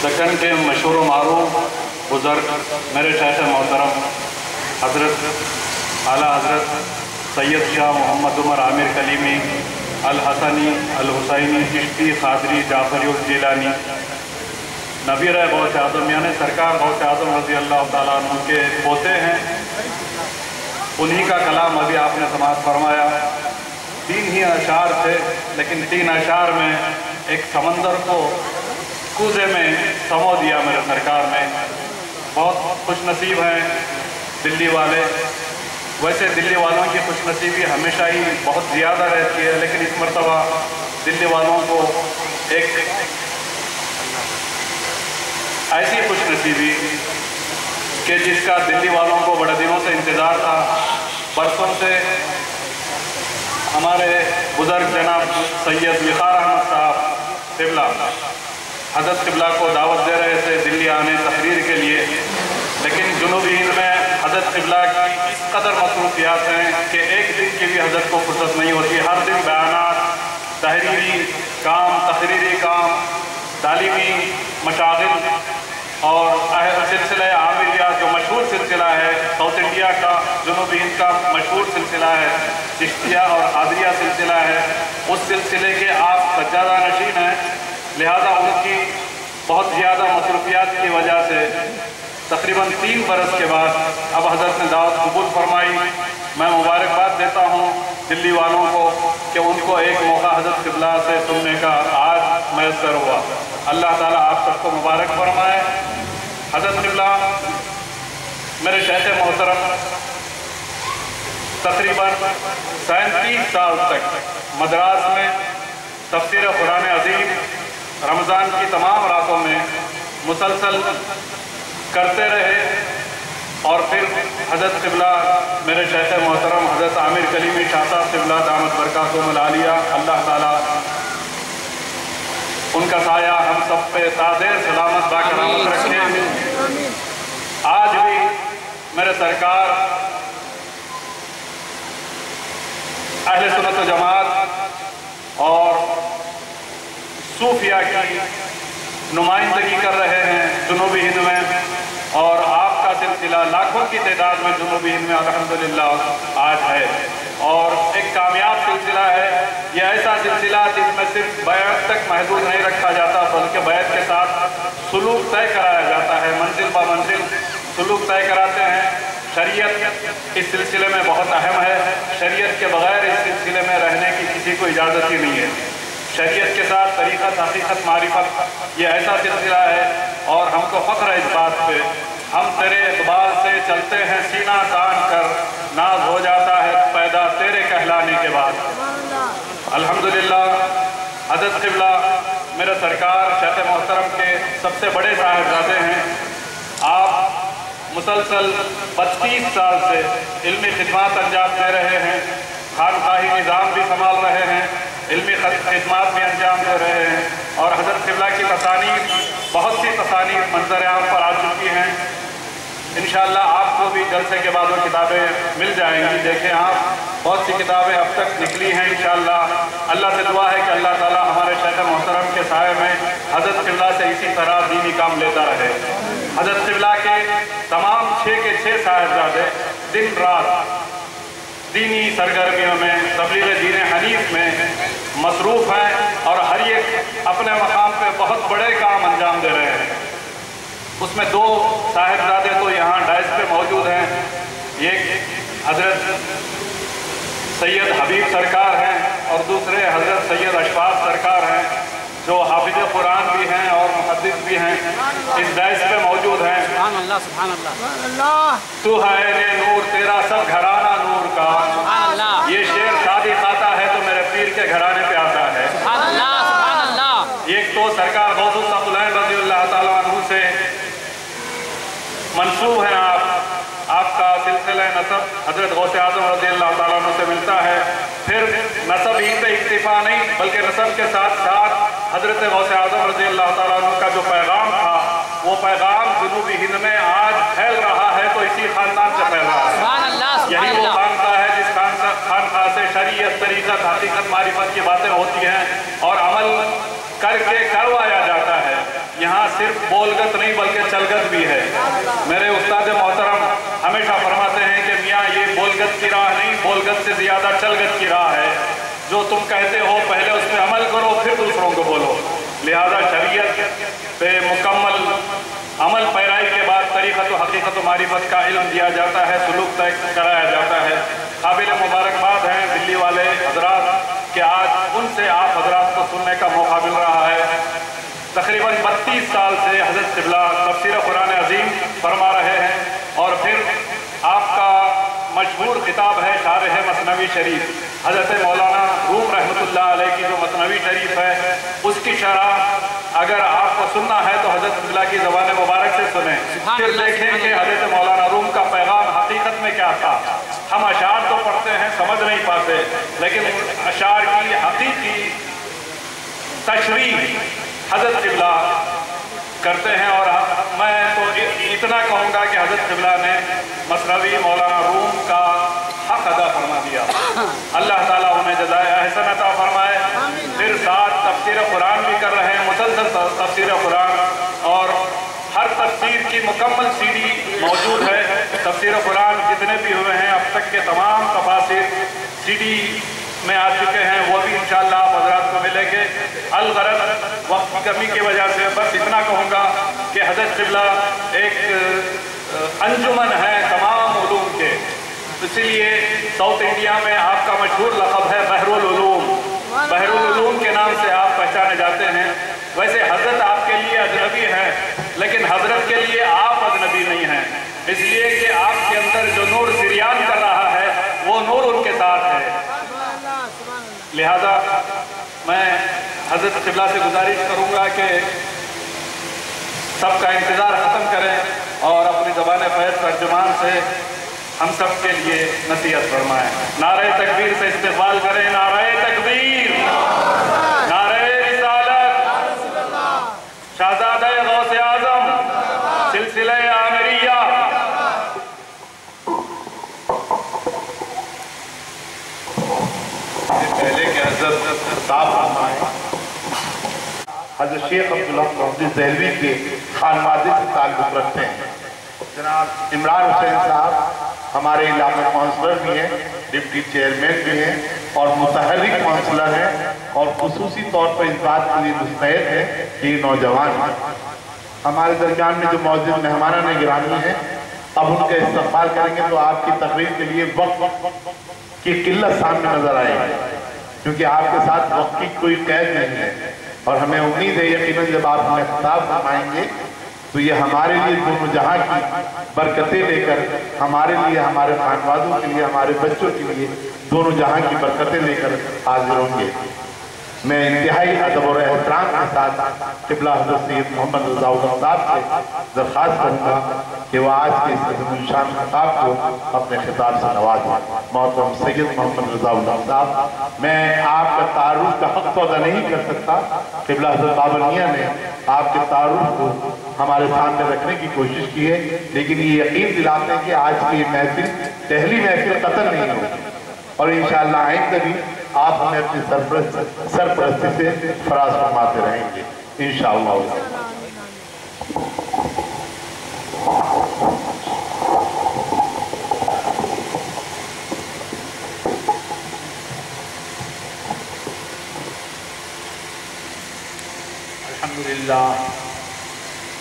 दक्कन के मशहूर मारूफ बुज़ुर्ग मेरे शेख़ मोहतरम हज़रत आला हज़रत सैयद शाह मोहम्मद उमर आमिर कलीमी अल हसनी अल हुसैनी चिश्ती क़ादरी जाफ़री जिलानी नबीर गौस आज़म यानी सरकार गौस आज़म रज़ी अल्लाह ताला अन्हु के पोते हैं। उन्हीं का कलाम अभी आपने समाअत फरमाया। 3 ही अशार थे, लेकिन 3 अशार में एक समंदर को कूजे में समो दिया मेरे सरकार ने। बहुत खुशनसीब हैं दिल्ली वाले। वैसे दिल्ली वालों की खुशनसीबी हमेशा ही बहुत ज़्यादा रहती है, लेकिन इस मरतबा दिल्ली वालों को एक ऐसी खुशनसीबी कि जिसका दिल्ली वालों को बड़े दिनों से इंतज़ार था। बरसों से हमारे बुज़ुर्ग जनाब सैयद वक़ार अहमद साहब क़िबला हज़रत क़िबला को दावत दे रहे थे दिल्ली आने तकरीर के लिए, लेकिन जुनूबी हिंद में हज़रत क़िबला की इस कदर मसरूफ़ियात हैं कि एक दिन की भी हज़रत को फुर्सत नहीं होती। हर दिन बयानात, तहरीरी काम, तकरीरी काम, तालीमी मशागिल और सिलसिला आमिरिया जो मशहूर सिलसिला है साउथ इंडिया का, जुनूबी हिंद का मशहूर सिलसिला है, चिश्तिया और क़ादरिया सिलसिला है। उस सिलसिले के आप सज्जादा नशीन हैं, लिहाजा उनकी बहुत ज़्यादा मसरूफियात की वजह से तकरीबन 3 बरस के बाद अब हज़रत ने दावत कबूल फरमाई। मैं मुबारकबाद देता हूँ दिल्ली वालों को कि उनको एक मौका हज़रत क़िबला से सुनने का आज मैसर हुआ। अल्लाह ताला आप सबको मुबारक फरमाए। हज़रत क़िबला मेरे शेख़ मोहतरम तकरीबन 37 साल तक मद्रास में तफ़सीर कुरान अज़ीम रमज़ान की तमाम रातों में मुसलसल करते रहे। और फिर हज़रत क़िबला मेरे शेख़ मोहतरम हज़रत आमिर कलीमी शाह साहब क़िबला दामत बरकातुहुमुल आलिया, अल्लाह ताला उनका साया हम सब पे ताज़ेर सलामत बाकरामत रखे। आज भी मेरे सरकार अहले सुन्नत व जमात और सूफिया की नुमाइंदगी कर रहे हैं जुनूबी हिंद में, और आपका सिलसिला लाखों की तादाद में जुनूबी हिंद में अल्हम्दुलिल्लाह आज है और एक कामयाब सिलसिला है। यह ऐसा सिलसिला जिसमें सिर्फ बैत तक महदूद नहीं रखा जाता, बल्कि बैत के साथ सुलूक तय कराया जाता है, मंजिल ब मंजिल सुलूक तय कराते हैं। शरीयत इस सिलसिले में बहुत अहम है। शरीयत के बगैर इस सिलसिले में रहने की किसी को इजाज़त ही नहीं है। शरीयत के साथ तरीक़त, हकीकत, मारिफत ये ऐसा सिलसिला है और हमको फ़ख्र है इस बात पे। हम तेरे इक़बाल से चलते हैं सीना तान कर, नाज हो जाता है पैदा तेरे कहलाने के बाद। अल्हम्दुलिल्लाह हज़रत क़िबला मेरे सरकार शेख़ मोहतरम के सबसे बड़े साहिबजादे हैं। आप मुसलसल 32 साल से इल्मी खिदमत अंजाम दे रहे हैं, खानकाही निज़ाम भी संभाल रहे हैं, इल्मी खिदमत भी अंजाम दे रहे हैं। और हज़रत क़िबला की तसानीफ, बहुत सी तसानीफ मंज़र आम पर आ चुकी हैं। इंशाअल्लाह आपको भी जलसे के बाद वो किताबें मिल जाएंगी। देखें आप, बहुत सी किताबें अब तक निकली हैं इंशाअल्लाह। अल्लाह से दुआ है कि अल्लाह ताला हमारे शेख़ मोहतरम के साये में हज़रत क़िबला से इसी तरह दीनी काम लेता रहे। हज़रत क़िबला के तमाम 6 के 6 साहिबजादे दिन रात दीनी सरगर्मियों में, तबलीग दीन हनीफ में मसरूफ़ हैं और हर एक अपने मकाम पे बहुत बड़े काम अंजाम दे रहे हैं। उसमें 2 साहिबजादे तो यहाँ डाइस पे मौजूद हैं। एक हज़रत सैयद हबीब सरकार हैं और दूसरे हज़रत सैयद अशफाक सरकार हैं, जो हाफिज़ कुरान भी हैं और मुहद्दिस भी हैं, इस डाइस पे मौजूद हैं। सुभान अल्लाह। तू है ने नूर तेरा सब घराना नूर का, ये शेर शादी खाता है तो मेरे पीर के घराने पे आता है। एक तो सरकार गौसुल सक़लैन रज़ियल्लाहु ताला अन्हु से मंसूब है। आपका सिलसिला नसब हज़रत गौस आज़म रज़ियल्लाहु ताला अन्हु से मिलता है। फिर नसब ही पे इक्तिफा नहीं, बल्कि नसब के साथ साथ हज़रत गौस आज़म रज़ियल्लाहु ताला अन्हु का जो पैगाम था, वो पैगाम जुनूबी हिंद में आज फैल रहा है तो इसी ख़ानदान से फैल रहा है। यही वो खानका है जिस खानका से शरीयत, तरीक़त, हकीकत, मारिफत की बातें होती हैं और अमल करके करवाया जाता है। यहाँ یہاں صرف بولگت نہیں بلکہ چلگت بھی ہے۔ میرے استاد محترم ہمیشہ فرماتے ہیں کہ میاں یہ بولگت کی راہ نہیں، بولگت سے زیادہ چلگت کی راہ ہے۔ جو تم کہتے ہو پہلے اس پہ عمل کرو پھر دوسروں کو بولو۔ لہذا شریعت پہ مکمل عمل پیرائی کے بعد طریقت و حقیقت و معرفت کا علم دیا جاتا ہے، سلوک طے کرایا جاتا ہے۔ قابل مبارکباد ہیں دلی والے حضرات کہ آج ان سے آپ حضرات کو سننے کا موقع مل رہا ہے۔ تقریباً 32 سال سے حضرت قبلہ تفسیر قرآن عظیم فرما رہے ہیں، اور پھر آپ کا مشہور کتاب ہے شارح مثنوی شریف۔ حضرت مولانا روم رحمۃ اللہ علیہ کی جو مثنوی شریف ہے اس کی شرح اگر آپ کو سننا ہے تو حضرت قبلہ کی زبان مبارک سے سنیں، پھر دیکھیں کہ حضرت مولانا روم کا پیغام حقیقت میں کیا تھا۔ ہم اشعار تو پڑھتے ہیں سمجھ نہیں پاتے، لیکن اشعار کی حقیقی تشریح حضرت قبلہ کرتے ہیں۔ اور میں تو اتنا کہوں گا کہ حضرت قبلہ نے مثنوی مولانا روم کا حق ادا فرما دیا۔ اللہ تعالیٰ انہیں جزائے احسن عطا فرمائے۔ پھر ساتھ تفسیر قرآن بھی کر رہے ہیں، مسلسل تفسیر قرآن، اور ہر تفسیر کی مکمل سی ڈی موجود ہے۔ تفسیر قرآن جتنے بھی ہوئے ہیں اب تک کے تمام تفاسیر سی ڈی میں آ چکے ہیں، وہ بھی انشاءاللہ آپ حضرات کو ملے گے۔ الغرض وقت کی کمی کی وجہ سے بس اتنا کہوں گا کہ حضرت قبلہ ایک انجمن ہے تمام علوم کے، اسی لیے ساؤتھ انڈیا میں آپ کا مشہور لقب ہے بحر العلوم۔ بحر العلوم کے نام سے آپ پہچانے جاتے ہیں۔ ویسے حضرت آپ کے لیے اجنبی ہیں، لیکن حضرت کے لیے آپ اجنبی نہیں ہیں، اس لیے کہ آپ کے اندر جو نور سریان کر رہا ہے وہ نور ان کے ساتھ ہے۔ لہذا میں حضرت قبلہ سے گزارش کروں گا کہ سب کا انتظار ختم کریں اور اپنی زبان فیض ترجمان سے ہم سب کے لیے نصیحت فرمائیں۔ نعرہ تکبیر سے استقبال کریں، نعرہ تکبیر، نعرہ رسالت، شہزادہ غوث اعظم، سلسلہ عامریہ۔ پہلے کہ حضرت خطاب فرمائیں، حضرت شیخ عبدالحق محمد دہلوی کے خانوادے سے تعلق رکھتے ہیں۔ جناب عمران حسین صاحب ہمارے علاقہ کونسلر بھی ہیں، ڈپٹی چیئرمین بھی ہیں اور متحرک کونسلر ہیں، اور خصوصی طور پر اس بات کے لیے مستعد ہیں کہ یہ نوجوان ہیں۔ ہمارے درمیان میں جو موجود مہمانان گرامی ہیں، اب ان کا استقبال کریں گے تو آپ کی تقریر کے لیے وقت کی قلت سامنے نظر آئے گی، کیونکہ آپ کے ساتھ وقت کی کوئی قید نہیں ہے، اور ہمیں امید ہے یقیناً جب آپ ہمیں خطاب فرمائیں گے تو یہ ہمارے لیے دونوں جہاں کی برکتیں لے کر، ہمارے لیے، ہمارے خانوادوں کے لیے، ہمارے بچوں کے لیے دونوں جہاں کی برکتیں لے کر حاضر ہوں گے۔ میں انتہائی ادب اور احترام کے ساتھ قبلہ حضرت سید محمد رضا اللہ صاحب سے درخواست کروں گا کہ وہ آج کے اس عظیم شان خطاب کو اپنے خطاب سے نوازیں۔ محترم سید محمد رضا اللہ صاحب، میں آپ کا تعارف کا حق تو ادا نہیں کر سکتا، قبلہ حضرت بابا میاں نے آپ کے تعارف کو ہمارے سامنے رکھنے کی کوشش کی ہے، لیکن یہ یقین دلاتے ہیں کہ آج کی محفل پہلی محفل قطر نہیں ہوگی، اور انشاءاللہ آئندہ بھی آپ ہمیں اپنی سرپرستی سے فراز فرماتے رہیں گے انشاءاللہ۔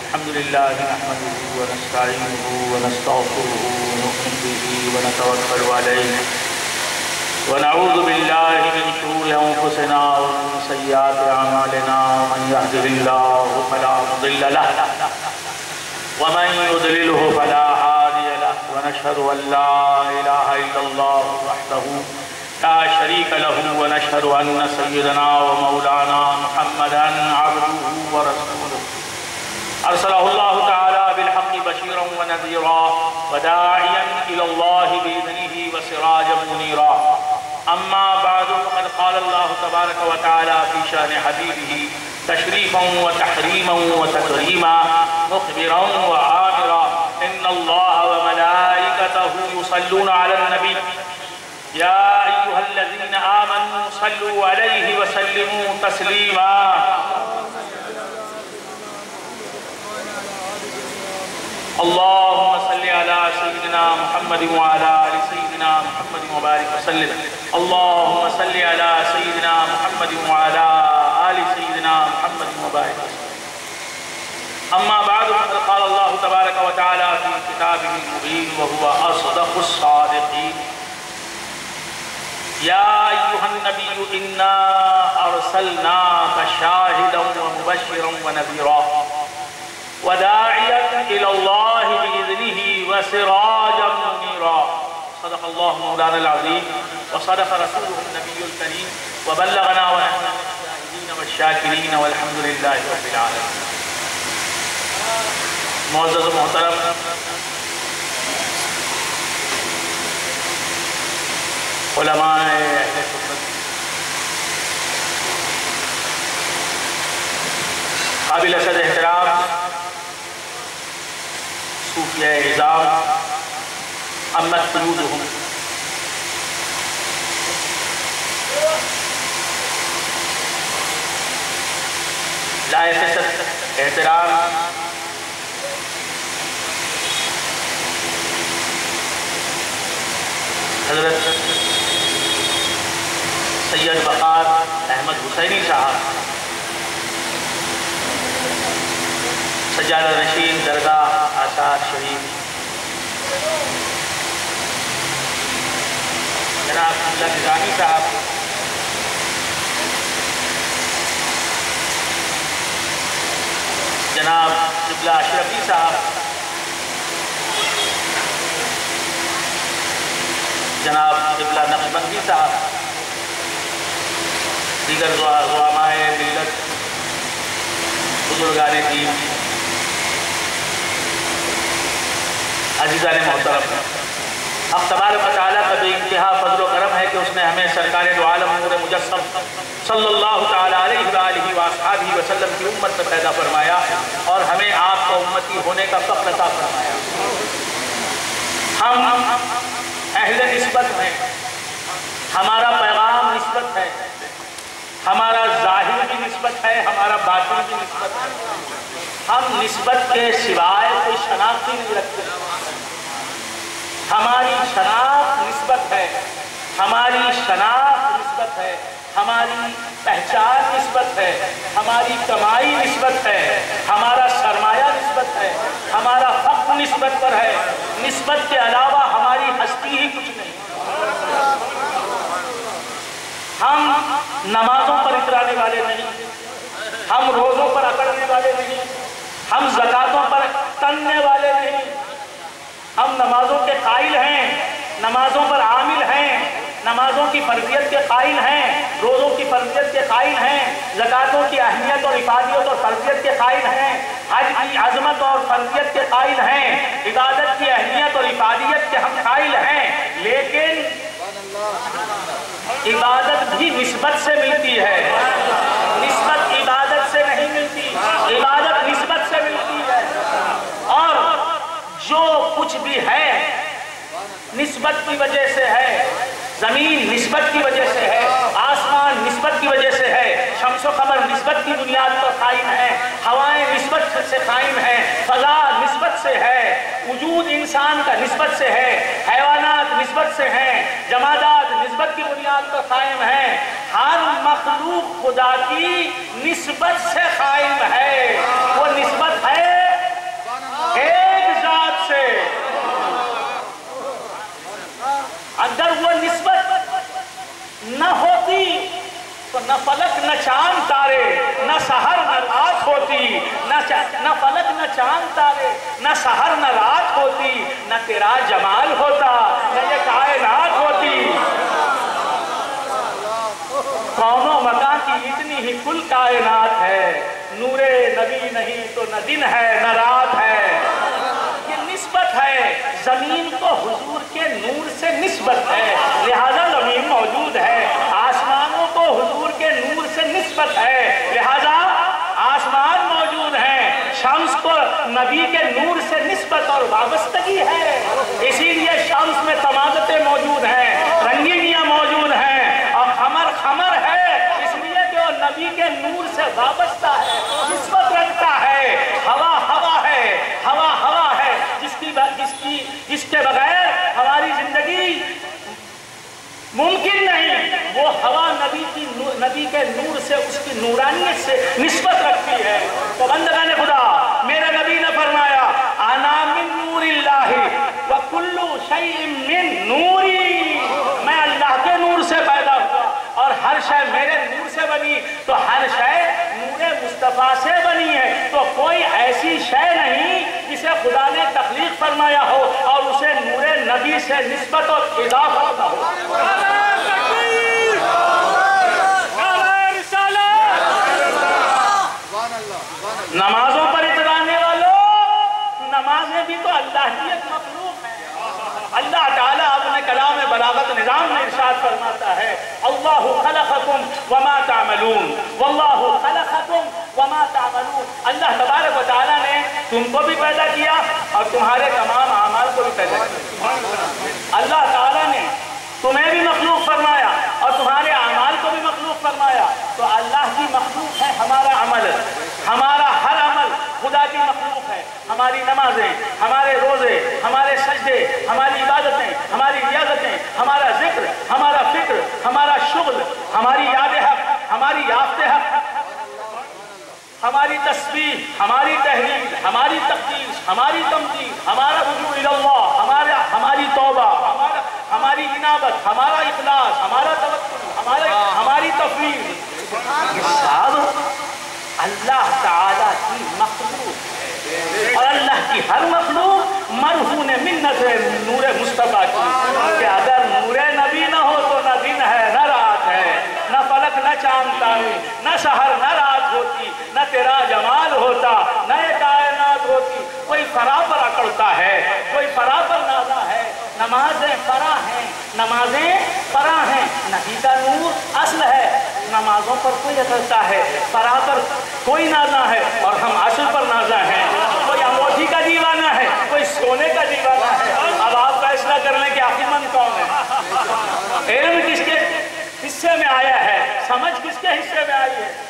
الحمدللہ نحمده ونستعینه ونستغفره ونؤمن به ونتوکل علیہ ونعوذ باللہ من شرور انفسنا ومن سیئات اعمالنا، من یهده اللہ فلا مضل له ومن یضللہ فلا ہادی له، ونشهد ان لا الہ الا اللہ وحدہ لا شریک له، ونشهد ان سیدنا ومولانا محمدا عبدہ ورسولہ ارسلہ اللہ تعالی بالحق بشیرا ونذیرا وداعیا الی اللہ بإذنہ وسراجا منیرا۔ اما بعد فقد قال اللہ تبارک وتعالی فی شان حبیبہ تشریفا وتحریما وتکریما مخبرا وآمرا ان اللہ وملائکتہ یصلون علی النبی یا ایہا الذین آمنوا صلوا علیہ وسلموا تسلیما۔ اللهم صل على سيدنا محمد وعلى آل سيدنا محمد وبارك وسلم. اللهم صل على سيدنا محمد وعلى آل سيدنا محمد وبارك وسلم. أما بعد فقد قال الله تبارك وتعالى في كتابه المبين وهو أصدق الصادقين. يا أيها النبي إنا أرسلناك شاهدا ومبشرا ونذيرا وداعيا إلى الله بإذنه وسراجا منيرا. صدق الله مولانا العظيم وصدق رسوله النبي الكريم وبلغنا ونحن من الشاهدين والشاكرين والحمد لله رب العالمين. معزز و محترم علماء اہل سنت، قابل صد احترام صوفیہ اعظام، امت قیودہم، لائق صد احترام حضرت سید وقار احمد حسینی صاحب، سجادہ نشین درگاہ آثار شریف، جناب حمزہ نظامی صاحب، جناب قبلہ اشرفی صاحب، جناب قبلہ نقشبندی صاحب، دیگر زعماء ملت، بزرگان دین، عزیزان محترم، حق تبارک و تعالیٰ کا بے انتہا فضل و کرم ہے کہ اس نے ہمیں سرکار دو عالم نور مجسم صلی اللہ تعالیٰ علیہ وآلہ وآصحابہ وسلم کی امت سے پیدا فرمایا اور ہمیں آپ کا امتی ہونے کا فخر عطا فرمایا. ہم اہل نسبت ہیں، ہمارا پیغام نسبت ہے، ہمارا ظاہر بھی نسبت ہے، ہمارا باطن بھی نسبت ہے. ہم نسبت کے سوائے کوئی شناخت ہی نہیں رکھتے. ہماری شناخت نسبت ہے، ہماری شناخت نسبت ہے، ہماری پہچان نسبت ہے، ہماری کمائی نسبت ہے، ہمارا سرمایہ نسبت ہے، ہمارا فخر نسبت پر ہے. نسبت کے علاوہ ہماری ہستی ہی کچھ نہیں. ہم نمازوں پر اترانے والے نہیں، ہم روزوں پر اکڑنے والے نہیں، ہم زکاتوں پر تننے والے نہیں. ہم نمازوں کے قائل ہیں، نمازوں پر عامل ہیں، نمازوں کی فرضیت کے قائل ہیں، روزوں کی فرضیت کے قائل ہیں، زکاتوں کی اہمیت اور افادیت اور فرضیت کے قائل ہیں، حج کی عظمت اور فرضیت کے قائل ہیں، عبادت کی اہمیت اور افادیت کے ہم قائل ہیں. لیکن عبادت بھی نسبت سے ملتی ہے. نسبت عبادت سے نہیں ملتی، عبادت نسبت سے ملتی ہے. اور جو کچھ بھی ہے نسبت کی وجہ سے ہے. زمین نسبت کی وجہ سے ہے، آسمان نسبت کی وجہ سے ہے، شمس و قمر نسبت کی بنیاد پر قائم ہے، ہوائیں نسبت سے قائم ہیں، فضا نسبت سے ہے، وجود انسان کا نسبت سے ہے، حیوانات نسبت سے ہیں، جمادات نسبت کی بنیاد پر قائم ہیں. ہر مخلوق خدا کی نسبت سے قائم ہے. وہ نسبت ہے ایک ذات سے. اگر وہ نسبت نہ ہوتی تو نہ فلک نہ چاند تارے، نہ سحر نہ رات ہوتی. نہ فلک نہ چاند تارے، نہ سحر نہ رات ہوتی، نہ تیرا جمال ہوتا، نہ یہ کائنات ہوتی. کون و مکان کی اتنی ہی کل کائنات ہے. نور نبی نہیں تو نہ دن ہے نہ رات ہے. یہ نسبت ہے. زمین کو حضور کے نور سے نسبت ہے، لہذا زمین موجود ہے. آسمانوں کو حضور کے نور سے نسبت ہے، لہذا آسمان موجود ہیں. شمس کو نبی کے نور سے نسبت اور وابستگی ہے، اسی لیے شمس میں تمازتیں موجود ہیں، رنگینیاں موجود ہیں. اور خمر ہے اس لیے کہ وہ نبی کے نور سے وابستہ ہے، نسبت رکھتا ہے. ہوا ہے، ہوا ہے. नूरानियत से निस्बत रखती है। तो बंदगाने खुदा, मेरे नबी ने फरमाया आना मिन नूरिल्लाहि व कुल्लु शैइन मिन नूरी, मैं अल्लाह के नूर से पैदा हुआ और हर शय मेरे नूर से बनी, तो हर शय नूरे मुस्तफ़ा से बनी है। तो कोई ऐसी शय नहीं जिसे खुदा ने तख्लीक फरमाया हो और उसे नूरे नबी से निस्बत और इजाफा हो। नमाजों पर इतराने वालों, नमाजें भी तो अल्लाह की एक मखलूक है। अल्लाह ताला अपने कलाम बलागत निज़ाम में इरशाद फरमाता है अल्लाहु खलक़कुम वमा तामलून वल्लाहु खलक़कुम वमा तामलून। अल्लाह तबारक व तआला ने तुमको भी पैदा किया और तुम्हारे तमाम आमाल को भी पैदा किया। अल्लाह ताला ने तुम्हें भी मखलूक फरमाया और तुम्हारे आमाल को भी मखलूक फरमाया। तो अल्लाह की मखलूक है हमारा अमल, हमारा हर अमल खुदा की मखलूक है। हमारी नमाजें, हमारे रोजे, हमारे सजदे, हमारी इबादतें, हमारी रियाजतें, हमारा जिक्र, हमारा फिक्र, हमारा शुगल, हमारी याद हक, हमारी याफ्ते हक, हमारी तस्बीह, हमारी तहलील, हमारी तक़दीस, हमारी तमजीद, हमारा रुजू इल्लल्लाह, हमारी तौबा, हमारी इनाबत, हमारा इखलास, हमारा तवक्कुल, हमारी तफवीज़, ये सब अल्लाह ताला की मखलूक है। और अल्लाह की हर मखलूक मरहून मिन्नत है नूरे मुस्तफ़ा की, कि अगर नूरे नबी न हो तो न दिन है न रात है, न फलक न चांद तारे, न शहर न रात होती, न तेरा जमाल होता, न ये कायनात होती। कोई फरा पर अकड़ता है, कोई फरा पर नाजा है। नमाजें फरा हैं, नमाजें फरा हैं, नबी का नूर असल है। नमाजों पर कोई अकड़ता है, फरा पर कोई नाजा है और हम असल पर नाजा हैं। कोई अंगूठी का दीवाना है, कोई सोने का दीवाना है। अब आप फैसला कर लें कि अकीमत कौन है, इल्म किसके हिस्से में आया है, समझ किसके हिस्से में आई है।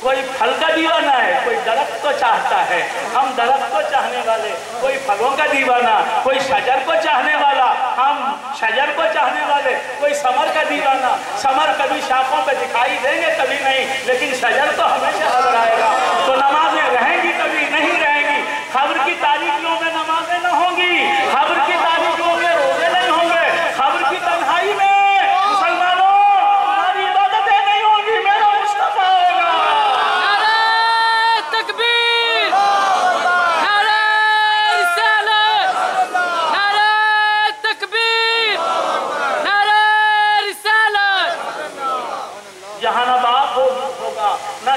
कोई फल का दीवाना है, कोई दरख्त को चाहता है, हम दरख्त को चाहने वाले। कोई फलों का दीवाना, कोई शजर को चाहने वाला, हम शजर को चाहने वाले। कोई समर का दीवाना, समर कभी शाखों पे दिखाई देंगे कभी नहीं, लेकिन शजर तो हमेशा नजर आएगा। तो नमाजें रहेंगी कभी नहीं रहेंगी, खबर की तारीखियों में नमाजें न होंगी, खबर की तारीखियों में रोजे नहीं होंगे, खबर की तन्हाई में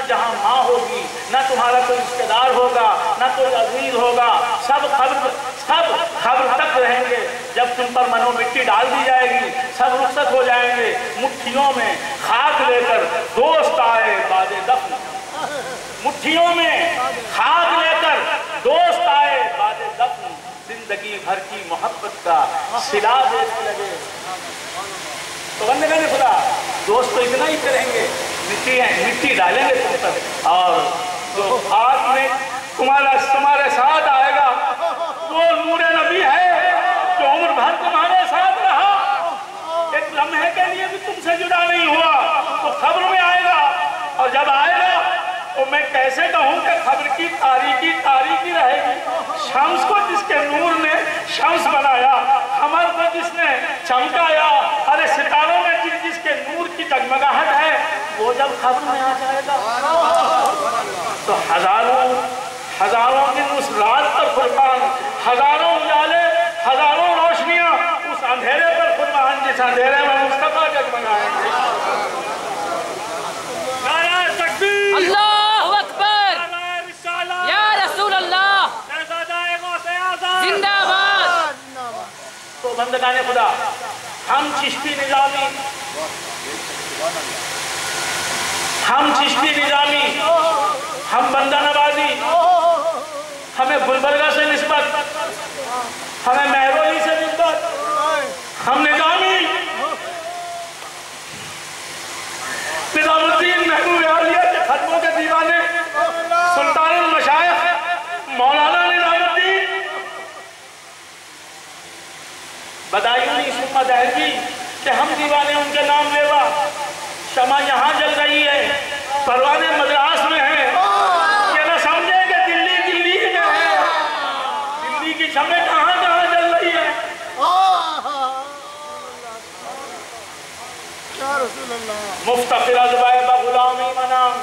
जहाँ माँ होगी, न तुम्हारा कोई रिश्तेदार होगा, न कोई अजीज होगा, सब खबर तक रहेंगे। जब तुम पर मनो मिट्टी डाल दी जाएगी, सब रुखसत हो जाएंगे। मुट्ठियों में खाक लेकर दोस्त आए बादे दफन, मुट्ठियों में खाक लेकर दोस्त आए बादे दफन, जिंदगी भर की मोहब्बत का सिला देने लगे। तो बंदे कहने खुदा दोस्त तो इतना ही करेंगे, मिट्टी डालेंगे तुम पर, और जो हाथ में तुम्हारे साथ आएगा वो नूरे नबी है जो उम्र भर तुम्हारे साथ रहा, एक लम्हे के लिए भी तुमसे जुदा नहीं हुआ। तो खबर में आएगा, और जब आएगा तो मैं कैसे कहूँ कि खबर की तारीकी रहेगी। शम्स को जिसके नूर ने शम्स बनाया, कमर को जिसने चमकाया, अरे सितारों में जिसके नूर की जगमगाहट है, वो जब खबर में आ जाएगा तो हजारों दिन उस रात पर फुरकान, हजारों उजाले, हजारों रोशनियां उस अंधेरे पर फुरकान, जिस अंधेरे में मुस्तफा जगमगाएंगे। अल्लाहु अकबर, या रसूल अल्लाह, जिंदाबाद। तो बंदगाने खुदा, हम चिश्ती निजामी, हम बंदा नवाजी, हमें गुलबर्गा से निस्बत, हमें महरोली से निस्बत, हम निजामी निजामुद्दीन महबूब आलिया के खत्मों के दीवाने सुल्तानुल मशाइख मौलाना निजामुद्दीन बदायूनी सुम्मा दहलवी कि हम दीवाने उनके नाम लेवा। शमा यहाँ जल रही है, परवाने मद्रास में हैं, ये ना समझे कि दिल्ली की लीग में है। दिल्ली की छमें कहाँ कहाँ चल रही है। मुफ्तखिर अज़वाए बग़ुलामी मनाम,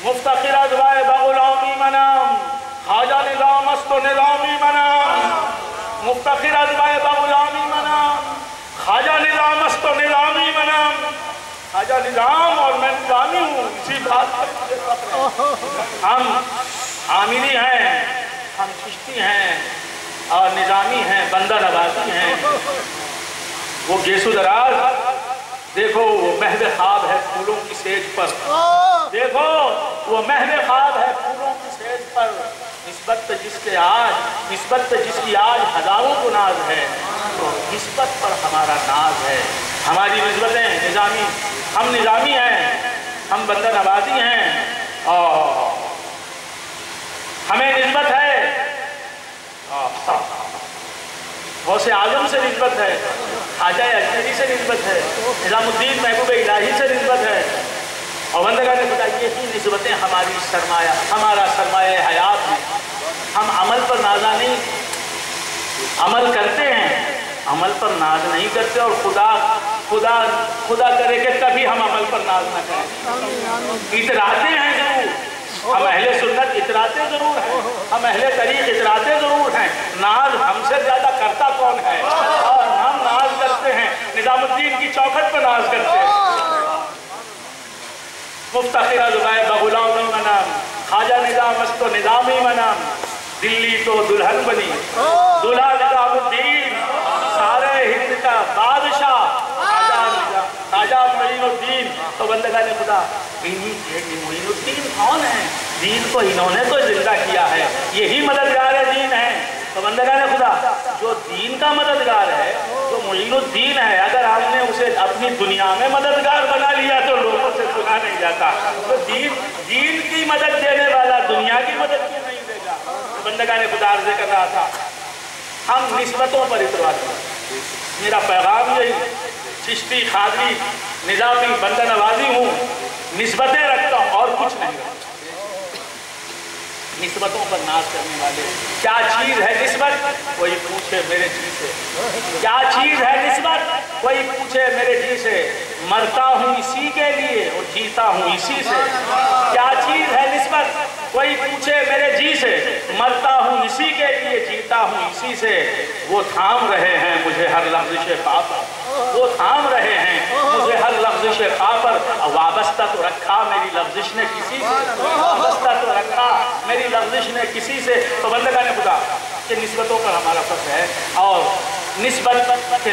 मुफ्तखिर अज़वाए बग़ुलामी मनाम, ख्वाजा निज़ाम अस्तो निज़ामी मनाम, मुफ्तखिर अज़वाए बग़ुलामी मनाम, ख्वाजा निज़ाम अस्तो निज़ामी मनाम। ख्वाजा निज़ाम और मैं निज़ामी हूँ, इसी बात पर हम आमिनी हैं, हम चिश्ती हैं और निज़ामी हैं, बंदा नवाज़ी हैं। वो गेसु दराज देखो, वो महव ख्वाब है फूलों की सेज पर। देखो वो महव ख्वाब है फूलों की सेज पर। निस्बत जिसके आज, निस्बत जिसकी आज हजारों को नाज है, तो निस्बत पर हमारा नाज है। हमारी निस्बतें निज़ामी, हम निज़ामी हैं, हम बंदा नवाजी हैं और हमें निस्बत है गौसे आजम से निस्बत है, ख्वाजा अजनबी से निस्बत है, निज़ामुद्दीन महबूब इलाही से निस्बत है। और बंदगा ने बताया यही निस्बतें हमारी सरमाया, हमारा सरमाया हयात है। हम अमल पर नाजा नहीं, अमल करते हैं, अमल पर नाज नहीं करते। और खुदा करे कि कभी हम अमल पर नाज न करें। इतराते हैं जरूर, हम अहले सुन्नत इतराते जरूर हैं, हम अहले तरीक़ इतराते जरूर हैं। नाज हमसे ज्यादा करता कौन है? और हम नाज करते हैं, निज़ामुद्दीन की चौखट पर नाज करते हैं। मुफ्तखिर अज़वाए बग़ुलामी मनाम, ख्वाजा निज़ाम अस्तो निज़ामी मनाम। दिल्ली तो दुल्हन बनी, दूल्हा निज़ामुद्दीन, सारे हिंद का बादशाह ख्वाजा मोइनुद्दीन। तो बंदगा ने खुदा मोइनुद्दीन कौन है? दीन को इन्होंने तो जिंदा किया है, यही मददगार दीन है। तो बंदगा ने खुदा जो दीन का मददगार है, जो मोइनुद्दीन है, अगर हमने उसे अपनी दुनिया में मददगार बना लिया तो लोगों से सुना नहीं जाता। तो दीन की मदद देने वाला दुनिया की मदद क्यों नहीं देगा? तो बंदगा ने खुदा अर्ज़ कर रहा था, हम निस्बतों पर इतरार करते। मेरा पैगाम यही, चिश्ती खादरी निज़ामी बंदा नवाजी हूँ, निस्बतें रखता हूँ और कुछ नहीं रखता। निस्बतों पर नाज करने वाले, क्या चीज है निस्बत? कोई पूछे मेरे जी से। क्या चीज है निस्बत? कोई पूछे मेरे जी से। मरता हूँ इसी के लिए और जीता हूँ इसी से। क्या चीज है निस्बत? कोई पूछे मेरे जी से। मरता हूँ इसी के लिए, जीता हूँ इसी से। वो थाम रहे हैं मुझे हर लफ्ज़ पा पर, वो थाम रहे हैं मुझे हर लफ्ज़ पा पर। वाबस्ता तो रखा मेरी लफ्ज़िश ने किसी से, वाबस्ता तो रखा मेरी लफ्ज़िश ने किसी से। तो बंदगा ने खुदा कि निस्बतों पर हमारा फर्ज है। और निस्बत के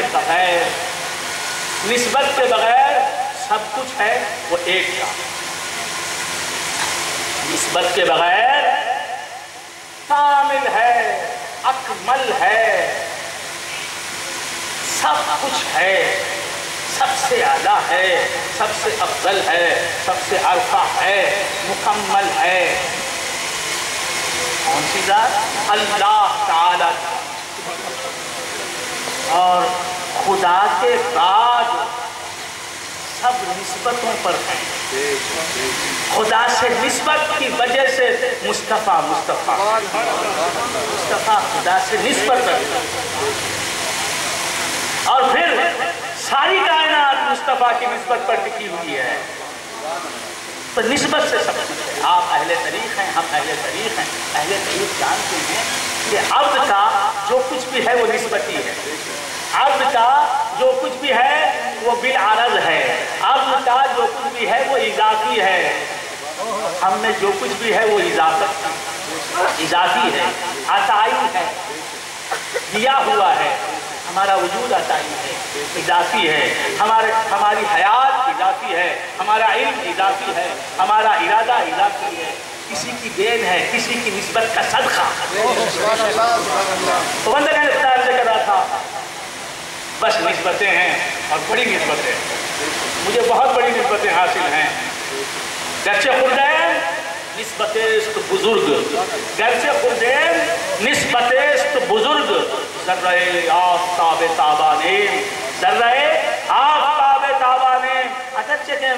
बगैर सब कुछ है वो एक का। निस्बत के बगैर कामिल है, अकमल है, सब कुछ है, सबसे आला है, सबसे अफजल है, सबसे अरफा है, मुकम्मल है। कौन सी जात? अल्लाह ताला। और खुदा के बाद सब निस्बतों पर है। खुदा से निस्बत की वजह से मुस्तफ़ा खुदा से निस्बत करता। और फिर सारी कायनात मुस्तफ़ा की निस्बत पर टिकी हुई है। तो निस्बत से सब कुछ है। आप अहले तरीक़ हैं, हम अहले तरीक़ हैं। अहले तरीक़ जानते हैं कि अब्द का जो कुछ भी है वो निस्बती है। अब्द का जो कुछ भी है वो बिल अरज़ है। अब्द का जो कुछ भी है वो इज़ाफ़ी है। हम में जो कुछ भी है वो इज़ाफ़ी है, अताई है, दिया हुआ है। हमारा वजूद अताई है, इज़ाफ़ी है। हमारी हयात इज़ाफ़ी है, हमारा इल्म इज़ाफ़ी है, हमारा इरादा इज़ाफ़ी है। किसी की देन है, किसी की निस्बत का सदका। तो बंदगा ने अर्ज़ कर रहा था, बस निस्बतें हैं और बड़ी निस्बतें। मुझे बहुत बड़ी निस्बतें हासिल हैं। गर्चे खुर्दैन निस्बतेस्त बुजुर्ग, गर्चे खुर्दैन निस्बतेस्त बुजुर्ग। ज़र्रे आफ़ताब ताबाने, ज़र्रे आफ़ताब ताबाने। अगरचे के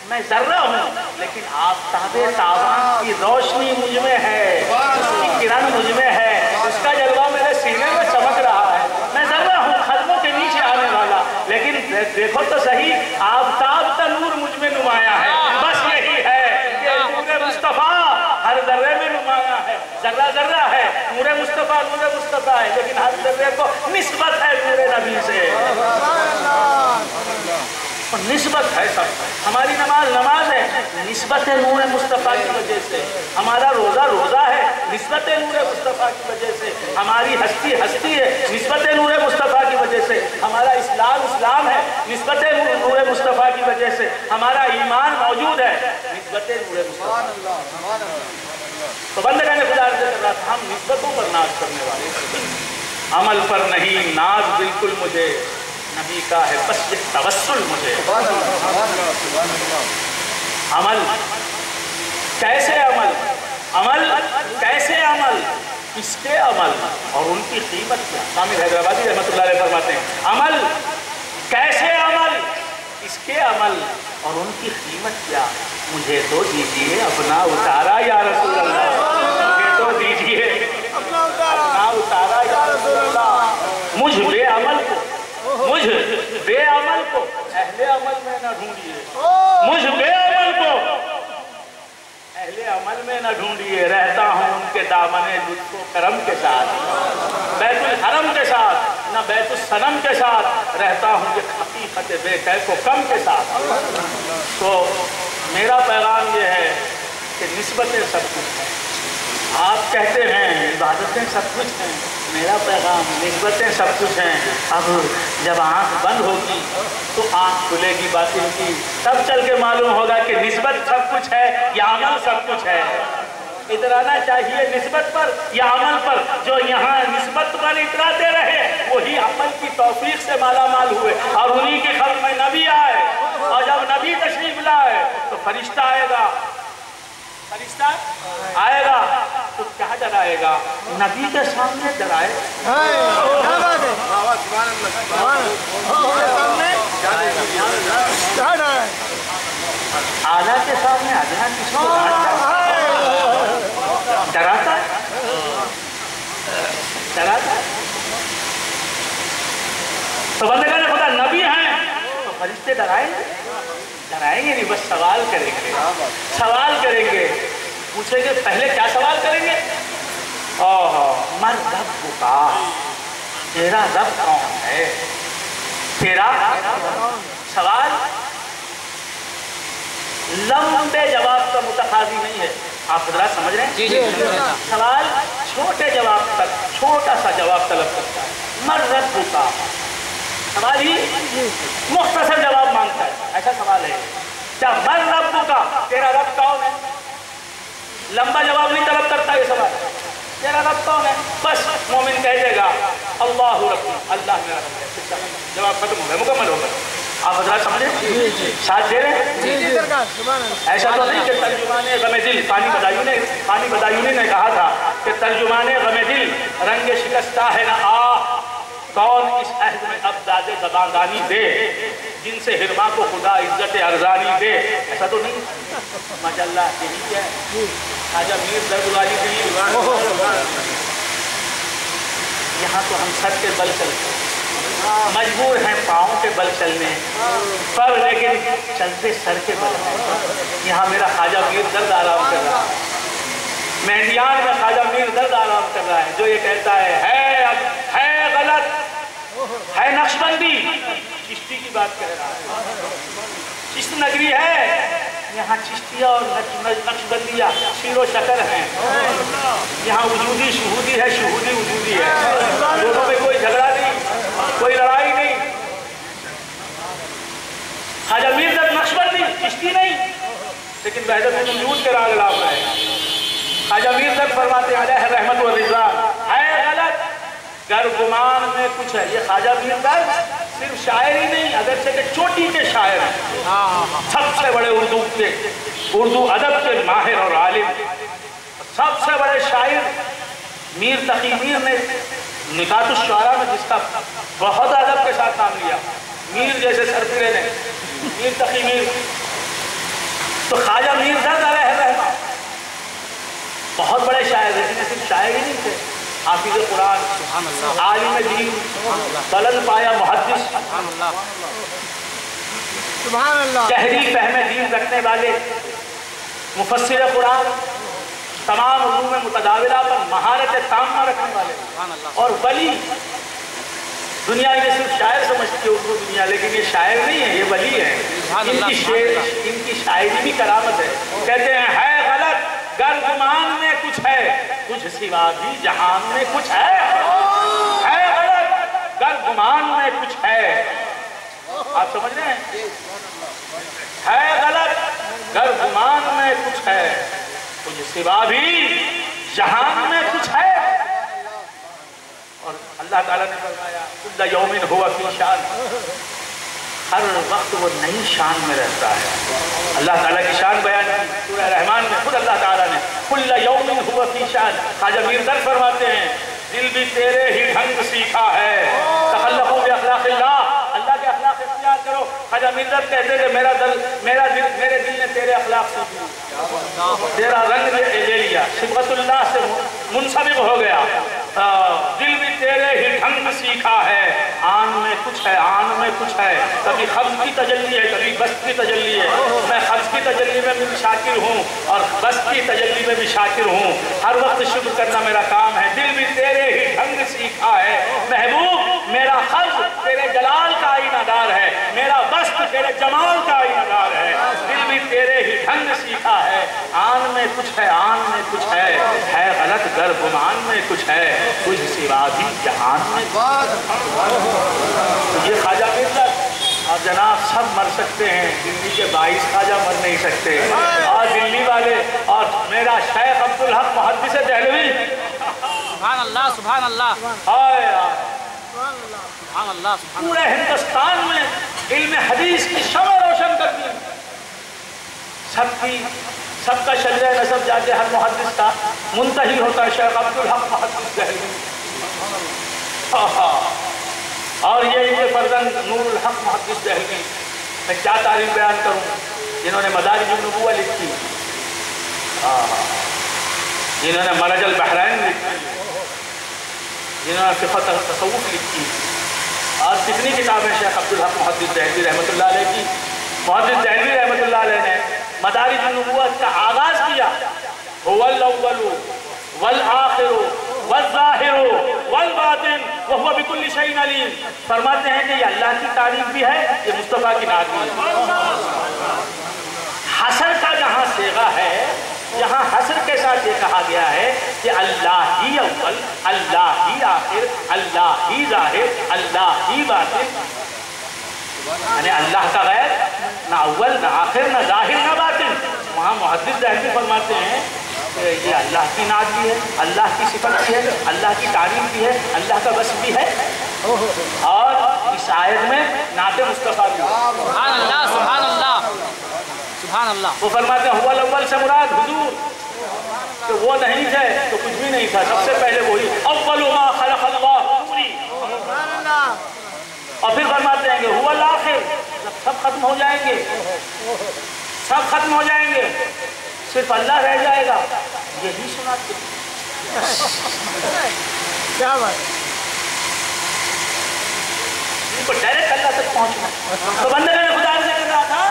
میں ذرہ ہوں لیکن آفتاب تابان کی روشنی مجھ میں ہے، اس کی کرن مجھ میں ہے، اس کا جلوہ میرے سینے میں چمک رہا ہے۔ میں ذرہ ہوں قدموں کے نیچے آنے والا، لیکن دیکھو تو صحیح آفتاب کا نور مجھ میں نمایاں ہے۔ بس یہی ہے کہ نور مصطفیٰ ہر ذرے میں نمایاں ہے، ذرہ ذرہ ہے، نور مصطفیٰ ہے، لیکن ہر ذرے کو نسبت ہے نور نبی سے، نسبت ہے سب۔ ہماری نماز ہے، نسبت ہے نور مصطفیٰ کی وجہ سے، ہمارا روزہ ہے، نسبت ہے نور مصطفیٰ کی وجہ سے، ہماری ہستی ہے، نسبت ہے نور مصطفیٰ کی وجہ سے، ہمارا اسلام ہے، نسبت ہے نور مصطفیٰ کی وجہ سے، ہمارا ایمان موجود ہے، نسبت ہے نور مصطفیٰ۔ تو بندگان خدا عرض کر رہا تھا، ہم نسبتوں پر ناز کرنے والے، عمل پر نہیں۔ ناز بالکل مجھے نبی کا ہے، بس یہ توسل مجھے۔ عمل کیسے عمل کس کے عمل اور ان کی قیمت کیا؟ عامر حیدرآبادی رحمۃ اللہ علیہ فرماتے ہیں، عمل کیسے عمل، اس کے عمل اور ان کی قیمت کیا؟ مجھے تو دیجئے اپنا اتارا یا رسول اللہ، مجھے تو دیجئے اپنا اتارا یا رسول اللہ۔ مجھ بے عمل کو اہل عمل میں نہ ڈھونڈیے، مجھ بے عمل کو اہل عمل میں نہ ڈھونڈیے، رہتا ہوں ان کے دامن لطف و کرم کے ساتھ، بیت الحرم کے ساتھ، نہ بیت الصنم کے ساتھ، رہتا ہوں یہ حقیقت بے کیف و کم کے ساتھ۔ تو میرا پیغام یہ ہے کہ نسبتیں سب کچھ ہیں۔ آپ کہتے ہیں عبادتیں سب کچھ ہیں، میرا پیغام نسبتیں سب کچھ ہیں۔ اب جب آنکھ بند ہوگی تو آنکھ کھلے گی باطن کی، تب چل کے معلوم ہوگا کہ نسبت سب کچھ ہے یا عمل سب کچھ ہے۔ اترانا چاہیے نسبت پر یا عمل پر؟ جو یہاں نسبت پر اتراتے رہے وہی عمل کی توفیق سے مالا مال ہوئے، اور انہی کے خلق میں نبی آئے، اور جب نبی تشریف لائے تو فرشتہ آئے گا تو کیا ڈرائے گا؟ نبی کے سامنے ڈرائے، آلہ کے سامنے ادنا کس کو ڈراتا ہے؟ تو بندگان خدا نبی ہیں تو فرشتے ڈرائیں گے نہیں، بس سوال کریں گے، پوچھیں گے۔ پہلے کیا سوال کریں گے؟ من ربک، تیرا رب کون ہے؟ تیرا سوال لمبے جواب کا متقاضی نہیں ہے، آپ حضرات سمجھ رہے ہیں؟ سوال چھوٹے جواب تک، چھوٹا سا جواب طلب کرتا ہے۔ من ربک، سوال ہی مختصر جواب مانگتا ہے، ایسا سوال ہے۔ کیا من ربک، تیرا رب کون ہے؟ لمبا جواب نہیں طلب کرتا یہ سوال، تیرا رب کون ہے؟ بس مومن کہہ دے گا اللہ ربی، اللہ میرا رب ہے، جواب ختم ہو گیا، مکمل ہو گیا۔ آپ حضرات سمجھے؟ ساتھ دے رہے ہیں؟ ایسا تو نہیں کہ ترجمان غم دل، فانی بدایونی نے کہا تھا کہ ترجمان غم دل رنگ شکستہ ہے نہ آہ، کون اس عہد میں اب داد زبان دانی دے، جن سے حرما کو خدا عزت ارزانی دے۔ ایسا تو نہیں، ماشاءاللہ یہی کیا ہے خواجہ میر درد والی دل۔ یہاں تو ہم سر کے بل چلتے ہیں، مجبور ہیں پاؤں کے بل چلنے پر، لیکن چلتے سر کے بل ہیں۔ یہاں میرا خواجہ میر درد آرام کر رہا ہے، مہندیان میں خواجہ میر درد آرام کر رہا ہے، جو یہ کہتا ہے غلط ہے نقشبندی، چشتی کی بات کہہ رہا ہے۔ چشت نگری ہے، یہاں چشتیہ اور نقشبندیہ شیر و شکر ہیں، یہاں وجودی شہودی ہے، شہودی وجودی ہے، دونوں میں کوئی جھگڑا نہیں، کوئی لڑائی نہیں۔ خواجہ میر درد نقشبندی، چشتی نہیں، لیکن وحدت وجود کے راگ لام رہے۔ خواجہ میر درد فرماتے ہیں علیہ رحمت و رضوان، ہے غلط گر گمان میں کچھ ہے۔ یہ خواجہ میر درد صرف شاعر ہی نہیں، اگرچہ کہ چوٹی کے شاعر ہیں، سب سے بڑے اردو ادب کے ماہر اور عالم، سب سے بڑے شاعر میر تقی میر نے نکات الشعراء میں جس کا بہت ادب کے ساتھ نام لیا، میر جیسے سرفرے نے، میر تقی میر تو خواجہ میر درد علیہ الرحمہ بہت بڑے شاعر تھے، لیکن صرف شاعر ہی نہیں تھے، حافظ قرآن، عالم دین، بلند پایا محدث، گہری فہم دین رکھنے والے، مفسر قرآن، تمام علوم متداولہ پر مہارت تامہ رکھنے والے، اور ولی دنیا یہ صرف شاعر سمجھتی ہے اردو دنیا، لیکن یہ شاعر نہیں ہے، یہ ولی ہے۔ ان کی شاعری بھی کرامت ہے۔ کہتے ہیں ہے غلط گر گمان میں کچھ ہے، کچھ سوا بھی جہان میں کچھ ہے غلط گر گمان میں کچھ ہے۔ آپ سمجھ رہے ہیں؟ ہے غلط گر گمان میں کچھ ہے، کچھ سوا بھی جہان میں کچھ ہے۔ اور اللہ تعالیٰ نے فرمایا کل یوم ہوا فی شان، ہر وقت وہ نئی شان میں رہتا ہے۔ اللہ تعالیٰ کی شان بیان کی سورہ رحمان میں خود اللہ تعالیٰ نے کل یوم ہوا فی شان۔ خواجہ میر درد فرماتے ہیں دل بھی تیرے ہی ڈھنگ سیکھا ہے، تخلقوا باخلاق اللہ، اللہ کے اخلاق اختیار کرو۔ خواجہ میر درد کہتے کہ میرے دل نے تیرے اخلاق سیکھی، تیرا رنگ لے لیا، صبغت اللہ سے منسلک ہو گیا۔ دل بھی تیرے ہی ڈھنگ سیکھا ہے، آن میں کچھ ہے، آن میں کچھ ہے، کبھی خبز کی تجلی ہے، کبھی بست کی تجلی ہے۔ میں خبز کی تجلی میں بھی شاکر ہوں اور بست کی تجلی میں بھی شاکر ہوں، ہر وقت شکر کرنا میرا کام ہے۔ دل بھی تیرے ہی ڈھنگ سیکھا ہے محبوب، میرا خبز تیرے جلال کا آئینہ دار ہے، میرا بست تیرے جمال کا آئینہ دار ہے۔ دل بھی تیرے ہی ڈھنگ سیکھا ہے، آن میں کچھ ہے، آن میں کچھ ہے غلط گر گمان میں کچھ ہے، کچھ سوا بھی جہان میں۔ یہ خواجہ میر درد اور جناب سب مر سکتے ہیں، دلی کے 22 خواجہ مر نہیں سکتے، اور دلی والے اور میرا شیخ عبدالحق محدث دہلوی، سبحان اللہ سبحان اللہ سبحان اللہ، پورے ہندوستان میں علم حدیث کی شمع روشن کر دی۔ سب کا شجرہ نسب جا کے ہر محدث کا منتہی ہوتا ہے شیخ عبدالحق محدث دہلوی، اور یہ ان کے فرزند نور الحق محدث دہلوی۔ میں کیا تعریف بیان کروں، جنہوں نے مدارج النبوہ لکھی، جنہوں نے مرج البحرین لکھی، جنہوں نے فقہ تصوف لکھی، اور کتنی کتابیں شیخ عبدالحق محدث دہلوی رحمۃ اللہ علیہ کی۔ محدث دہلوی رحمۃ اللہ علیہ نے مدارج النبوت کا آغاز کیا، هو الاول والآخر والظاہر والباطن وهو بكل شيء علیم۔ فرماتے ہیں کہ یہ اللہ کی تعریف بھی ہے، یہ مصطفیٰ کی نعت بھی ہے۔ حسر کا جہاں صیغہ ہے، یہاں حسر کے ساتھ یہ کہا گیا ہے کہ اللہ ہی اول، اللہ ہی آخر، اللہ ہی ظاہر، اللہ ہی باطن، یعنی اللہ کا غیر نہ اول نہ آخر نہ ظاہر نہ باطن۔ وہاں محدث دہلوی فرماتے ہیں کہ یہ اللہ کی نعت بھی ہے، اللہ کی صفت بھی ہے، اللہ کی تعریف بھی ہے، اللہ کا وصف بھی ہے، اور اس آیت میں نعت مصطفیٰ بھی ہے۔ سبحان اللہ سبحان اللہ سبحان اللہ۔ وہ فرماتے ہیں اول اول سے مراد حضور، کہ وہ نہیں تھے تو کچھ بھی نہیں تھا، سب سے پہلے وہی اول ما خلق اللہ نوری۔ اور پھر فرماتے ہیں کہ هو الآخر، جب سب ختم ہو جائیں گے، سب ختم ہو جائیں گے، صرف اللہ رہ جائے گا، یہی سناتے کیا بات، ان کو ڈائریکٹ اللہ تک پہنچنا۔ تو بندے نے خدا سے کر رہا تھا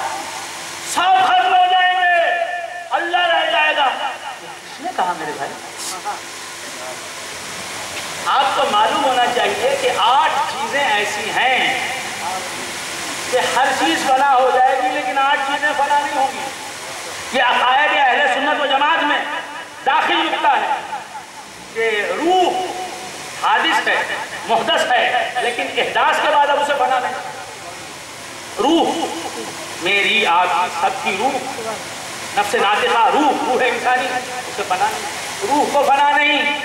سب ختم ہو جائیں گے، اللہ رہ جائے گا، کس نے کہا میرے بھائی؟ آپ کو معلوم ہونا چاہیے کہ 8 چیزیں ایسی ہیں کہ ہر چیز فنا ہو جائے گی، لیکن 8 چیزیں فنا نہیں ہوں گی۔ یہ عقائد اہل سنت و جماعت میں داخل نکتہ ہے کہ روح حادث ہے، محدث ہے، لیکن احداث کے بعد اب اسے فنا نہیں۔ روح میری آپ کی سب کی روح، نفس ناطقہ روح انسانی، اسے فنا نہیں، روح کو فنا نہیں،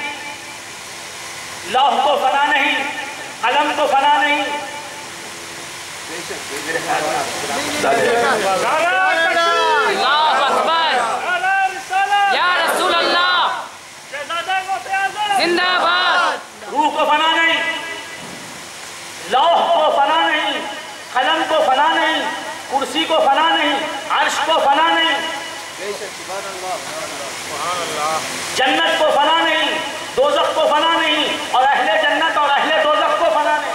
لوح کو فنا نہیں، قلم کو فنا نہیں۔ اللہ اکبر، یا رسول اللہ، زندہ باد۔ روح کو فنا نہیں، لوح کو فنا نہیں، قلم کو فنا نہیں، کرسی کو فنا نہیں، عرش کو فنا نہیں، جنت کو فنا نہیں، دوزخ کو فنا نہیں، اور اہل جنت اور اہل دوزخ کو فنا نہیں۔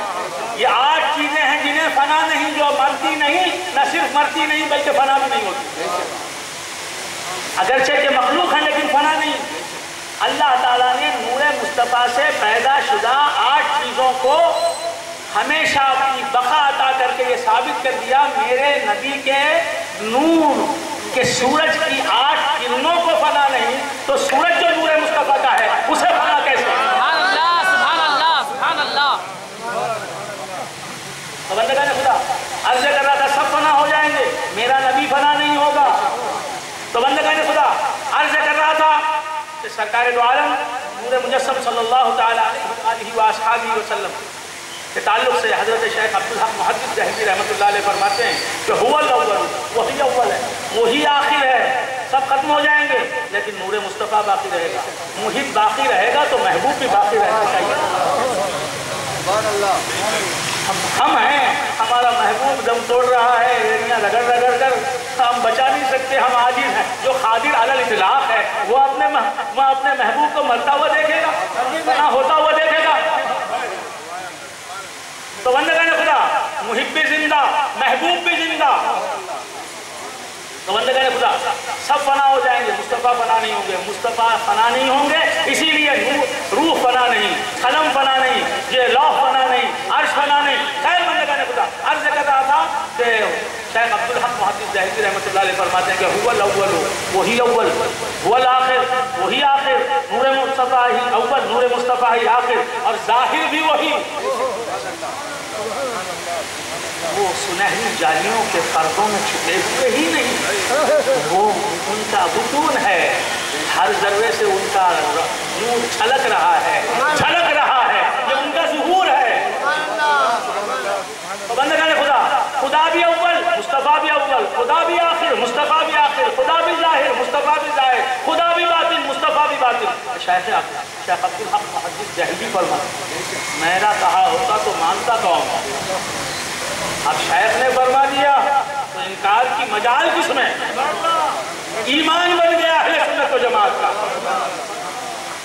یہ 8 چیزیں ہیں جنہیں فنا نہیں، جو مرتی نہیں، نہ صرف مرتی نہیں بلکہ فنا بھی نہیں ہوتی، اگرچہ کہ مخلوق ہیں لیکن فنا نہیں۔ اللہ تعالیٰ نے نور مصطفیٰ سے پیدا شدہ 8 چیزوں کو ہمیشہ اپنی بقا عطا کر کے یہ ثابت کر دیا، میرے نبی کے نور کہ سورج کی 8 کرنوں کو فنا نہیں، تو سورج جو نور مصطفیٰ کا ہے اسے فنا کیسے؟ سبحان اللہ سبحان اللہ سبحان اللہ۔ تو بندگان خدا عرض کر رہا تھا سب فنا ہو جائیں گے، میرا نبی فنا نہیں ہوگا۔ تو بندگان خدا عرض کر رہا تھا کہ سرکار دو عالم نور مجسم صلی اللہ تعالی علیہ وآلہ وسلم کے تعلق سے حضرت شیخ عبدالحق محدث دہلوی رحمۃ اللہ علیہ فرماتے ہیں کہ هو الاول، وہی اول ہے، وہی آخر ہے، سب ختم ہو جائیں گے لیکن نور مصطفیٰ باقی رہے گا، محب باقی رہے گا تو محبوب بھی باقی رہنا چاہیے۔ ہم ہیں، ہمارا محبوب دم توڑ رہا ہے، ایڑیاں رگڑ رگڑ کر ہم بچا نہیں سکتے، ہم عاجز ہیں۔ جو قادر علی الاطلاق ہے وہ اپنے محبوب کو مرتا ہوا دیکھے گا، فنا ہوتا ہوا دیکھے گا؟ تو بندگان خدا محب بھی زندہ، محبوب بھی زندہ۔ تو بندگان خدا سب فنا ہو جائیں گے، مصطفیٰ فنا نہیں ہوں گے، مصطفیٰ فنا نہیں ہوں گے، اسی لیے روح فنا نہیں، قلم فنا نہیں، یہ لوح فنا نہیں، عرش فنا نہیں۔ خیر بندگان خدا عرض کر رہا تھا کہ شیخ عبدالحق محدث دہلوی رحمۃ اللہ علیہ فرماتے ہیں کہ هو الاول، وہی اول، هو الاخر، وہی آخر، نور مصطفیٰ ہی اول، نور مصطفیٰ ہی آخر، اور ظاہر بھی وہی۔ وہ سنہری جالیوں کے پردوں میں چھپے ہوئے ہی نہیں، وہ ان کا بطون ہے، ہر ذرے سے ان کا نور چھلک رہا ہے، چھلک رہا ہے، یہ ان کا ظہور ہے۔ تو بندگان خدا، خدا بھی اول، مصطفیٰ بھی اول، خدا بھی آخر، مصطفیٰ بھی آخر، خدا بھی ظاہر، مصطفیٰ بھی ظاہر، خدا بھی باطن، مصطفیٰ بھی باطن۔ شیخ عبدالحق محدث دہلوی فرماتے میرا کہا ہوتا تو مانتا کون؟ اب شیخ نے فرما دیا تو انکار کی مجال کس میں؟ ایمان بن گیا اہل سنت و جماعت کا۔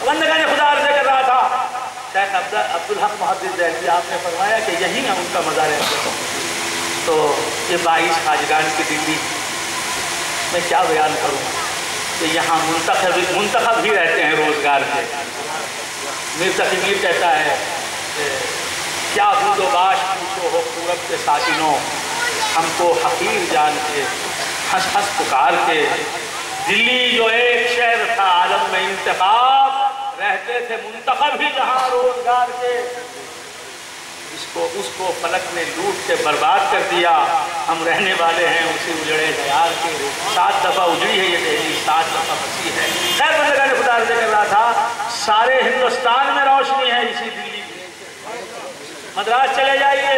بندگان خدا عرض کر رہا تھا شیخ عبدالحق محدث دہلوی آپ نے فرمایا کہ یہی ہے ان کا مزار اقدس۔ تو یہ 22 خواجگان کی دلی میں کیا بیان کروں کہ یہاں منتخب ہی رہتے ہیں روزگار کے۔ میر تقی میر کہتا ہے کیا بود و باش پوچھو ہو پورب کے ساکنوں، ہم کو حقیر جان کے ہنس ہنس پکار کے، دلی جو ایک شہر تھا عالم میں انتخاب، رہتے تھے منتخب ہی جہاں روزگار کے، اس کو فلک نے لوٹ کے برباد کر دیا، ہم رہنے والے ہیں اسی اجڑے دیار کے۔ 7 دفعہ اجڑی ہے یہ دہلی، 7 دفعہ بسی ہے۔ خیر بندگان خدا عرض کر رہا تھا سارے ہندوستان میں روشنی ہے اسی دلی کی۔ مدراس چلے جائیے،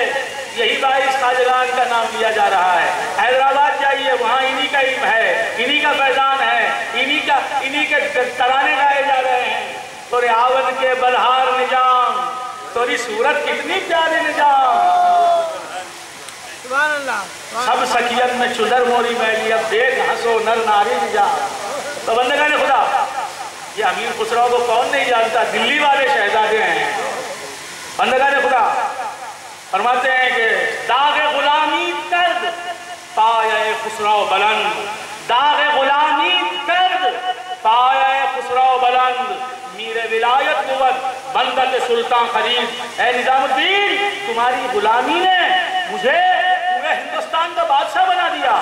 یہی 22 خواجگان کا نام لیا جا رہا ہے۔ حیدرآباد جائیے، وہاں انہی کا علم ہے، انہی کا فیضان ہے، انہی کے ترانے گائے جا رہے ہیں۔ تو آون کے بلہار نظام، توری صورت کتنی پیاری نظام، سبحان اللہ۔ سب سکیت میں چدر موری میلی، اب دیکھ ہنسو نر ناری نظام۔ تو بندگان خدا یہ امیر خسرو کو کون نہیں جانتا، دلی والے شہزادے ہیں۔ بندگان خدا فرماتے ہیں کہ داغ غلامی کرد پایہ خسرو بلند، داغ غلامی کرد پایہ خسرو بلند، میر ولایت بود بندت سلطان خرید۔ اے نظام الدین تمہاری غلامی نے مجھے پورے ہندوستان کا بادشاہ بنا دیا،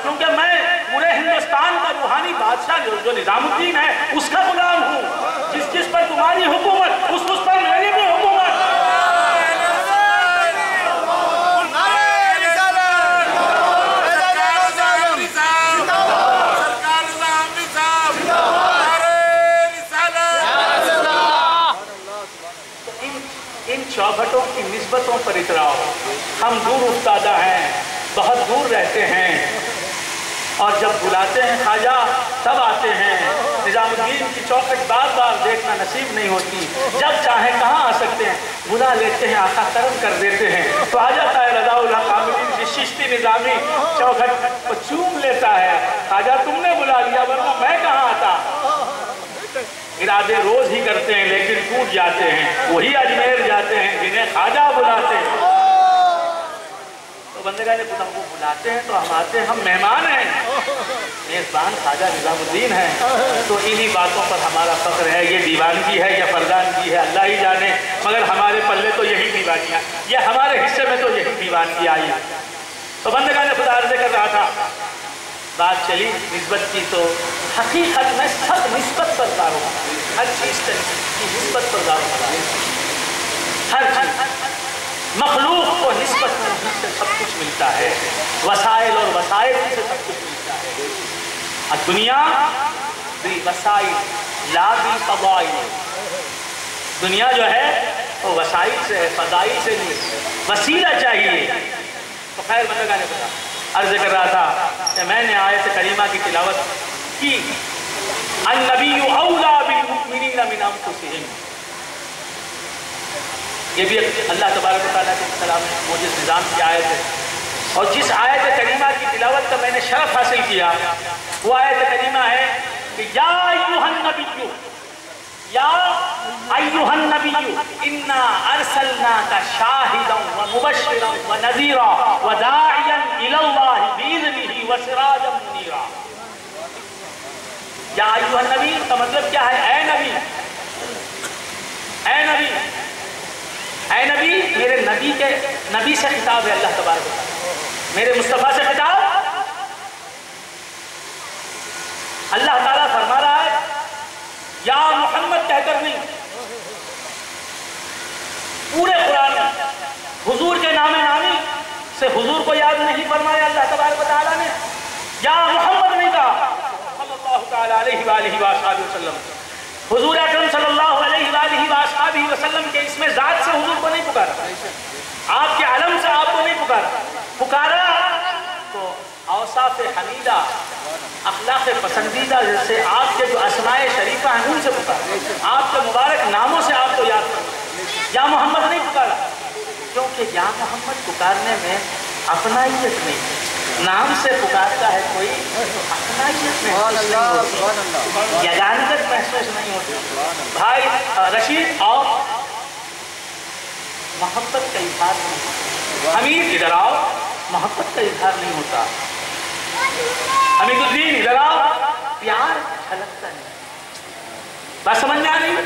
کیونکہ میں پورے ہندوستان کا روحانی بادشاہ جو نظام الدین ہے اس کا غلام ہوں۔ جس پر تمہاری حکومت اس پر میری بھی حکومت۔ ان چوکھٹوں کی نسبتوں پر اتراؤ، ہم دور افتادہ ہیں، بہت دور رہتے ہیں، اور جب بلاتے ہیں خواجہ تب آتے ہیں۔ نظام الدین کی چوکھٹ بار بار دیکھنا نصیب نہیں ہوتی، جب چاہیں کہاں آ سکتے ہیں، بلا لیتے ہیں، آقا کرم کر دیتے ہیں۔ تو آ جاتا ہے رضا الحق عاملین کی چشتی نظامی چوکھٹ کو چوم لیتا ہے، خواجہ تم نے بلا لیا ورنہ میں کہاں آتا۔ ارادے روز ہی کرتے ہیں لیکن ٹوٹ جاتے ہیں، وہی اجمیر جاتے ہیں جنہیں خواجہ بلاتے ہیں۔ تو بندگان خدا کو بلاتے ہیں تو ہم آتے ہیں، ہم مہمان ہیں، میزبان خواجہ نظام الدین ہیں، تو انہی باتوں پر ہمارا فخر ہے۔ یہ دیوانگی ہے یا فردانگی ہے اللہ ہی جانے، مگر ہمارے پلے تو یہی دیوانگیاں، یہ ہمارے حصے میں تو یہی دیوانگی آئی۔ تو بندگان خدا عرض کر رہا تھا، بات چلی نسبت کی، تو حقیقت میں سب نسبت پر دارو ہر چیز کی نسبت پر دارو ہر چیز مخلوق کو نسبت سے سب کچھ ملتا ہے، وسائل اور وسائل سے سب کچھ ملتا ہے۔ دنیا بالوسائل لا بالفضائل، دنیا جو ہے وہ وسائل سے ہے، فضائل سے نہیں، وسیلہ چاہیے۔ تو خیر بندگان خدا عرض کر رہا تھا کہ میں نے آیت کریمہ کی تلاوت کی، النبی اولا بالمؤمنین من انفسہم، یہ بھی اللہ تبارک و تعالیٰ کے کلام موجز نظام کی آیت ہے، اور جس آیت کریمہ کی تلاوت کا میں نے شرف حاصل کیا وہ آیت کریمہ ہے کہ یا ایھا النبی، یا ایھا النبی انا ارسلناک شاہدا ومبشرا ونذیرا وداعیا الی اللہ باذنہ وسراجا منیرا۔ یا ایھا النبی کا مطلب کیا ہے؟ اے نبی، اے نبی، اے نبی، میرے نبی سے خطاب ہے اللہ تبارک و تعالیٰ، میرے مصطفیٰ سے خطاب۔ اللہ تعالیٰ فرما رہا ہے یا محمد کہہ کر نہیں، پورے قرآن میں حضور کے نام نامی سے حضور کو یاد نہیں فرمایا اللہ تبارک و تعالیٰ نے، یا محمد نہیں کہا صلی اللہ تعالیٰ علیہ وآلہ وآلہ وسلم۔ حضور اکرم صلی اللہ علیہ وآلہ وآلہ وسلم کے اسم ذات سے حضور کو نہیں پکارا، آپ کے علم سے آپ کو نہیں پکارا تو اوصاف حمیدہ، اخلاق پسندیدہ سے آپ کے جو اسماء شریفہ ہیں ان سے پکارا، آپ کے مبارک ناموں سے آپ کو یاد کرا، یا محمد نہیں پکارا، کیونکہ یا محمد پکارنے میں اپنائیت نہیں، نام سے پکارتا ہے کوئی اپنائیت محسوس نہیں ہوتی، یگانگت محسوس نہیں ہوتی۔ بھائی رشید آؤ، محبت کا اظہار نہیں ہوتا، حمید ادھر آؤ، محبت کا اظہار نہیں ہوتا، حمید الدین ادھر آؤ، پیار چھلکتا نہیں، بات سمجھ میں آ رہی ہے؟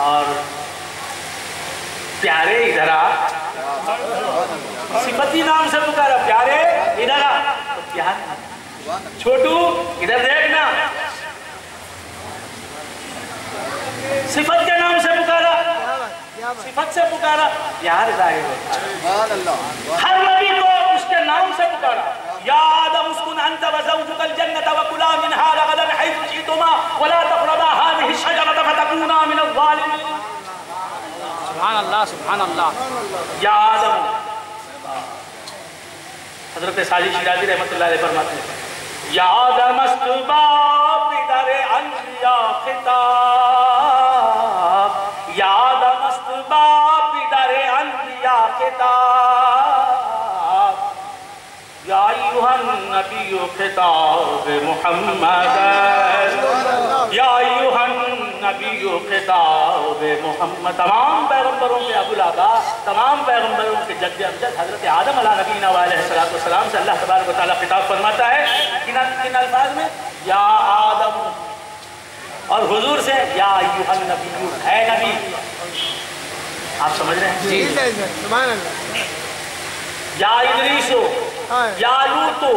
اور پیارے ادھر آ، صفتی نام سے پکارا، پیارے ادھر آ، تو پیار نہیں، چھوٹو ادھر دیکھنا، صفت کے نام سے پکارا، صفت سے پکارا، پیار ظاہر ہوتا۔ ہر نبی کو اس کے نام سے پکارا، یا آدم اسکن انت وزوجک الجنۃ وکلا منہا رغدا حیث شئتما ولا تقربا هذه الشجرۃ فتکونا من الظالمین۔ سبحان اللہ، سبحان اللہ۔ یا آدم، حضرت ساجد شیرازی رحمت اللہ علیہ فرماتے ہیں، یا آدم است باب در انبیاء خطاب، یا آدم است باب در انبیاء خطاب، یا ایھا النبی خطاب محمد، یا ایھا النبی خطاب محمد۔ تمام پیغمبروں کے ابو الآباء، تمام پیغمبروں کے جد امجد حضرت آدم علیہ نبینا علیہ السلام سے اللہ تبارک و تعالیٰ خطاب فرماتا ہے کن الفاظ میں؟ یا آدم، اور حضور سے یا ایھا النبی، اے نبی۔ آپ سمجھ رہے ہیں؟ جی سبحان اللہ۔ یا ادریسو، یا لوتو،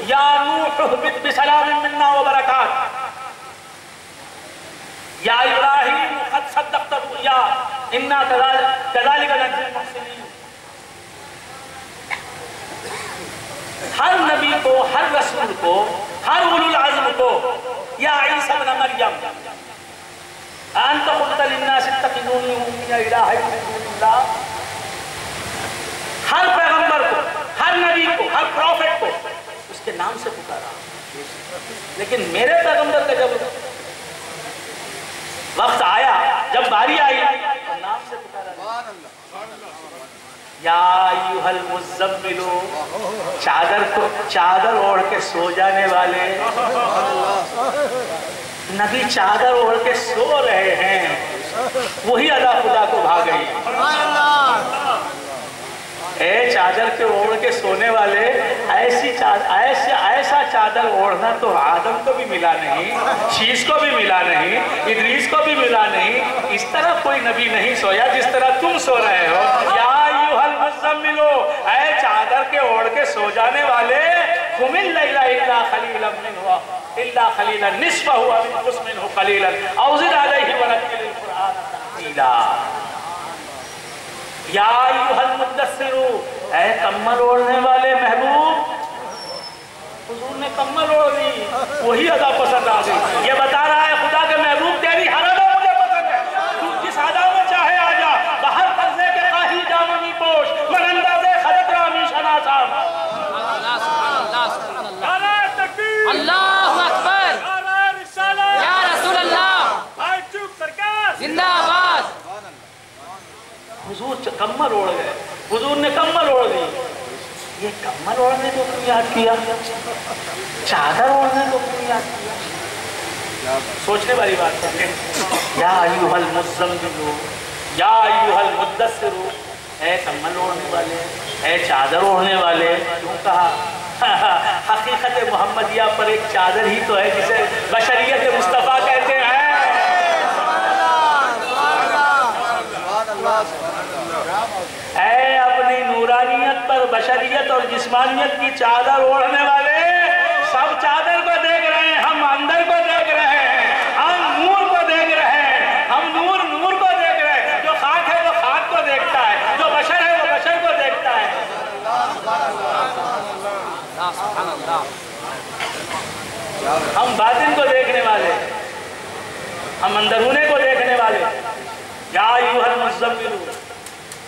یا نوح اہبط بسلام منا وبرکات، یا ابراہیم قد صدقت الرؤیا انا کذالک نجزی المحسنین۔ ہر نبی کو، ہر رسول کو، ہر اولو العزم کو، یا عیسیٰ ابن مریم انت قلت للناس اتخذونی وامي الہین من دون اللہ، ہر پیغمبر کو، ہر نبی کو، ہر پروفٹ کو اس کے نام سے پکارا، لیکن میرے پیغمبر کا جب وقت آیا، جب باری آئی تو نام سے پکارا۔ या अय्युहल मुज़्ज़म्मिल, चादर ओढ़ के सो जाने वाले। नबी चादर ओढ़ के सो रहे हैं, वही अदा खुदा को भा गई। चादर के ओढ़ के सोने वाले, ऐसा चादर ओढ़ना तो आदम को भी मिला नहीं, शीश को भी मिला नहीं, इदरीस को भी मिला नहीं। इस तरह कोई नबी नहीं सोया जिस तरह तुम सो रहे हो। या अय्युहल मुज़्ज़म्मिल, ऐ चादर के ओढ़ के सो जाने वाले, कुमिल लैला इल्ला खलीलन मिन्हु इल्ला खलीलन निस्फहु व इंकुस मिन्हु कलीलन औ ज़िद अलैहि व रत्तिलिल कुरआन तर्तीला। या अय्युहल मुद्दस्सिर, ऐ कम्बल ओढ़ने वाले महबूब। हुजूर ने कम्बल ओढ़ ली, वही अदा पसंद आ गई। ये बता रहा है खुदा के महबूब तेरी हर अदा मुझे पसंद है, तू जिस अदा में चाहे आ जा। बाहर कर्जे के काहिल दामनी पोश, मन अंदाज़े खदत रामी शनासाम। अल्लाहु अकबर, या रसूल अल्लाह, जिंदाबाद। हुजूर कम्बल ओढ़ गए, हुजूर ने कम्बल ओढ़ ली। ये कम्बल ओढ़ने को क्यों याद किया, चादर ओढ़ने को क्यों याद किया? सोचने वाली बात है। या अय्युहल मुज़्ज़म्मिल, या अय्युहल मुद्दस्सिर, ऐ कम्बल ओढ़ने वाले, ऐ चादर ओढ़ने वाले, क्यों कहा? हकीकत मोहम्मदिया पर एक चादर ही तो है जिसे बशरियत मुस्तफ़ा कहते हैं। ऐ अपनी नूरानियत पर बशरियत और जिस्मानियत की चादर ओढ़ने वाले, सब चादर को देख रहे हैं, हम अंदर को देख रहे हैं, हम नूर को देख रहे हैं, हम नूर को देख रहे हैं। जो खाक है वो खाक को देखता है, जो बशर है वो बशर को देखता है। हम बातिन को देखने वाले, हम अंदरूने को देखने वाले। या अय्युहल मुज़्ज़म्मिल,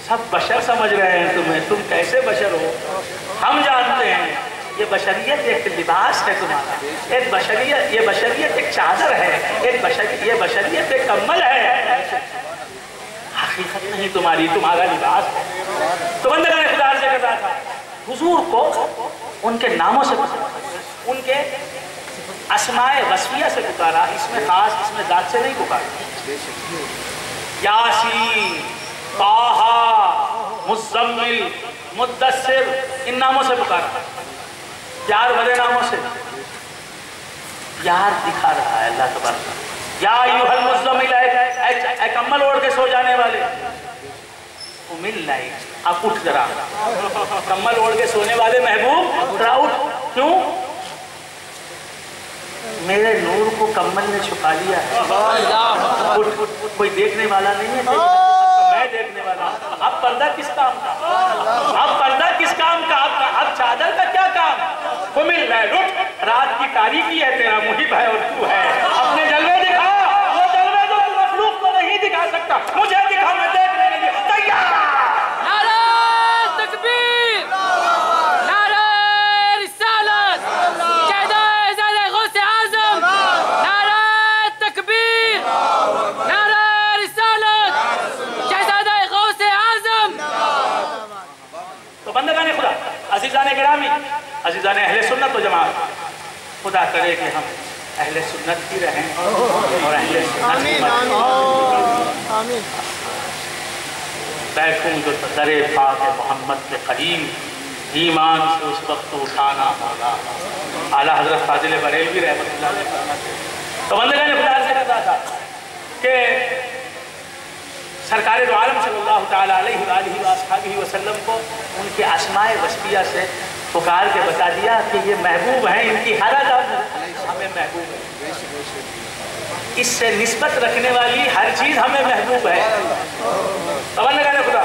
सब बशर समझ रहे हैं तुम्हें, तुम कैसे बशर हो हम जानते हैं। ये बशरियत एक लिबास है तुम्हारा, ये बशरियत एक चादर है, ये बशरियत एक कम्बल है। हकीकत नहीं तुम्हारी, तुम्हारा लिबास है। तो बंदगान खुदा से कर रहा था, हुजूर को उनके नामों से, उनके अस्माए वस्फिया से पुकारा, इसमें खास, इसमें जात से नहीं पुकारा। यासीन, ताहा, मुज़्ज़म्मिल, मुद्दस्सिर, इन नामों से पुकारा, प्यार भरे नामों से। प्यार दिखा रहा है अल्लाह तबारक। या अय्युहल मुज़्ज़म्मिल, ऐ कम्बल ओढ़ के सो जाने वाले, उमिल लाई, आप उठ जरा। कम्बल ओढ़ के सोने वाले महबूब जरा उठ। क्यों? मेरे नूर को कम्बल ने छुपा लिया है। उठ, कोई देखने वाला नहीं है, मैं देखने वाला। अब पर्दा किस काम का, अब पर्दा किस काम का, अब चादर का क्या काम? कुमिल लैल, उठ, रात की तारीकी है, तेरा मुहिब है और तू है। अपने जलवे दिखा, वो जलवे जो तू मखलूक को नहीं दिखा सकता, मुझे दिखा, मैं देखने के लिए तैयार। नारे तकबीर, नारे रिसालत, शहदाए गौसे आज़म, नारे तकबीर, नारे रिसालत, शहदाए गौसे आज़म। तो बंदगाने खुदा, अज़ीज़ाने गिरामी, अज़ीज़ाने अहले सुन्नत व जमात, खुदा करे कि हम अहले सुन्नत ही रहें और अहले सुन्नत ही मरें। बैठूं जो दरे पाक मोहम्मद के करीब, ईमान से उस वक्त उठाना होगा। आला हजरत फाजिल बरेलवी रहमतुल्लाह अलैह फरमाते। तो बंदगाने खुदा से कहता था कि सरकार दो आलम सल्लल्लाहु तआला अलैहि वसल्लम को उनके अस्माए वस्फिया से पुकार के बता दिया कि ये महबूब हैं, इनकी हर अदा हमें महबूब है। इससे निस्बत रखने वाली हर चीज हमें महबूब है। खबर लगाने खुदा,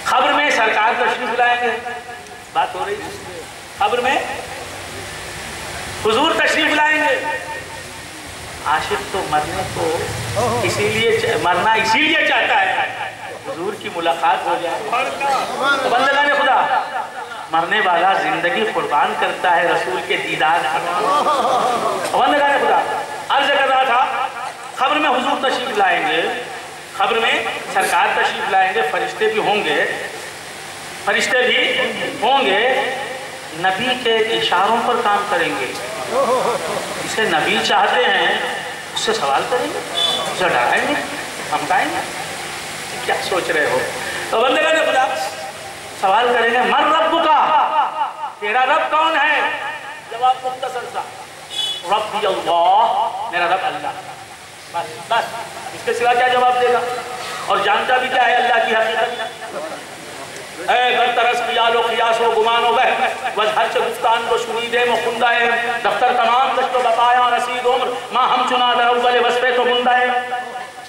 खबर में सरकार तशरीफ लाएंगे, बात हो रही है। खबर में हुजूर तशरीफ लाएंगे। आशिक तो मरने को इसीलिए, मरना इसीलिए चाहता है हुजूर की मुलाकात हो जाए। तो बंदगाने खुदा, मरने वाला जिंदगी कुर्बान करता है रसूल के दीदार। बंदगाने खुदा, अर्ज कर रहा था, खबर में हुजूर तशरीफ लाएंगे, खबर में सरकार तशरीफ लाएंगे, फरिश्ते भी होंगे, فرشتے بھی ہوں گے، نبی کے اشاروں پر کام کریں گے. جسے نبی چاہتے ہیں اس سے سوال کریں گے، اسے ڈرائیں گے، دھمکائیں گے. کیا سوچ رہے ہو؟ تو بندگان خدا سوال کریں گے من ربک، تیرا رب کون ہے؟ جواب مختصر سا، ربی اللہ، میرا رب اللہ. بس بس، اس کے سوا کیا جواب دے گا؟ اور جانتا بھی کیا ہے اللہ کی حقیقت؟ اے گر ترس خیال و قیاس و گمان و وہم وجہر چه گفتان و شنیدیم و خندائیم دفتر تمام دشت و بقایا رسید عمر ما ہم چنا در اول وصفے تو مندائیم.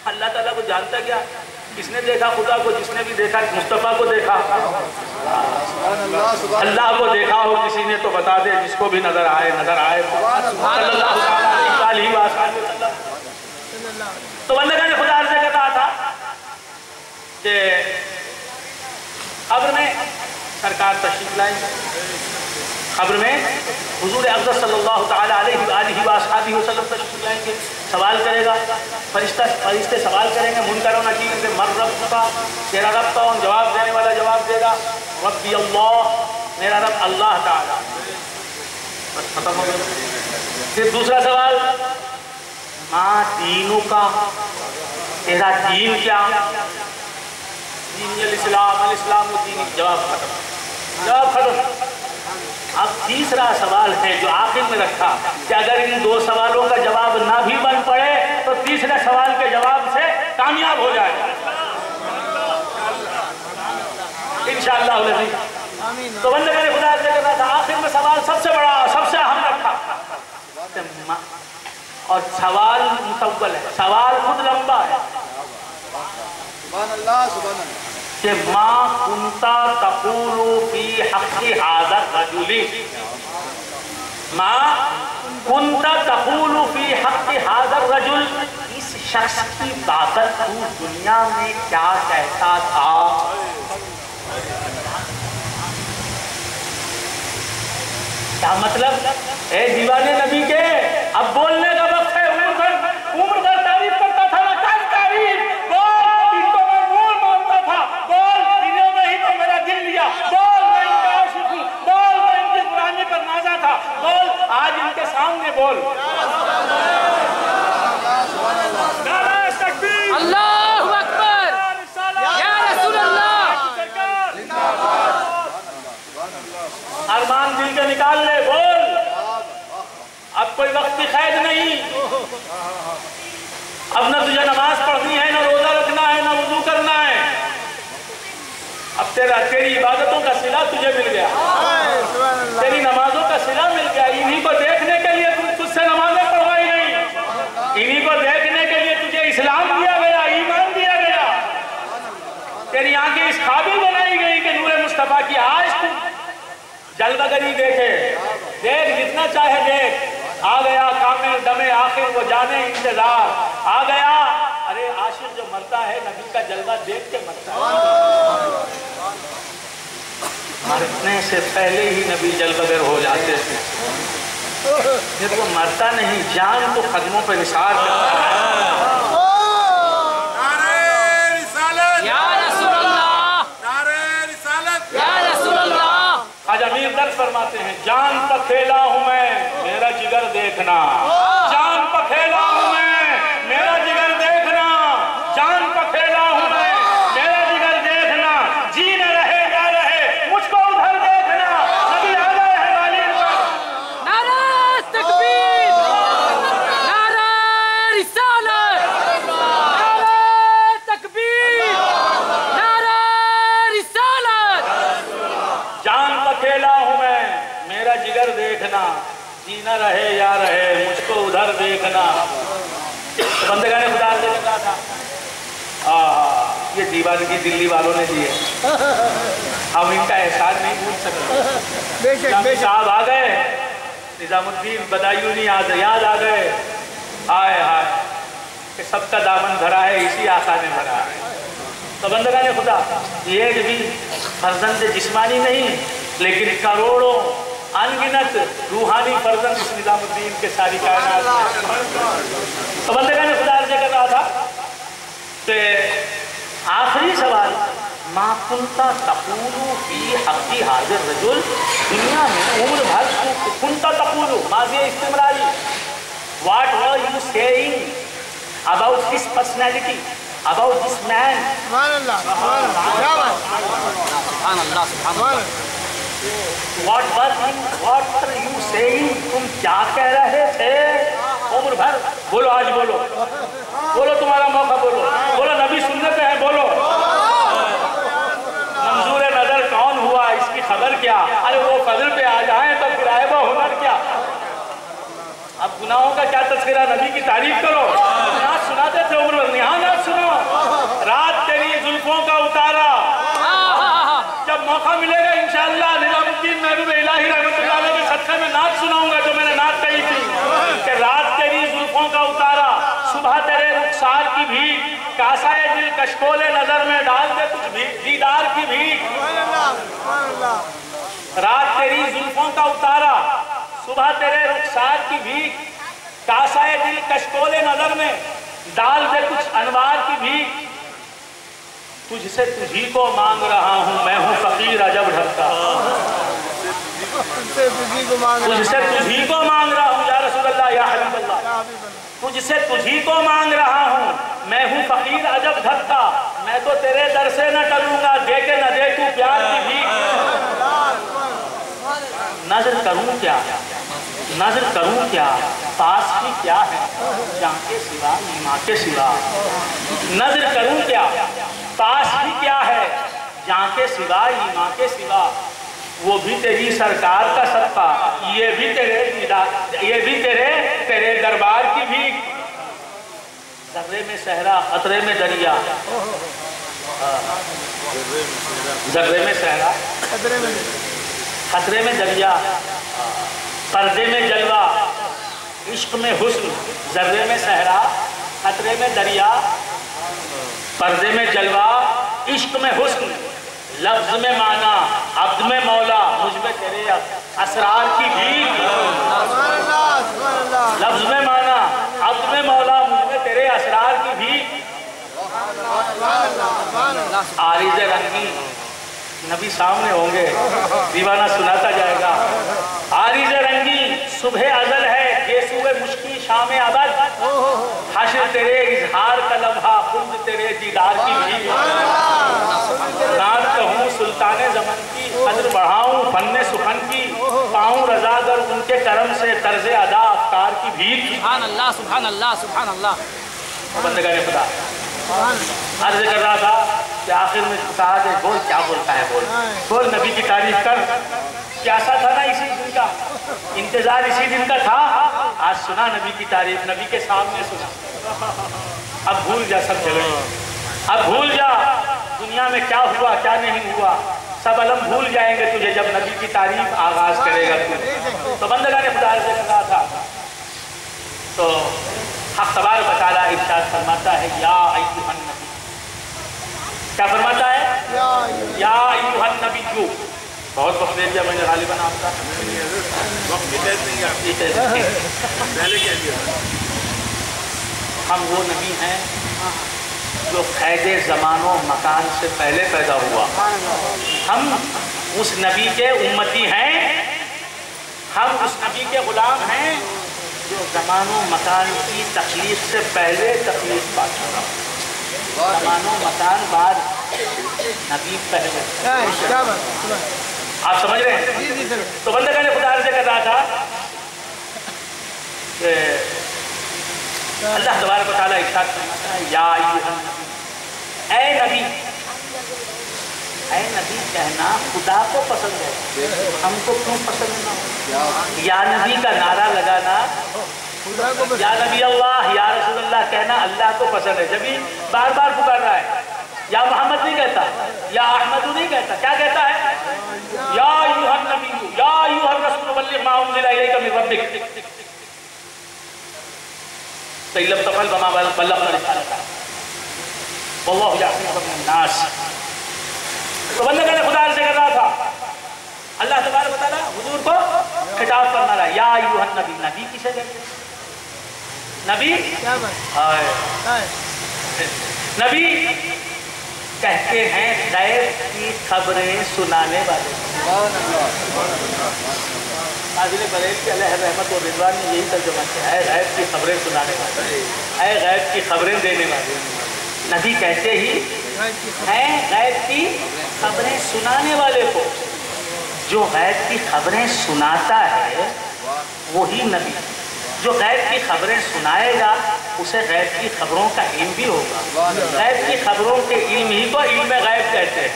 اللہ تعالیٰ کو جانتا کیا؟ کس نے دیکھا خدا کو؟ جس نے بھی دیکھا مصطفیٰ کو دیکھا، اللہ کو دیکھا ہو کسی نے تو بتا دے، جس کو بھی نظر آئے نظر آئے. صلی اللہ علیہ وسلم. تو بندگان خدا عرض کر رہا تھا کہ قبر میں سرکار تشریف لائیں گے. قبر میں حضور افضل صلی اللہ تعالیٰ علیہ وآلہ وآصحابہ وسلم تشریف لائیں گے. سوال کرے گا فرشتے سوال کریں گے منکر و نکیر سے، من رب کا، تیرا رب کون؟ جواب دینے والا جواب دے گا ربی اللہ، میرا رب اللہ تعالیٰ. بس ختم ہو گیا. پھر دوسرا سوال ما دینو کا، تیرا دین کیا؟ دین الاسلام، الاسلام و دین. جواب ختم، جواب ختم. اب تیسرا سوال ہے جو آخر میں رکھا کہ اگر ان دو سوالوں کا جواب نہ بھی بن پڑے تو تیسرے سوال کے جواب سے کامیاب ہو جائے انشاءاللہ العزیز. تو بندگان خدا سے کہتا تھا آخر میں سوال سب سے بڑا، سب سے اہم رکھا، اور سوال مطول ہے، سوال خود لمبا ہے. سبحان اللہ سبحان اللہ. کہ ما کنتا تقول فی حق هذا الرجل، ما کنتا تقول فی حق هذا الرجل، اس شخص کی بابت تو دنیا میں کیا کہتا تھا؟ کیا مطلب؟ اے دیوانے نبی کے اب بولنے کا وقت ہے. عمر بھر تعریف کرتا تھا نا، کیا تعریف؟ بول، ان کو میں نور مانتا تھا. بول، انہوں نے ہی تو میرا دل لیا. بول، میں ان کا عاشق ہوں. بول، میں ان کی غلامی پر نازا تھا. بول، آج ان کے سامنے بول. نعرہ تکبیر، اللہ اکبر، یا رسول اللہ. ارمان دل کے نکال لے، بول. اب کوئی وقت کی قید نہیں. اب نہ تجھے نماز پڑھنی ہے، نہ روزہ رکھنا ہے، نہ وضو کرنا ہے. اب تیری عبادتوں کا صلہ تجھے مل گیا، تیری نمازوں کا صلہ مل گیا. انہی کو دیکھنے کے لیے تجھ سے نمازیں پڑھوائی گئی، انہی کو دیکھنے کے لیے تجھے اسلام دیا گیا، ایمان دیا گیا. تیری آنکھیں اس قابل بنائی گئی کہ نور مصطفیٰ کی آج تو جلوہ گری دیکھے. دیکھ جتنا چاہے دیکھ. آ گیا کامل دم آخر وہ جانے انتظار. آ گیا. ارے عاشق جو مرتا ہے نبی کا جلوہ دیکھ کے مرتا ہے. مرنے سے پہلے ہی نبی جلوہ گر ہو جاتے تھے. جب وہ مرتا نہیں، جان تو قدموں پہ نثار کرتا ہے. آج امیر درد فرماتے ہیں جان پہ کھیلا ہوں میں میرا جگر دیکھنا. جان پہ کھیلا ہوں میں میرا جگر دیکھنا. جان پہ کھیلا ہوں میں میرا جگر دیکھنا. جی نہ رہے نہ رہے مجھ کو ادھر دیکھنا. نبی آ گئے ہیں بالین پر. نعرہ تکبیر، نعرہ رسالت، نعرہ تکبیر، نعرہ رسالت. جان پہ کھیلا ہوں میں میرا جگر دیکھنا. جی نہ رہے یا رہے مجھ کو ادھر دیکھنا. بندگان خدا سے کہا تھا یہ دیوانگی دلی والوں نے دی ہے، ہم ان کا احسان نہیں بھول سکتے. جب صاحب آ گئے، نظام الدین بدایونی یاد آ گئے. آئے ہائے کہ سب کا دامن بھرا ہے اسی آقا نے بھرا ہے. تو بندگان خدا یہ بھی فرزند جسمانی نہیں لیکن کروڑوں انگنت روحانی فرزند اس نظام الدین کے ساری کائنات میں. تو بندگان خدا عرض کر رہا تھا کہ آخری سوال मा कुंता तक़ूलु फी हक़्क़ि हाज़िर रजुल, दुनिया में उम्र भर कुंता तक़ूलु माज़ी इस्तिमरारी, what were you saying about his personality, about this man. सुभान अल्लाह, सुभान अल्लाह, क्या बात, सुभान अल्लाह, सुभान अल्लाह। What were you saying? तुम क्या कह रहे थे उम्र भर? बोलो आज बोलो, बोलो तुम्हारा मौका, बोलो बोलो, नबी सुनने पे है, बोलो। मंजूर नजर कौन हुआ, इसकी खबर क्या? अरे वो फजल पे आ जाए तो फिर आए वो हुनर क्या? अब गुनाहों का क्या तस्करा, नबी की तारीफ करो। नाच सुनाते थे उम्र भर, यहाँ नाच सुनो। रात तेरी जुल्फों का उतारा, जब मौका मिलेगा इंशाअल्लाह निजामुद्दीन महबूब इलाही रहमतुल्लाह अलैह के सदक़े में नाच सुनाऊंगा जो मैंने नाच कही थी कि रात तेरी जुल्फों का उतारा, सुबह तेरे रुखसार की भीख, कासाए दिल कशकोले नजर में डाल दे कुछ दीदार की भीख। रात तेरी जुल्फों का उतारा, सुबह तेरे रुखसार की भीख, कासाए दिल कशकोले नजर में डाल दे कुछ अनवार की भीख। तुझसे तुझी को मांग रहा हूँ, मैं हूँ फकीर अजब ढकता। तुझसे तुझी को मांग रहा हूँ या रसूल अल्लाह या हबीब अल्लाह, तुझसे तुझी को मांग रहा हूँ, मैं हूँ फकीर अजब ढकता। मैं तो तेरे दर से न टलूंगा, दे के न दे तू प्यार की भीख। नजर करूँ क्या, नजर करूँ क्या, पास ही क्या है जहाँ के सिवा, ईमा के सिवा। नजर करूँ क्या, पास ही क्या है जहाँ के सिवा, ईमा के सिवा। वो भी तेरी सरकार का सदका, ये भी तेरे दरबार की भीख। जर्रे में सहरा, खतरे में दरिया, जर्रे में सहरा, खतरे में दरिया, पर्दे में जलवा, इश्क में हुस्न। जर्रे में सहरा, खतरे में दरिया, पर्दे में जलवा, इश्क में हुस्न। लफ्ज में माना, अब्द में मौला, मुझ में तेरे असरार की भीख। लफ्ज में माना, अब्द में मौला, मुझ में तेरे असरार की भीख। आरिज़ रंगी, नबी सामने होंगे, दीवाना सुनाता जाएगा। आरिज़ रंगी सुबह अज़ल है, गेसुए मुश्की शाम अबद। हश्र तेरे इजहार का लम्हा, खुद तेरे दीदार की भीख। नात कहूँ सुल्ताने ज़मन की, कद्र बढ़ाऊँ फन्ने सुखन की, पाऊँ रज़ा दर उनके करम से तर्ज़े अदा अफ्तार की भीख। सुभान अल्लाह, सुभान अल्लाह, सुभान अल्लाह। बंदगाने खुदा अर्ज़ कर रहा था कि आखिर में कहा कि बोल, क्या बोलता है, बोल बोल, नबी की तारीफ कर। प्यासा था ना इसी दिन का, इंतजार इसी दिन का था। आज सुना नबी की तारीफ, नबी के सामने सुना। अब भूल जा सब झगड़े, अब भूल जा दुनिया में क्या हुआ क्या नहीं हुआ, सब अलम भूल जाएंगे तुझे जब नबी की तारीफ आगाज करेगा तू। तो बंदगाने खुदा से कर रहा था, तो हक़ तबारक व तआला इरशाद फरमाता है, या अय्युहन नबी, क्या फरमाता है, या अय्युहन नबी। बहुत वक्त दे दिया मैंने गालिबन आपका, हम वो नबी हैं जो क़ैदे ज़मानो मकान से पहले पैदा हुआ। हम उस नबी के उम्मती हैं, हम उस नबी के ग़ुलाम हैं जो ज़मानो मकान की तकलीफ से पहले तकलीफ पा चुका। ज़मानो मकान बाद, नबी पहले। आप समझ रहे हैं? तो बंदे ने खुदा से कर रहा था कि अल्लाह तबारक व तआला इरशाद फरमाता है, या अय्युहन नबी, ऐ नबी। ऐ नबी कहना खुदा को पसंद है, हमको क्यों पसंद ना हो? या नबी का नारा लगाना, या नबी अल्लाह, या रसूल अल्लाह कहना अल्लाह को पसंद है। जब भी बार बार पुकार रहा है, या मोहम्मद नहीं कहता, या अहमद नहीं कहता, क्या कहता है? या अय्युहन नबी, या अय्युहर रसूल बल्लिग मा उनज़िला इलैका मिन रब्बिक। फ़इन तफ़अल फमा बल्लग़्ता रिसालतह वल्लाहु यअसिमुका मिनन नास। तो बंदे ने खुदा से कर रहा था, अल्लाह तबारक व तआला हुजूर को खिताब करना रहा, या अय्युहन नबी। नबी किसे कहते हैं? नबी, नबी کہتے ہیں غیب کی خبریں سنانے والے. قاضی بریلوی علیہ رحمت و رضوان نے یہی ترجمہ کیا ہے، غیب کی خبریں سنانے والے، اے غیب کی خبریں دینے والے. نبی کہتے ہی ہیں غیب کی خبریں سنانے والے کو. جو غیب کی خبریں سناتا ہے وہی نبی. جو غیب کی خبریں سنائے گا اسے غیب کی خبروں کا علم بھی ہوگا. غیب کی خبروں کے علم ہی کو علم غیب کہتے ہیں.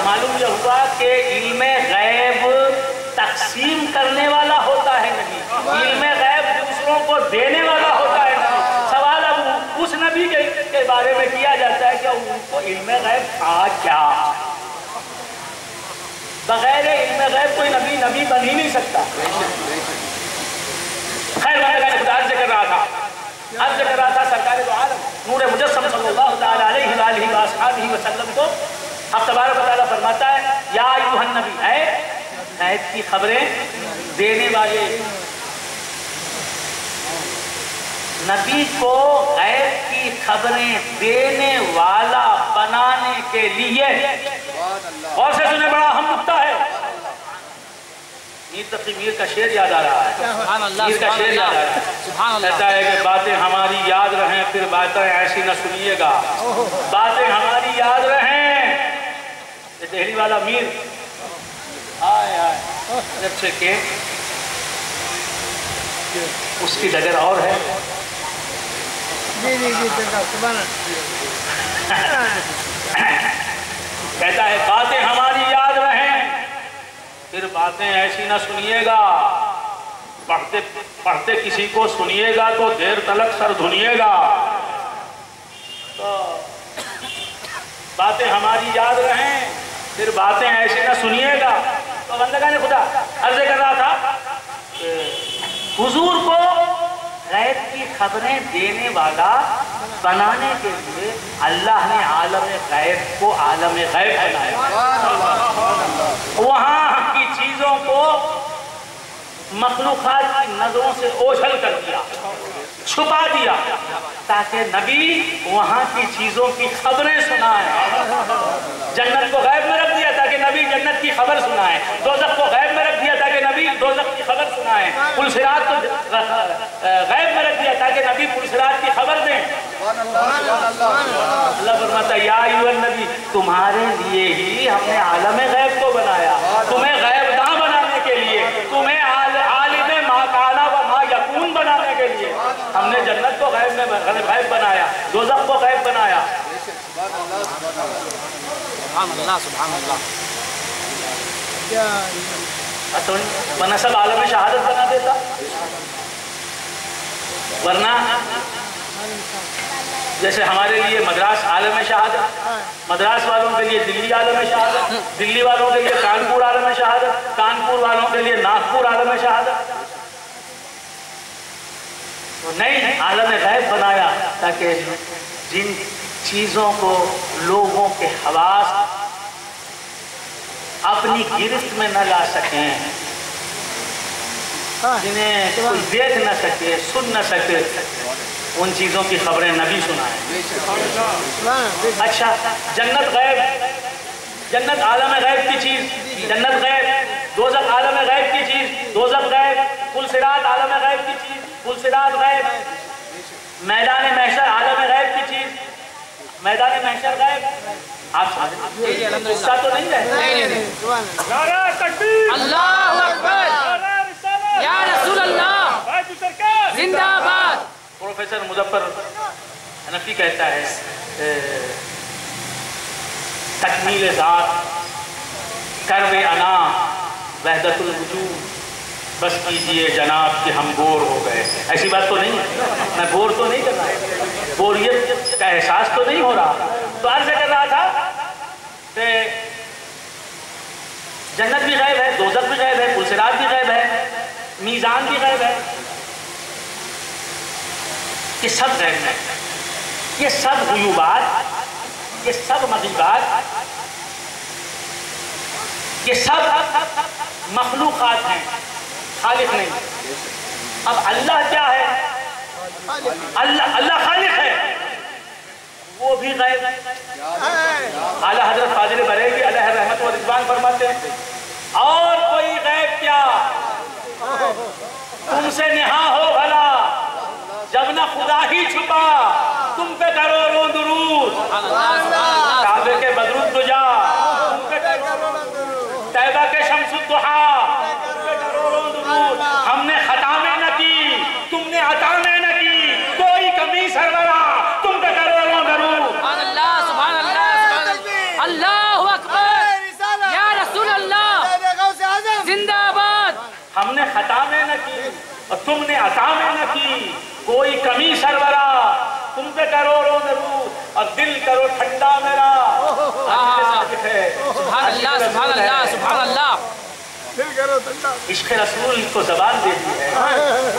معلوم یہ ہوا کہ علم غیب تقسیم کرنے والا ہوتا ہے نبی، علم غیب دوسروں کو دینے والا ہوتا ہے نبی. سوال اب اس نبی کے بارے میں کیا جاتا ہے کہ ان کو علم غیب تھا کیا. بغیر علم غیب کوئی نبی بن ہی نہیں سکتا. خیر میں خدا عرض کر رہا تھا سرکار دو عالم نور مجسم صلی اللہ تعالی علیہ وآلہ وآصحابہ وسلم کو اب تبارک و تعالیٰ فرماتا ہے یا ایھا النبی، اے غیب کی خبریں دینے والے. نبی کو غیب کی خبریں دینے والا بنانے کے لیے اور سے سنے بڑا اہم نکتہ ہے. میر تقی میر کا شعر یاد آ رہا ہے. سبحان اللہ میر کا شعر یاد آ رہا ہے. سبحان اللہ. کہتا ہے کہ باتیں ہماری یاد رہیں پھر باتیں ایسی نہ سنیے گا. باتیں ہماری یاد رہیں. یہ دہلی والا میر اچھے کہ اس کی ڈگر اور ہے. کہتا ہے باتیں ہماری یاد رہیں پھر باتیں ایسی نہ سنیے گا. پڑھتے کسی کو سنیے گا تو دیر تلک سر دھنیے گا. تو باتیں ہماری یاد رہیں پھر باتیں ایسی نہ سنیے گا. تو بندگان خدا عرض کر رہا تھا حضور کو غیب کی خبریں دینے والا بنانے کے لیے اللہ نے عالم غیب کو عالم غیب بنایا. وہاں کی چیزوں کو مخلوقات کی نظروں سے اوجھل کر دیا، چھپا دیا تاکہ نبی وہاں کی چیزوں کی خبریں سنائیں. جنت کو غیب میں رکھ دیا تاکہ نبی جنت کی خبر سنائیں. دوزخ کو غیب میں رکھ دیا تاکہ نبی دوزخ کی خبر سنائیں. پل صراط کو غیب میں رکھ دیا تاکہ نبی پل صراط کی خبر دیں. اللہ فرماتا ہے یا ایھا النبی، تمہارے لیے ہی ہم نے عالم غیب کو بنایا. تمہیں غیب داں بنانے کے لیے، تمہیں عالم ما کان و ما یکون بنانے کے لیے ہم نے جنت کو غیب بنایا، دوزخ کو غیب بنایا. سبحان اللہ سبحان اللہ. ورنہ سب عالم شہادت بنا دیتا. ورنہ جیسے ہمارے لیے مدراس عالم شہادت، مدراس والوں کے لیے دلی عالم شہادت، دلی والوں کے لیے کانپور عالم شہادت، کانپور والوں کے لیے ناگپور عالم شہادت. تو نہیں، عالم غیب بنایا تاکہ جن چیزوں کو لوگوں کے حواس اپنی گرفت میں نہ لا سکیں، جنہیں کوئی دیکھ نہ سکے سن نہ سکے، ان چیزوں کی خبریں نبی سنائیں. اچھا جنت غیب، جنت عالم غیب کی چیز، جنت غیب. دوزخ عالم غیب کی چیز، دوزخ غیب. پل صراط عالم غیب کی چیز، پل صراط غیب. میدان محشر عالم غیب کی چیز، میدان محشر غیب. آپ غصہ تو نہیں رہے؟ نعرہ تکبیر، اللہ اکبر، یا رسول اللہ زندہ باد. پروفیسر مظفر حنفی کہتا ہے تکمیل ذات کرو انا وحدت الوجود بس کیجئے جناب کہ ہم بور ہو گئے. ایسی بات تو نہیں ہے، میں بور تو نہیں کر رہا، بوریت کا احساس تو نہیں ہو رہا. تو عرض کر رہا تھا کہ جنت بھی غیب ہے، دوزخ بھی غیب ہے، پل صراط بھی غیب ہے، میزان بھی غیب ہے. یہ سب غیب ہے. یہ سب غیوبات، یہ سب مغیبات، یہ سب مخلوقات ہیں، خالق نہیں. اب اللہ کیا ہے؟ اللہ خالق ہے، وہ بھی غیب ہے. आला हजरत फाजिल बरेली अलैहि रहमत व रिज़वान फरमाते हैं, और कोई गैब क्या तुमसे निहा हो भला, जब न खुदा ही छुपा तुम पे करोड़ों दुरूद, काबे के बदरुद दुजा तुम पे करोड़ों दुरूद, तैबा के शम्सुद्दुहा तुम पे करोड़ों दुरूद, हमने खता में न की तुमने अता में न की, कोई कमी सरवरा तुम पे करोड़ों दुरूद। अल्लाह सुभान अल्लाह, अल्लाहु अकबर, या रसूल अल्लाह जिंदाबाद। हमने खता में न की और तुमने अता में न की, कोई कमी सरवरा तुम पे करोड़ों दुरूद, और दिल करो ठंडा मेरा। सुभान अल्लाह सुभान अल्लाह सुभान अल्लाह। इश्क़ रसूल को ज़बान दे दी है,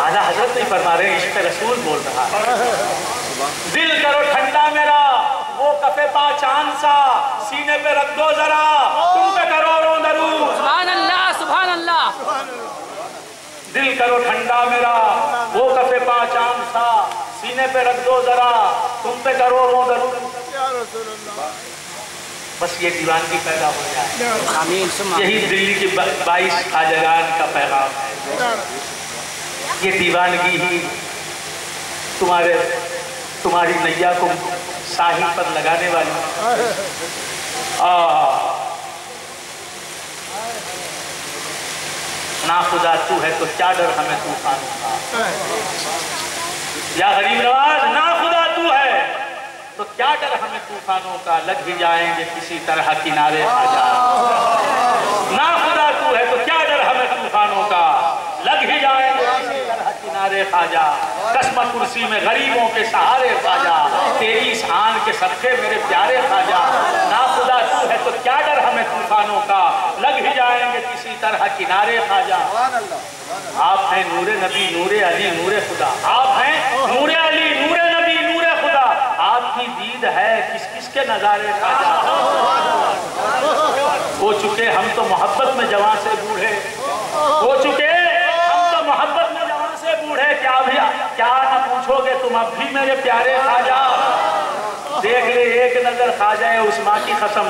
आला हजरत नहीं फरमा रहे, इश्क़ रसूल बोल रहा है। दिल करो ठंडा मेरा, वो कफे पा चांद सा, सीने पे रख दो जरा तुम पे करोड़ों दुरूद। सुभान अल्लाह सुभान अल्लाह। दिल करो ठंडा मेरा, वो कफे पा चांद सा, सीने पे रख दो जरा तुम पे करोड़ों दुरूद। बस ये दीवानगी पैदा हो जाए, आमीन। यही दिल्ली की 22 खाजगान का पैगाम है। ये दीवानगी ही तुम्हारी नैया को साहिल पर लगाने वाली। ना खुदा तू है तो क्या डर हमें तूफानों का, या गरीब नवाज ना खुदा तू है तो क्या डर हमें तूफानों का, लग ही जाएंगे किसी तरह किनारे आजा। ना खुदा तू है तो क्या डर हमें तूफानों का, लग ही जाएंगे किसी तरह किनारे खाजा। कसम कुर्सी में गरीबों के सहारे खाजा, तेरी इस आन के सदके मेरे प्यारे खाजा। ना खुदा तू है तो क्या डर हमें तूफानों का, लग ही जाएंगे किसी तरह किनारे खाजा। आप हैं नूरे नबी नूरे अली नूरे खुदा, आप हैं नूरे अली नूरे नबी नूरे खुदा, आपकी दीद है किस किस के नजारे खाजा। हो चुके हम तो मोहब्बत में जवां से बूढ़े, हो चुके हम तो मोहब्बत में जवां से बूढ़े, क्या न पूछोगे तुम अब भी मेरे प्यारे खाजा। देख ले एक नजर खाजा उस माँ की कसम,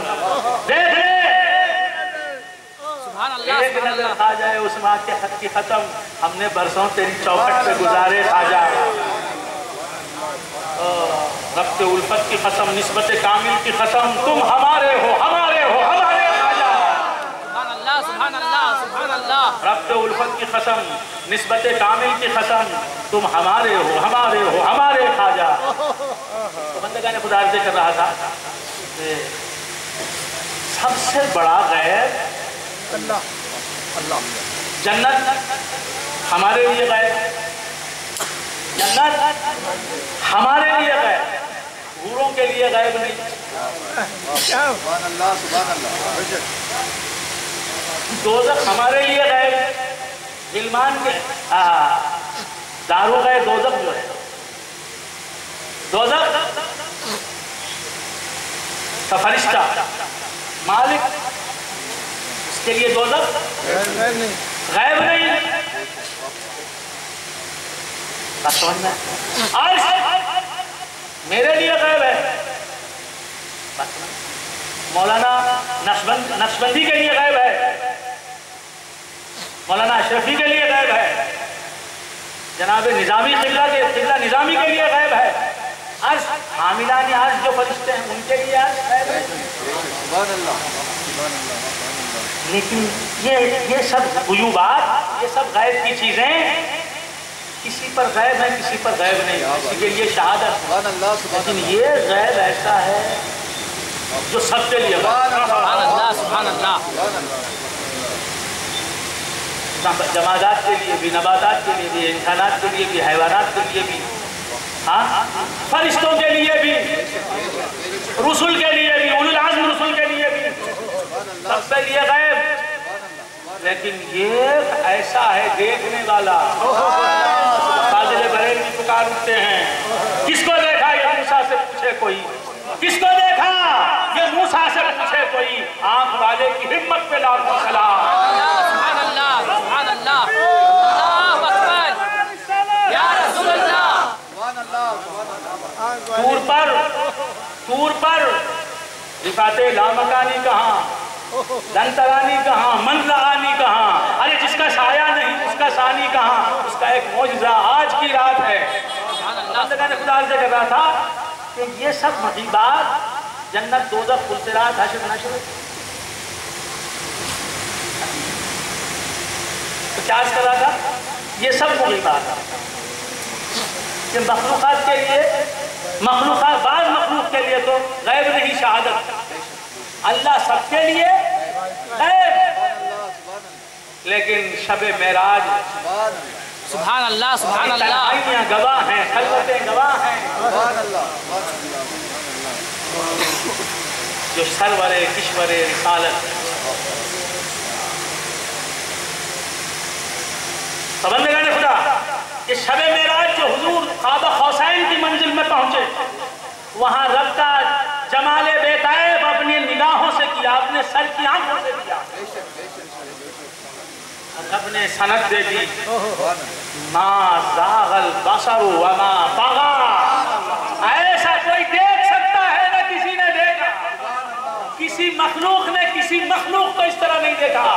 देख ले एक नजर खा जाए उस माँ के खत की खत्म, हमने बरसों तेरी चौखट पे गुजारे खाजा। रब्ते उल्फत की कसम निस्बत कामिल की कसम, तुम हमारे हो हमारे हो हमारे खाजा। सुभान अल्लाह सुभान अल्लाह सुभान अल्लाह। रब्ते उल्फत की कसम निस्बत कामिल की कसम, तुम हमारे हो हमारे हो हमारे खाजा। तो बंदगा ने खुदा अर्ज़ कर रहा था सबसे बड़ा गैब अल्लाह अल्लाह। जन्नत हमारे लिए गैब, जन्नत हमारे लिए गैब, हूरों के लिए गैब नहीं। सुभान अल्लाह सुभान अल्लाह। दोज़ख हमारे लिए गैब, गिलमान के दारू गैब दोज़ख जो है, दोज़ख का फरिश्ता मालिक, के लिए दोज़ख गैब नहीं। अर्श मेरे लिए गैब है, मौलाना नक्शबंदी के लिए गैब है, मौलाना अशरफी के लिए गैब है, जनाब निजामी किबला निजामी के लिए गैब है। अर्श हामिलानी अर्श जो फरिश्ते हैं उनके लिए अर्श गैब है। लेकिन ये सब गुयूबात, ये सब गैब की चीजें किसी पर गैब है किसी पर गैब नहीं, किसी के लिए शहादत, लेकिन ये गैब ऐसा है जो सबके लिए। सुभान अल्लाह सुभान अल्लाह। जमादात के लिए भी, नबातात के लिए भी, इंसानात के लिए भी, हैवानात के लिए भी, हाँ फरिश्तों के लिए भी, रसूल के लिए भी, उलुल आज़्म रसूल के लिए भी, सबके लिए गैब। लेकिन ये ऐसा है देखने वाला, फाजिल बरेलवी पुकार उठते हैं, किसको देखा ये मूसा से पूछे कोई, किसको देखा ये मूसा से पूछे कोई, आंख वाले की हिम्मत पे लाखों सलाम। सुभान अल्लाह सुभान अल्लाह। अल्लाहु अकबर या रसूल अल्लाह। तूर पर रिफाते लामकानी कहाँ, दंतरानी कहाँ, मनरानी कहाँ, अरे जिसका साया नहीं उसका सानी कहाँ, उसका एक मौजज़ा आज की रात है। अल्लाह ने खुदा से कर रहा था कि ये सब मग़ीबात, जन्नत दोज़ख फुलसिरात हश्र नश्र, तो क्या कर रहा था, ये सब मग़ीबात कि मखलूक़ात के लिए, मखलूक़ात बाज़ मखलूक़ के लिए तो गैब नहीं शहादत, अल्लाह सबके लिए गैब। लेकिन शब मेराज सुभान अल्लाह, सुभान अल्लाह, तन्हाइयाँ गवाह हैं, खलवतें गवाह हैं, जो सरवरे किश्वरे रिसालत बंदगान खुदा, ये शब मेराज जो हुजूर ख्वाब खौसैन की मंजिल में पहुंचे, वहां रब का जमाले बेतायब अपनी निगाहों से किया, अपने सर की आंखों से किया। रब ने सनद दे दी, मा ज़ागल बसरु व मा तग़ा, ऐसा कोई देख सकता है ना किसी ने देखा, किसी मखलूक ने किसी मखलूक को इस तरह नहीं देखा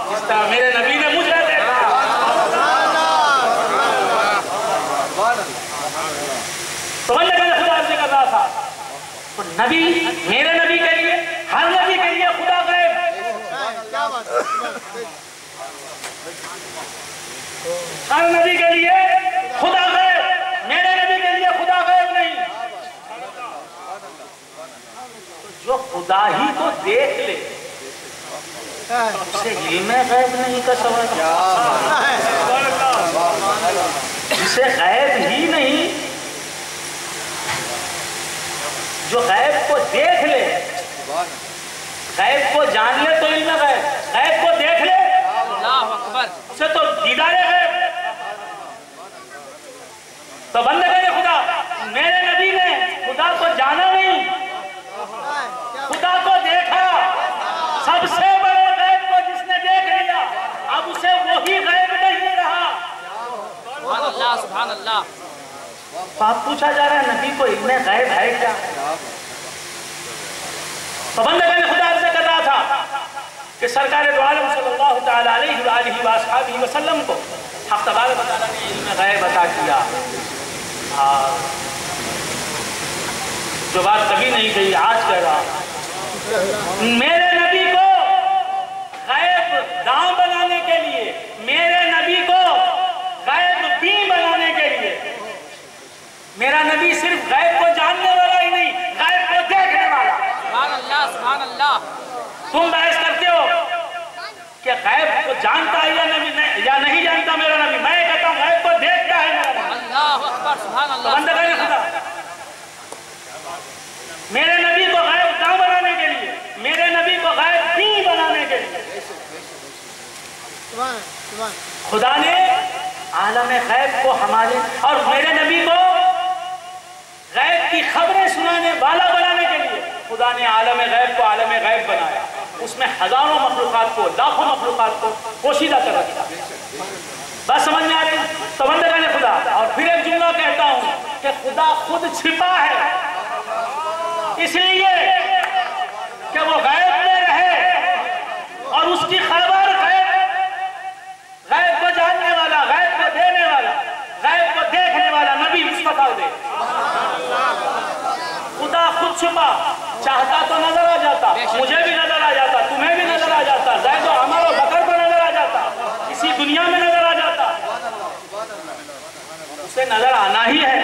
जिस तरह मेरे नबी ने मुझे देखा। तो खुदा से कर रहा था, तो नबी, मेरे नबी के लिए, हर नबी के लिए खुदा गैब, हर नबी के लिए खुदा गैब, मेरे नबी के लिए खुदा गैब नहीं। तो जो खुदा ही को देख ले उसे इल्मे गैब नहीं का सवाल, जिसे गैब ही नहीं, जो गैब को देख ले, गैब को जान ले तो इल्म गैब, गैब को देख ले अल्लाहु अकबर, उसे तो दीदारे गैब। तो बंदे ने खुदा, मेरे नबी ने खुदा को जाना नहीं, खुदा को देखा, सबसे बड़े गैब को जिसने देख लिया, अब उसे वही गैब नहीं रहा। सुभान अल्लाह, सुभान अल्लाह। बात पूछा जा रहा है नबी को इल्मे गैब है क्या? तो बंदे ने खुदा से कर रहा था कि सरकार दो आलम सल्लल्लाहु तआला अलैहि व आलिहि व अस्हाबिहि वसल्लम को हक़ तबारक व तआला ने इल्मे गैब अता किया। जो बात कभी नहीं कही आज कह रहा, मेरे नबी को गैब दाम बनाने के लिए, मेरे नबी को गैब बी बनाने के लिए, मेरा नबी सिर्फ गैब को जानने वाला ही नहीं, गैब को देखने वाला। सुभान अल्लाह, सुभान अल्लाह। तुम बहस करते हो कि गैब को जानता है या नहीं जानता मेरा नबी, मैं कहता हूँ गैब को देखता है मेरा नबी। अल्लाहु अकबर, सुभान अल्लाह। तो बंदे ने खुदा, मेरे नबी को गैब दाम बनाने के लिए, मेरे नबी को गैब बी बनाने के लिए खुदा ने आलम गैब को हमारे और मेरे नबी को गैब की खबरें सुनाने वाला बनाने के लिए खुदा ने आलम गैब को आलम गैब बनाया। उसमें हजारों मखलूकात को, लाखों मखलूकात को पोशीदा कर रखा। बस समझ में आ रही? तो बंदगा ने खुदा, और फिर एक जुमला कहता हूं कि खुदा खुद छिपा है, इसलिए कि वो गैब में रहे और उसकी खबर गैब को जानने वाला, गैब को देने वाला, गैब को देखने वाला नबी मुस्तफा दे। खुदा खुद छुपा, चाहता तो नजर आ जाता, मुझे भी नजर आ जाता, तुम्हें भी नजर आ जाता, ज़ैद और अमर और बकर को नजर आ जाता, इसी दुनिया में नजर आ जाता। उसे नजर आना ही है,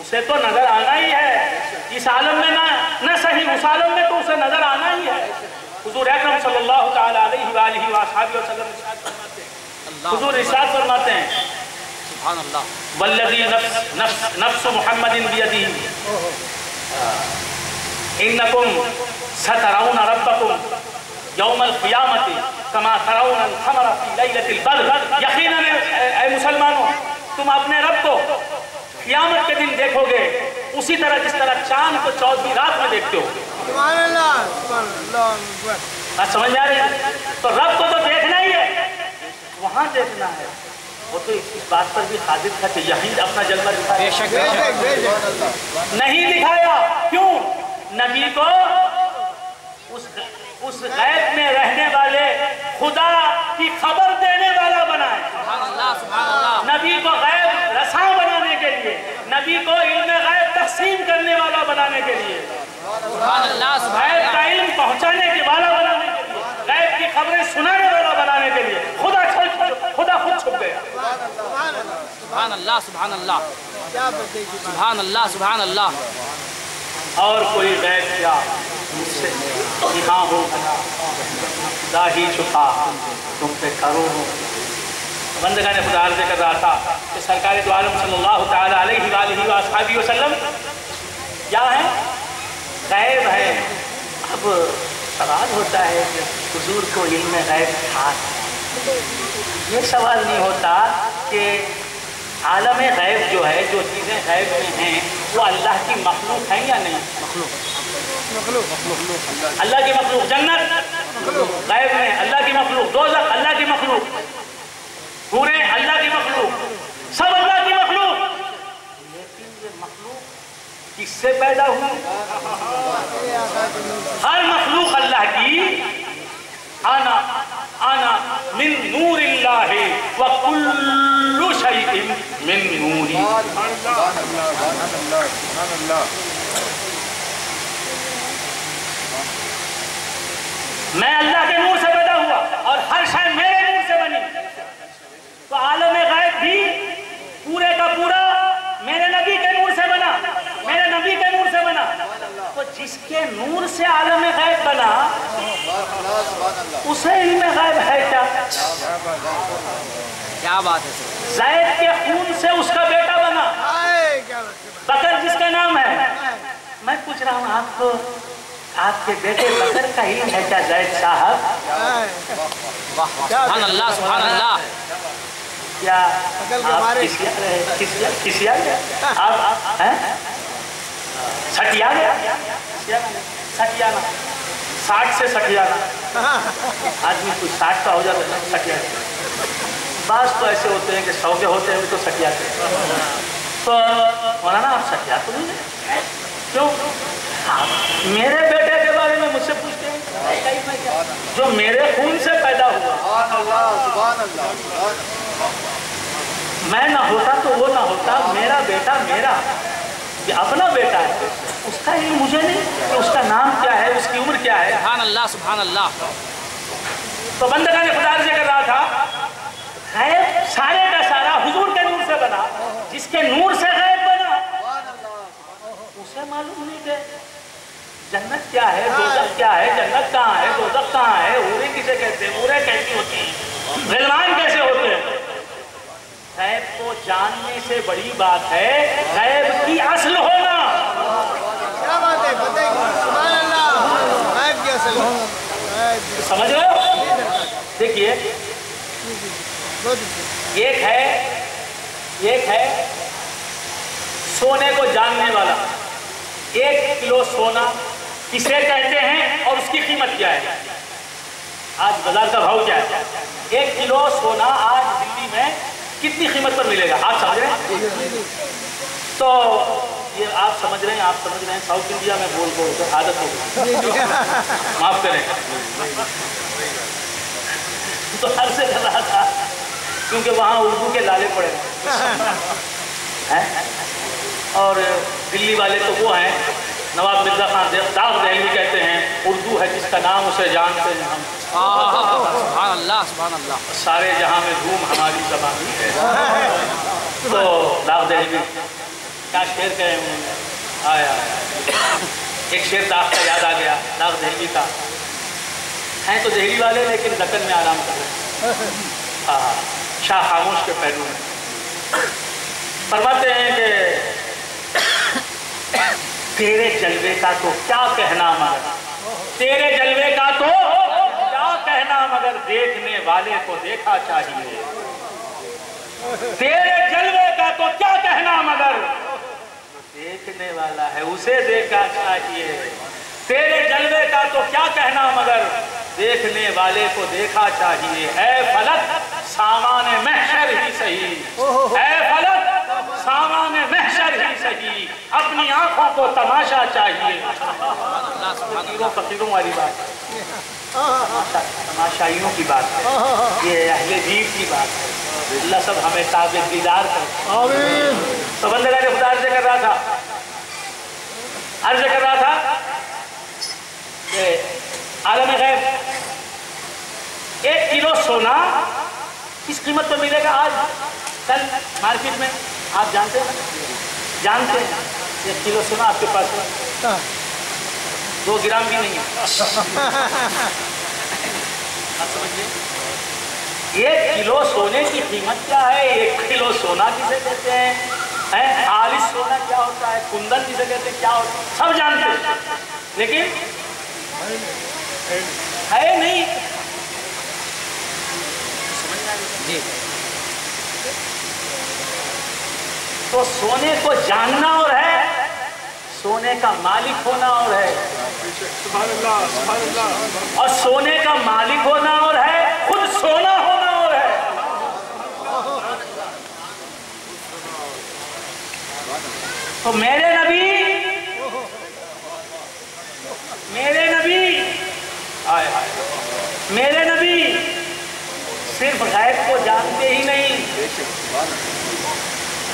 उसे तो नजर आना ही है। इस आलम में ना सही, उस आलम में तो उसे नजर आना ही है। हुजूर अकरम सल्लल्लाहु तआला अलैहि व आलिहि व अस्हाबिहि वसल्लम हुजूर इरशाद फरमाते हैं, सुभान अल्लाह, वल्लज़ी नफ्स मुहम्मदिन बियदिही इन्नकुम सतरौन रब्बकुम यौमल क़ियामति कमा तरौनल क़मर फ़ी लैलतिल बद्र। यकीनन ऐ मुसलमानों, तुम अपने रब को क़ियामत के दिन देखोगे उसी तरह जिस तरह चांद को 14वीं रात में देखते हो। सुभान अल्लाह, सुभान अल्लाह। बात समझ में आ रही है? तो रब को तो देखना ही है, वहां देखना है। वो तो इस बात पर भी कादिर था कि यहीं अपना जलवा दिखाया, बेशक बेशक, नहीं दिखाया। क्यों? نبی کو اس غیب میں رہنے والے خدا کی خبر دینے والا بنائے، سبحان اللہ سبحان اللہ، نبی کو غیب رساں بنانے کے لیے، نبی کو علم غیب تقسیم کرنے والا بنانے کے لیے، سبحان اللہ سبحان غیب اللہ، کا علم پہنچانے کے والا بنانے کے لیے، غیب کی خبریں سنانے والا بنانے کے لیے خدا خود چھپ گیا۔ سبحان اللہ سبحان اللہ، سبحان اللہ سبحان اللہ، اور کوئی غیب کیا مجھ سے یہاں ہو خدا ہی چھپا تم پہ کرو ہو۔ بندگان خدا عرض کر رہا تھا کہ سرکار دو عالم صلی اللہ تعالیٰ علیہ وآلہ وآصحابہ وسلم کیا ہے؟ غیب ہے۔ اب سوال ہوتا ہے کہ حضور کو علم غیب تھا، یہ سوال نہیں ہوتا کہ عالم غیب جو ہے، جو چیزیں غیب میں ہیں وہ اللہ کی مخلوق ہیں یا نہیں؟ اللہ کی مخلوق، جنت غیب میں اللہ کی مخلوق، دوزخ اللہ کی مخلوق، پورے اللہ کی مخلوق، سب اللہ کی مخلوق، لیکن یہ مخلوق کس سے پیدا ہوئی؟ ہر مخلوق اللہ کی، انا من نور اللہ وکل شیء من نوری۔ میں اللہ کے نور سے پیدا ہوا اور ہر شے میرے نور سے بنی، تو عالم غیب بھی پورے کا پورا میرے نبی کے نور سے بنا، میرے نبی کے نور سے بنا۔ تو جس کے نور سے عالم غیب بنا اسے علم غیب ہے کیا؟ کیا بات ہے سر، زید کے خون سے اس کا بیٹا بنا، بکر جس کا نام ہے۔ میں پوچھ رہا ہوں آپ کو، آپ کے بیٹے بکر کا علم ہے کیا زید صاحب؟ سبحان اللہ سبحان اللہ، کیا آپ کسیا گیا؟ آپ سٹیا گیا؟ سٹیانا، 60 سے سٹیانا، آدمی کچھ 60 کا ہو جاتا ہے سٹیا گیا۔ بعض تو ایسے ہوتے ہیں کہ 100 کے ہوتے ہیں تو سٹیاتے ہیں۔ تو مولانا آپ سٹیا تو نہیں ہے کیوں؟ میرے بیٹے کے بارے میں مجھ سے پوچھتے ہیں جو میرے خون سے پیدا ہوا، میں نہ ہوتا تو وہ نہ ہوتا، میرا بیٹا میرا، یہ اپنا بیٹا ہے، اس کا علم مجھے نہیں کہ اس کا نام کیا ہے، اس کی عمر کیا ہے۔ سبحان اللہ سبحان اللہ، تو بندگان خدا عرض کر رہا تھا غیب سارے کا سارا حضور کے نور سے بنا، جس کے نور سے غیب بنا اسے معلوم نہیں کہ جنت کیا ہے، دوزخ کیا ہے، جنت کہاں ہے، دوزخ کہاں ہے، حوریں کسے کہتے ہیں، حوریں کیسی ہوتی ہیں، غلمان کیسے ہوتے ہیں۔ غیب کو جاننے سے بڑی بات ہے غیب کی اصل ہونا۔ کیا بات ہے، سبحان اللہ، غیب کی اصل سمجھ رہے ہو؟ دیکھیے، ایک ہے سونے کو جاننے والا، 1 کلو سونا کسے کہتے ہیں اور اس کی قیمت کیا ہے؟ آج بازار کا بھاؤ کیا ہے؟ 1 کلو سونا آج دلی میں کتنی قیمت پر ملے گا؟ آپ سمجھ رہے ہیں؟ تو یہ آپ سمجھ رہے ہیں ساؤتھ انڈیا میں بول کر عادت ہو گئی، معاف کریں۔ تو ہر سے کر رہا تھا کیونکہ وہاں اردو کے لالے پڑے ہیں، اور دلی والے تو وہ ہیں نواب مرزا خان داغ دہلوی کہتے ہیں اردو ہے جس کا نام اسے جانتے ہیں ہم۔ سبحان اللہ سبحان اللہ، سارے جہاں میں دھوم ہماری زبان ہی ہے۔ تو داغ دہلوی کیا شعر کہے انہوں نے، آیا ایک شعر داغ کا یاد آ گیا، داغ دہلوی کا، ہیں تو دہلی والے لیکن دکن میں آرام کر رہے ہیں، شاہ خاموش کے پہلو میں فرماتے ہیں کہ تیرے جلوے کا تو کیا کہنا مگر، تیرے جلوے کا تو کیا کہنا مگر دیکھنے والے کو دیکھا چاہیے، تیرے جلوے کا تو کیا کہنا مگر دیکھنے والا ہے اسے دیکھا چاہیے، تیرے جلوے کا تو کیا کہنا مگر دیکھنے والے کو دیکھا چاہیے، اے فلک سامان محشر ہی صحیح، اے فلک سامان محشر ہی سہی اپنی آنکھوں کو تماشا چاہیے. فقیروں والی بات ہے, تماشائیوں کی بات ہے, یہ اہل دین کی بات ہے. اللہ سب ہمیں تابع دیدار کرے. تو بندگان خدا عرض کر رہا تھا کہ عالم غیب 1 کلو سونا کس قیمت پہ ملے گا آج کل مارکیٹ میں؟ آپ جانتے ہیں 1 کلو سونا آپ کے پاس 2 گرام بھی نہیں ہے. آپ سمجھئے 1 کلو سونے کی قیمت کیا ہے؟ 1 کلو سونا کسے کہتے ہیں؟ خالص سونا کیا ہوتا ہے؟ کندن جسے کہتے ہیں کیا ہوتا ہے؟ سب جانتے ہیں, لیکن ہے نہیں. جی تو سونے کو جاننا اور ہے, سونے کا مالک ہونا اور ہے. اور سونے کا مالک ہونا اور ہے, خود سونا ہونا اور ہے. تو میرے نبی صرف غیب کو جانتے ہی نہیں,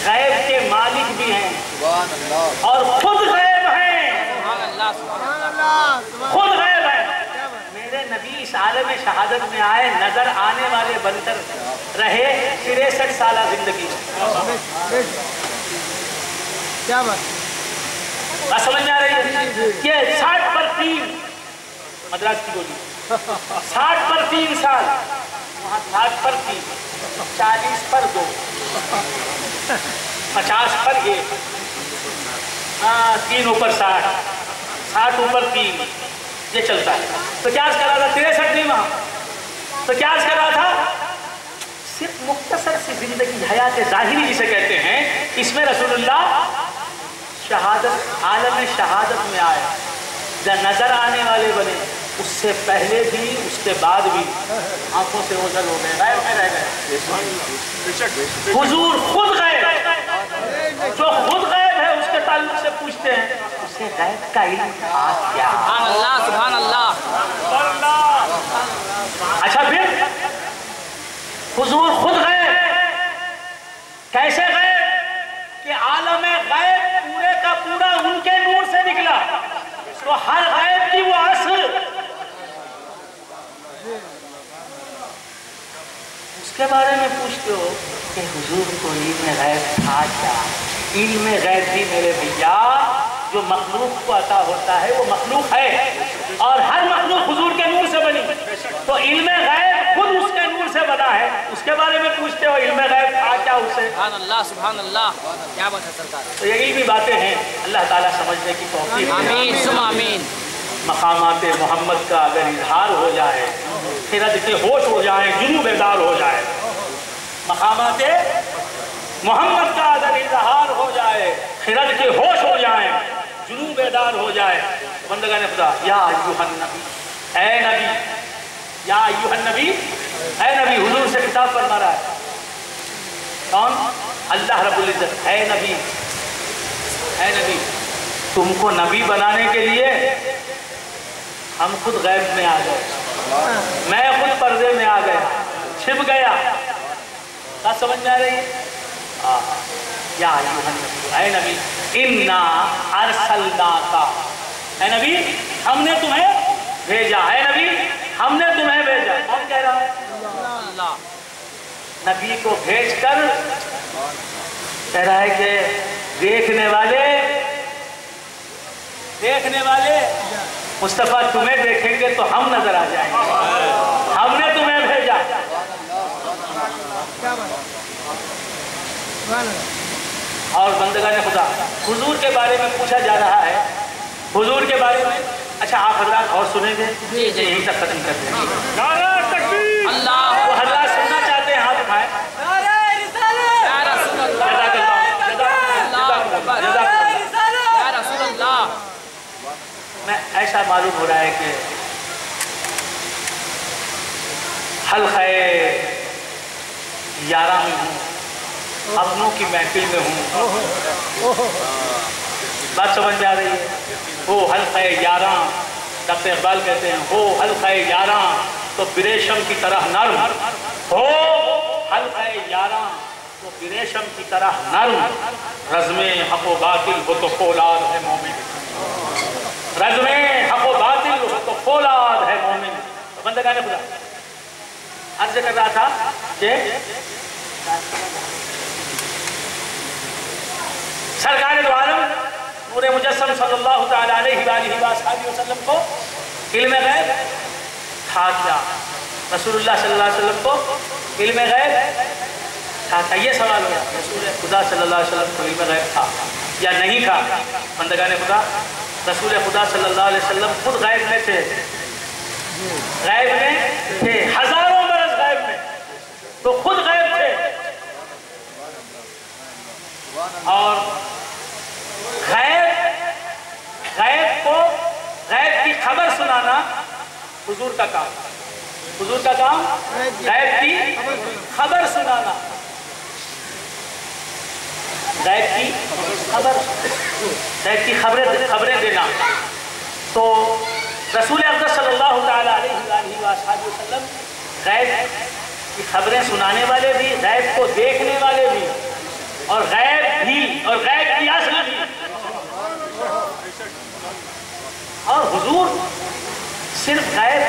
غیب کے مالک بھی ہیں اور خود غیب ہیں. خود غیب ہیں. میرے نبی اس عالم شہادت میں آئے, نظر آنے والے بن کر رہے 63 سالہ زندگی. کیا بات سمجھ میں آ رہی ہے؟ یہ 60 پر 3 مدراس کی بولی, 60 پر 3 سال, وہاں 60 پر 3, 40 پر 2, 50 پر 1, 3 اوپر 60, 60 اوپر 3, یہ چلتا ہے. تو کیا کر رہا تھا 63 نہیں وہاں, تو کیا کر رہا تھا؟ صرف مختصر سی زندگی حیات ظاہری جسے کہتے ہیں, اس میں رسول اللہ شہادت عالم شہادت میں آئے, جب نظر آنے والے بنے. اس سے پہلے بھی اس کے بعد بھی آنکھوں سے اوجھل ہو گئے, غیب میں رہ گئے. حضور خود غیب, جو خود غیب ہے اس کے تعلق سے پوچھتے ہیں اسے غیب کا علم تھا کیا؟ سبحان اللہ. اچھا پھر حضور خود غیب, کیسے غیب؟ کہ عالم غیب پورے کا پورا ان کے نور سے نکلا. تو ہر غیب کی وہ اصل, اس کے بارے میں پوچھتے ہو کہ حضور کو علم غیب تھا کیا؟ علم غیب بھی میرے بھیا جو مخلوق کو عطا ہوتا ہے وہ مخلوق ہے, اور ہر مخلوق حضور کے نور سے بنی. تو علم غیب خود اس کے نور سے بنا ہے, اس کے بارے میں پوچھتے ہو علم غیب تھا کیا اس سے؟ سبحان اللہ, سبحان اللہ. کیا بات ہے سرکار. تو یہ علمی باتیں ہیں, اللہ تعالیٰ سمجھنے کی توفیق. آمین ثم آمین. مقامات محمد کا اگر اظہار ہو جائے, خرد کے ہوش ہو جائیں, جنوں بیدار ہو جائے. مقامات محمد کا اگر اظہار ہو جائے, خرد کے ہوش ہو جائیں, جنوں بیدار ہو جائے. بندگان خدا, یا ایھا النبی, اے نبی, یا ایھا النبی, اے نبی. حضور سے خطاب فرما رہا ہے کون؟ اللہ رب العزت. اے نبی, اے نبی, تم کو نبی بنانے کے لیے ہم خود غیب میں آ گئے, میں خود پردے میں آ گیا, چھپ گیا. بات سمجھ میں آ رہی ہے؟ یا ایھا النبی, اے نبی, انا ارسلناک, اے نبی ہم نے تمہیں بھیجا. اے نبی ہم نے تمہیں بھیجا. کون کہہ رہا ہے؟ اللہ. نبی کو بھیج کر کہہ رہا ہے کہ دیکھنے والے مصطفیٰ تمہیں دیکھیں گے تو ہم نظر آ جائیں گے, ہم نے تمہیں بھیجا. اور بندگان خدا, حضور کے بارے میں پوچھا جا رہا ہے, حضور کے بارے میں. اچھا آپ حضرات اور سنیں گے, یہیں تک ختم کر دیں. نعرہ تکبیر. اللہ. وہ حضرات سننا چاہتے ہیں ہاتھ اٹھائیں. یا رسول اللہ. یا رسول اللہ. میں ایسا معلوم ہو رہا ہے کہ حلقہ 11 میں ہوں, अपनों की महफिल में हूँ। बात समझ में आ रही है? हो हल्क़े यारां, डॉक्टर इकबाल कहते हैं, हो हल्क़े यारां तो बिरेशम की तरह नर्म, हो हल्क़े यारां तो बिरेशम की तरह नर्म, रज़्मे हक़ व बातिल हो तो फौलाद है मोमिन, रज़्मे हक़ व बातिल हो तो फौलाद है मोमिन। तो बंदगाने खुदा अर्ज़ कर रहा था कि सरकार दो आलम नूर मुजस्सम सल्लल्लाहु तआला अलैहि वसल्लम को इल्म गैब था क्या? रसूलुल्लाह सल्लल्लाहु अलैहि वसल्लम को इल्म गैब था क्या? ये सवाल हुआ। रसूल खुदा सल्लल्लाहु अलैहि वसल्लम को इल्म गैब था या नहीं था? बंदगाने खुदा, रसूल खुदा सल्लल्लाहु अलैहि वसल्लम खुद गैब में थे, गैब में थे, हजारों बरस गैब में, तो खुद गैब थे। और गैब को, गैब की खबर सुनाना हुजूर का काम, हुजूर का काम गैब की खबर सुनाना, गैब की खबर, गैब की खबरें देना। तो रसूल अक़दस सल्लल्लाहु तआला अलैहि वसल्लम गैब की खबरें सुनाने वाले भी, गैब को देखने वाले भी, और गैब भी, और गैब की असल भी। और हुजूर सिर्फ गैब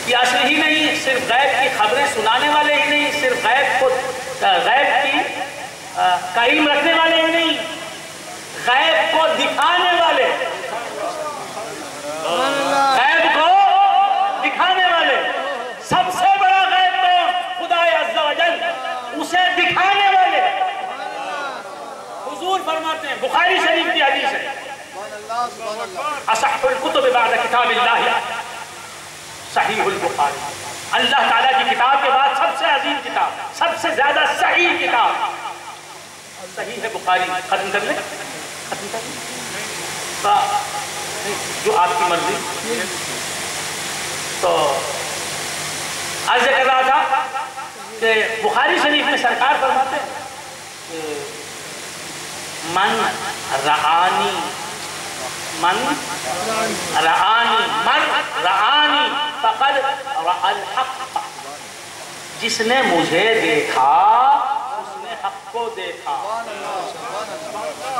की असल ही नहीं, सिर्फ गैब की खबरें सुनाने वाले ही नहीं, सिर्फ गैब को, गैब की का इल्म रखने वाले ही नहीं, गैब को दिखाने वाले, गैब को दिखाने वाले, सबसे बड़ा गैब तो खुदा अज़्ज़ा व जल, उसे दिखाने वाले। हुजूर फरमाते हैं, बुखारी शरीफ की हदीस है, असह्हुल कुतुब बअद किताबिल्लाह सहीहुल बुखारी, अल्लाह ताला की किताब के बाद सबसे अजीम किताब, सबसे ज्यादा सही किताब सही है बुखारी। खत्म कर ले, खत्म कर ले, जो आपकी मर्जी। तो अर्ज कर रहा था कि बुखारी शरीफ में सरकार फरमाते हैं कि मन रआनी, मन रआनी, मन रआनी फक़द रअल हक़, जिसने मुझे देखा उसने हक़ को देखा।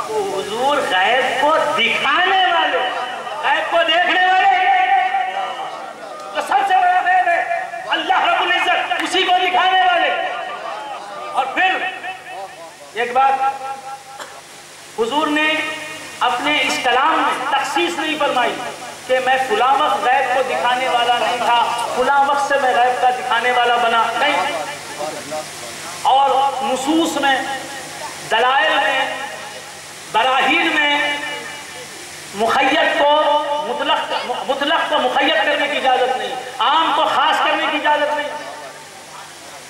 तो हुजूर गैब को दिखाने वाले, गैब को देखने वाले, तो सबसे बड़ा गैब है अल्लाह रब्बुल इज्जत, उसी को दिखाने वाले। और फिर एक बात, हुजूर ने अपने इस कलाम में तखसीस नहीं फरमाई कि मैं फुला वक्त गैब को दिखाने वाला नहीं था, फुला वक्त से मैं गैब का दिखाने वाला बना, नहीं। और नुसूस में, दलाइल में, बराहीन में मुखय्यद को मुतलक को मुखय्यद करने की इजाजत नहीं, आम को खास करने की इजाजत नहीं।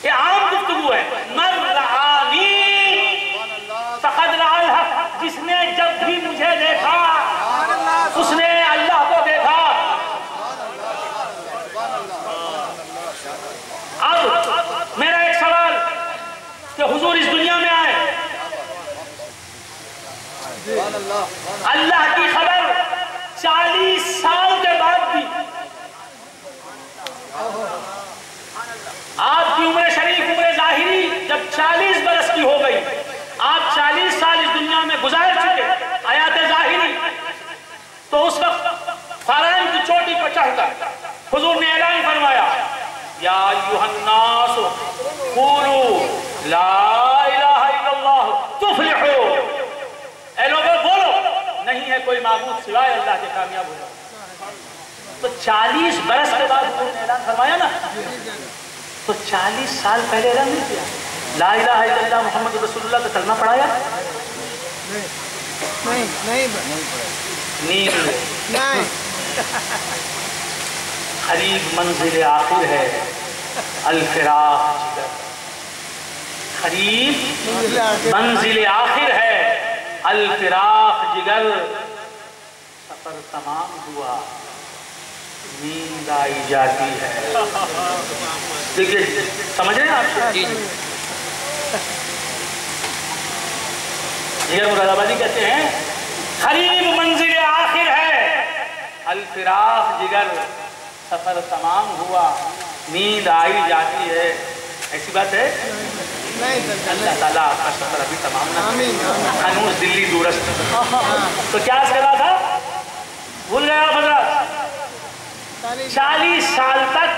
ये आम गुफ्तगू है। मन रआनी फक़द रअल हक़, जिसने जब भी मुझे देखा उसने अल्लाह को देखा। अब मेरा एक सवाल कि हुजूर इस दुनिया में आए, अल्लाह की खबर 40 साल के बाद भी, आपकी उम्र शरीफ, उम्र जाहिरी जब 40 बरस की हो गई, आप 40 साल इस दुनिया में गुजार चुके, आयात जाहिरी, तो उस वक्त फ़राइन की चोटी पर चढ़कर हुजूर ने ऐलान फरमाया, या अय्युहन्नास क़ूलू ला इलाहा इल्लल्लाह तुफ़्लिहू, ऐ लोगों बोलो नहीं है कोई माबूद सिवाय अल्लाह के, कामयाब हो जाओ। तो 40 बरस के बाद हुजूर ने ऐलान फरमाया ना, तो 40 साल पहले ऐलान नहीं किया, ला इलाहा इल्लल्लाह मुहम्मद रसूलुल्लाह का कलमा पढ़ाया? नहीं। करीब मंजिल आखिर है अल-फिराक जिगर, करीब मंजिल आखिर है अल-फिराक जिगर, सफर तमाम हुआ नींद आई जाती है। देखिए समझ रहे हैं आप? जिगर मुरादाबादी कहते हैं खरीब मंजिल आखिर है, अलफिराक जिगर सफर तमाम हुआ, नींद आई जाती है। ऐसी बात है? अल्लाह ताला आपका सफर अभी तमाम ना, हनूज दिल्ली दूरस्त। तो क्या कहा था, भूल गया हजरत? 40 साल तक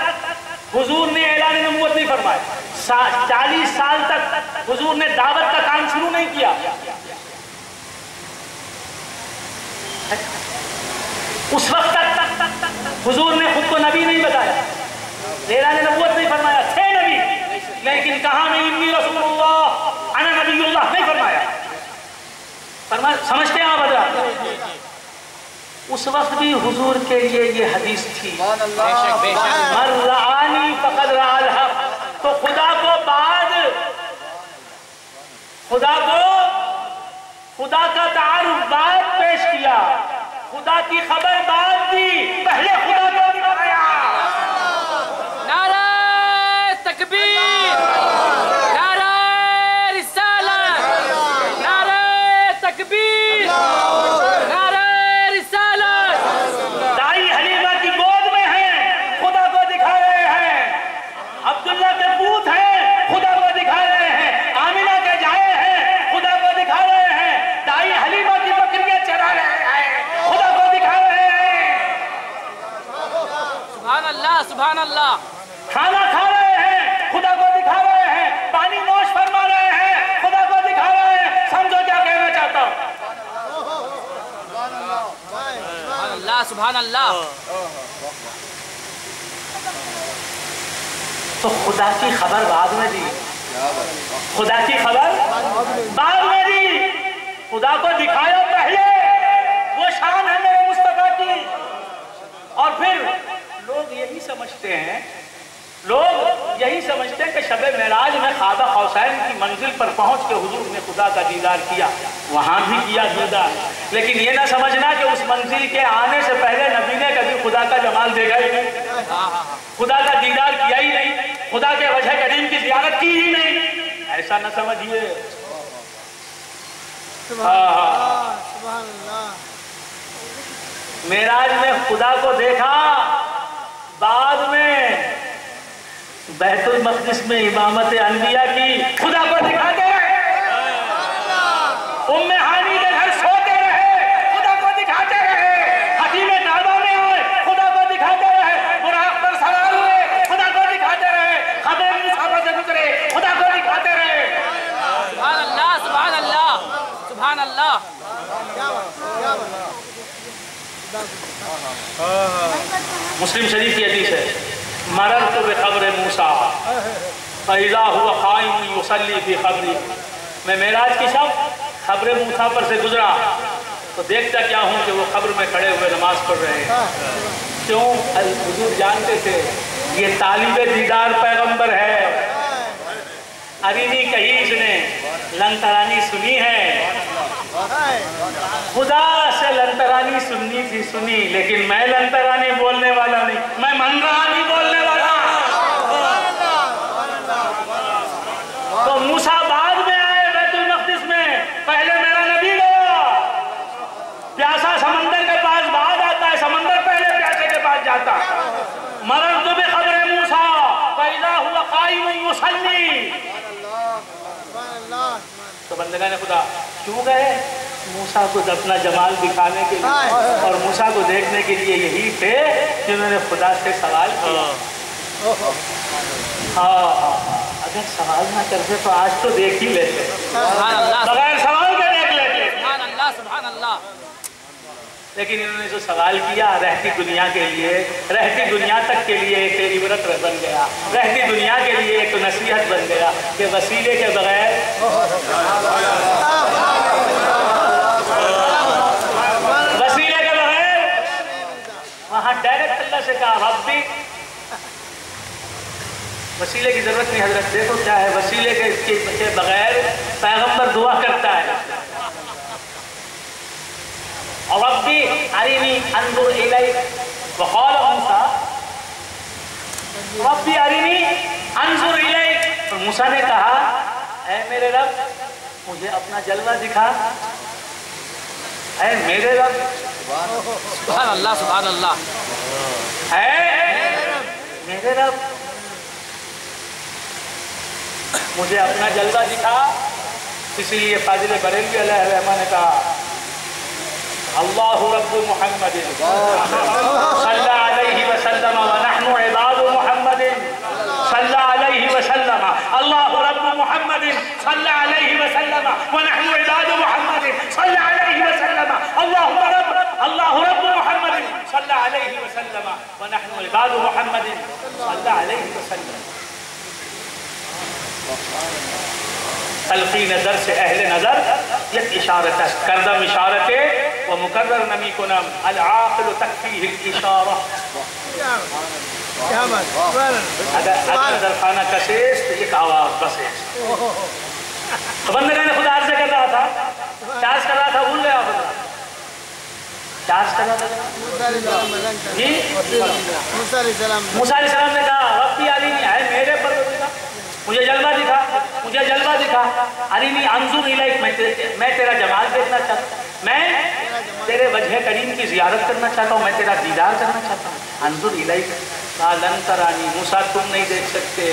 हुजूर ने ऐलान नबूवत नहीं फरमाया, 40 साल तक हुजूर ने दावत का काम शुरू नहीं किया। उस वक्त तक हुजूर ने खुद को नबी नहीं बताया, ऐलान नबूवत नहीं फरमाया, थे नबी, लेकिन कहा नहीं इन्नी रसूलुल्लाह अना नबीयुल्लाह नहीं फरमाया। समझते हैं आप हजरत? उस वक्त भी हुजूर के लिए ये हदीस थी, मर रआनी फक़द रअल हक़। तो खुदा का तारुफ बाद पेश किया, खुदा की खबर बाद दी, पहले खुदा को दिखाया। नारा तकबीर, नारा रिसालत, नारा तकबीर, नारा रिसालत। दाई हलीमा की गोद में हैं, खुदा को दिखा रहे हैं। अब्दुल्ला के पूत हैं, खुदा को दिखा रहे हैं। आमिना के जाए हैं, खुदा को दिखा रहे हैं। दाई हलीमा की बकरियां चरा रहे हैं, खुदा को दिखा रहे हैं। सुभान अल्लाह, सुभान अल्लाह। खाना खा रहे हैं, खुदा को दिखा रहे हैं। पानी नोश फरमा रहे हैं, खुदा को दिखा रहे हैं। समझो क्या कहना चाहता हूं। सुभान अल्लाह, सुभान अल्लाह। तो खुदा की खबर बाद में दी, खुदा की खबर बाद में दी, खुदा को दिखाया पहले। वो शान है मेरे मुस्तफा की। और फिर लोग यही समझते हैं कि शब-ए मेराज में ख्वाबा कौसैन की मंजिल पर पहुंच के हुजूर ने खुदा का दीदार किया, वहां भी किया दीदार। लेकिन ये ना समझना कि उस मंजिल के आने से पहले नबी ने कभी खुदा का जमाल देखा ही नहीं, खुदा का दीदार किया ही नहीं, खुदा के वजह करीम की जियारत की ही नहीं। ऐसा न समझिए। मेराज में खुदा को देखा, बाद में बैतुल मक़दिस में इमामत अनबिया की, खुदा को दिखाते रहे। उम्मे हानी के घर सोते रहे, खुदा को दिखाते रहे। हकीमे काबा में आए, खुदा को दिखाते रहे। बुराक पर सवार हुए, खुदा को दिखाते रहे। खबर मुसाफा से गुजरे, खुदा को दिखाते रहे। सुभान अल्लाह, सुभान अल्लाह, सुभान अल्लाह। मुस्लिम शरीफ की हदीस है, मररतु बिक़ब्र मूसा फ़इज़ा हुवा क़ाइमुन युसल्ली फ़ी क़ब्री। मैं मेराज की शब क़ब्र मूसा पर से गुजरा तो देखता क्या हूँ कि वो क़ब्र में खड़े हुए नमाज पढ़ रहे हैं। क्यों? हुजूर जानते थे ये तालिबे दीदार पैगंबर है। अरीनी कही इसने, लंतरानी सुनी है, खुदा से लंतरानी सुननी थी सुनी, लेकिन मैं लंतरानी बोलने वाला नहीं, मैं मनरानी बोलने वाला। तो मूसा बाद में आए बैतुल मक़दिस में, पहले मेरा नबी गया। प्यासा समंदर के पास बाद आता है, समंदर पहले प्यासे के पास जाता। मररतु बिक़ब्र मूसा फ़इज़ा हुवा क़ाइमुन युसल्ली। तो बंदगा ने खुदा क्यों गए? मूसा को अपना जमाल दिखाने के लिए और मूसा को देखने के लिए यही थे कि उन्होंने खुदा से सवाल किया। हाँ, अगर सवाल ना करते तो आज तो देख ही लेते, बगैर सवाल के देख लेते। सुभान अल्लाह, सुभान अल्लाह। लेकिन इन्होंने जो सवाल किया, रहती दुनिया के लिए, रहती दुनिया तक के लिए एक इबरत बन गया, रहती दुनिया के लिए एक नसीहत बन गया कि वसीले के बगैर वहाँ डायरेक्ट अल्लाह से कहा, रब्बी, वसीले की जरूरत नहीं हजरत। देखो क्या है, वसीले के बगैर पैगंबर दुआ करता है। और रब्बी अरिनी अंजुर इलैक वक़ाल मूसा, रब्बी अरिनी अंजुर इलैक। तो मूसा ने कहा, ऐ मेरे रब मुझे अपना जलवा दिखा। है मेरे रब, सुभान अल्लाह सुभान अल्लाह। है मेरे रब, मुझे अपना जलवा दिखा। इसीलिए फाजिल बरेलवी अलैहिर्रहमान ने कहा अल्लाहु रब्बु मुहम्मदिन सल्लल्लाहु अलैहि वसल्लम व नहनु इबादु मुहम्मदिन सल्लल्लाहु अलैहि वसल्लम। अल्लाहु रब्बु मुहम्मदिन सल्लल्लाहु अलैहि वसल्लम व नहनु इबादु मुहम्मदिन सल्लल्लाहु अलैहि वसल्लम। अल्लाहु रब्बु मुहम्मदिन सल्लल्लाहु अलैहि वसल्लम व नहनु इबादु मुहम्मदिन सल्लल्लाहु अलैहि वसल्लम। तलक़ी नज़र से अहले नज़र एक इशारत करदम इशारत व मुकर्रर नमी कुनम अल आक़िल तकफ़ीहिल इशारा। क्या बात, अगर दरखाना कशेश तो एक आवाज़ बस है। तो बंदगान खुदा अर्ज़ कर रहा था, चार्ज कर रहा था, भूल गया आप चार्ज कर रहा था जी। मूसा अलैहिस्सलाम ने कहा रब्बी अरीनी, है मेरे पर मुझे जलवा दिखा, मुझे जलवा दिखा। अरीनी अंजुर इलैक, मैं तेरा जमाल देखना चाहता हूँ, मैं तेरे वजह करीम की जियारत करना चाहता हूँ, मैं तेरा दीदार करना चाहता हूँ। अंजुर इलैक लन तरानी, मूसा तुम नहीं देख सकते।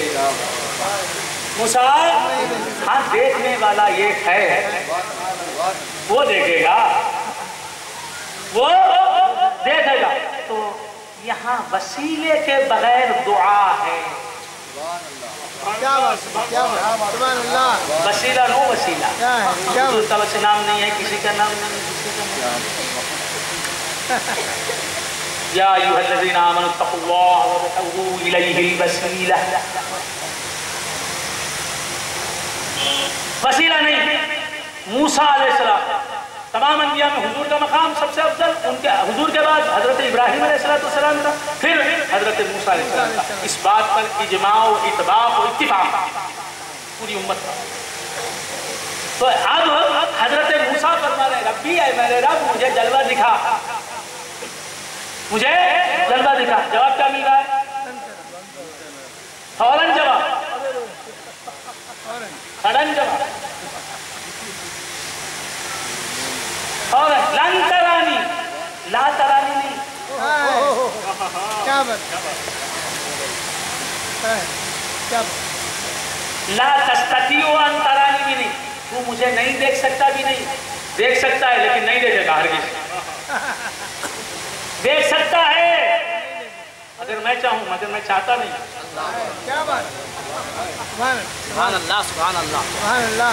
मूसा हाँ देखने वाला ये है, वो देखेगा, वो देखेगा। तो यहाँ वसीले के बगैर दुआ है। क्या बात, सुभान अल्लाह। वसीला नो वसीला, क्या हुजूर का वैसे नाम नहीं है, किसी का नाम नहीं है, किसी का नाम। या अय्युहल्लज़ीना आमनु तक़ुल्लाह वब्तगू इलैहिल वसीला। वसीला नहीं, मूसा अलैहिस्सलाम तमाम अंबिया में हुजूर का मकाम सबसे अफजल, उनके हुजूर के बाद हजरत इब्राहीम अलैहिस्सलाम था, फिर हजरत मूसा अलैहिस्सलाम था। इस बात पर इजमा व इत्बाक व इत्तिफाक पूरी उम्मत का। तो अब हजरत मूसा फरमा रहे रब्बी, है मेरे रब मुझे जलवा दिखा, मुझे जलवा दिखा। जवाब क्या मिल रहा है? फौरन जवाब, सडन जवाब। और लन तरानी, ला तरानी नहीं। क्या बात, क्या बात। ला तस्ततियो अन तरानी भी नहीं, तू मुझे नहीं देख सकता भी नहीं, देख सकता है लेकिन नहीं देखेगा हरगिज़। देख सकता है अगर मैं चाहूँ, मगर मैं चाहता नहीं। क्या बात, सुभान अल्लाह सुभान अल्लाह। सुभान अल्लाह।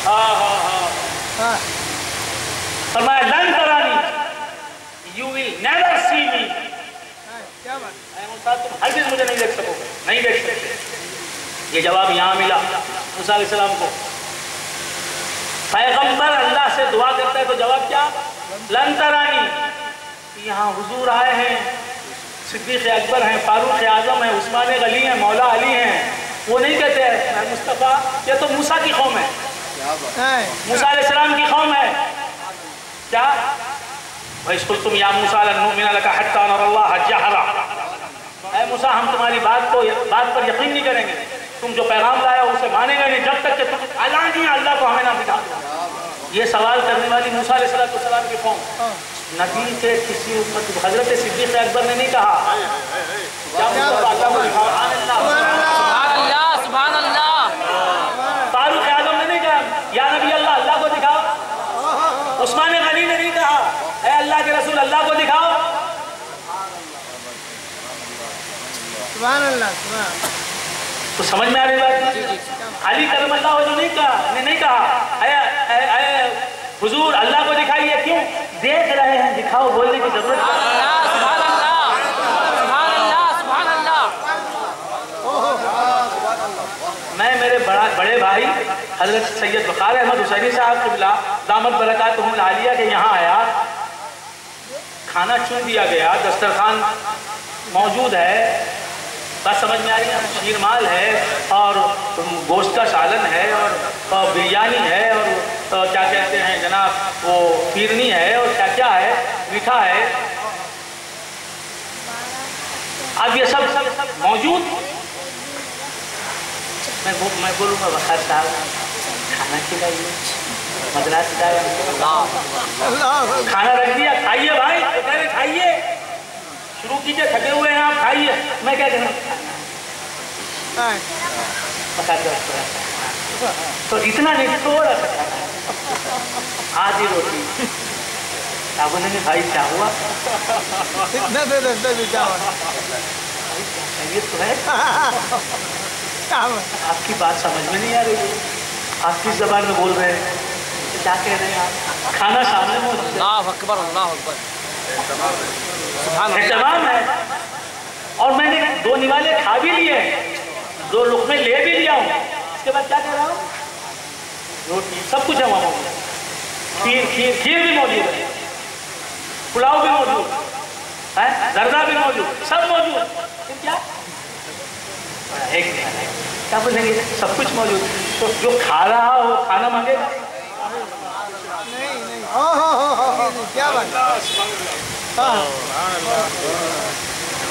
हाँ हाँ हाँ, फरमाया लन तरानी, यू विल नेवर सी मी। क्या बात, तुम हरगिज़ मुझे नहीं देख सकोगे, नहीं देख सकते। ये जवाब यहाँ मिला मूसा अलैहिस्सलाम को। पैगंबर अल्लाह से दुआ करता है तो जवाब क्या? लन तरानी। यहाँ हुजूर आए हैं, सिद्दीक़ अकबर हैं, फारूक आज़म हैं, उस्मान गनी हैं, मौला अली हैं, वो नहीं कहते मैं मुस्तफ़ा। ये तो मूसा की कौम है, मूसा अलैहिस्सलाम की कौम है। क्या तुम या मूसा लन नुमिना लका हत्ता नरल्लाह जहरा, ऐ मूसा हम तुम्हारी बात पर यकीन नहीं करेंगे, तुम जो पैगाम लाया उसे मानेंगे नहीं जब तक कि तुम अल्लाह को हमें ना दिखा दो। ये सवाल करने वाली मूसा अलैहिस्सलाम की कौम नबी के किसी उम्मत, हजरत सिद्दीक़ अकबर ने नहीं कहा सुभान अल्लाह। फारूक आज़म ने नहीं कहा या नबी अल्लाह को दिखाओ। उस्मान गनी ने नहीं कहा ऐ अल्लाह के रसूल अल्लाह को दिखाओ। सुभान अल्लाह। तो समझ में आ रही बात? अली करम अल्लाह वजह नहीं कहा हुजूर अल्लाह को दिखाइए, क्यों? देख रहे हैं, दिखाओ बोलने की जरूरत नहीं। मैं मेरे बड़े भाई हजरत सैयद वक़ार अहमद हुसैनी साहब क़िबला दामत बरकातुहुल आलिया के यहाँ आया, खाना चुन दिया गया, दस्तरखान मौजूद है, बात समझ में आ रही है? शीरमाल है और गोश्त का सालन है और बिरयानी है और क्या कहते हैं जनाब वो फिरनी है और क्या क्या है, मीठा है। अब ये सब मौजूद, मैं बोलूँगा वक़ार साहब खाना खिलाइए, मद्रास लाया, खाना रख दिया, खाइए भाई, तो कह रहे खाइए, शुरू कीजिए, थके हुए हैं आप, खाइए। मैं क्या करूँ, पका दो तो इतना नहीं, थोड़ा सा खाना, आधी रोटी। क्या बोलेंगे भाई, क्या हुआ? ये तो है, आपकी बात समझ में नहीं आ रही है, आप किस जबान में बोल रहे हैं, क्या कह रहे हैं आप? खाना सामने मौजूद है, अल्लाह अकबर, अल्लाह अकबर, एहतमाम है। और मैंने 2 निवाले खा भी लिए, 2 लुक़मे ले भी लिया हूँ। इसके बाद क्या कह रहा हूँ, रोटी सब कुछ है वहाँ मौजूद, खीर भी मौजूद है, पुलाव भी मौजूद है, जर्दा भी मौजूद, सब मौजूद। फिर क्या, एक क्या बोलेंगे, सब कुछ मौजूद। तो जो खा रहा हो खाना मांगेगा? नहीं, क्या बात।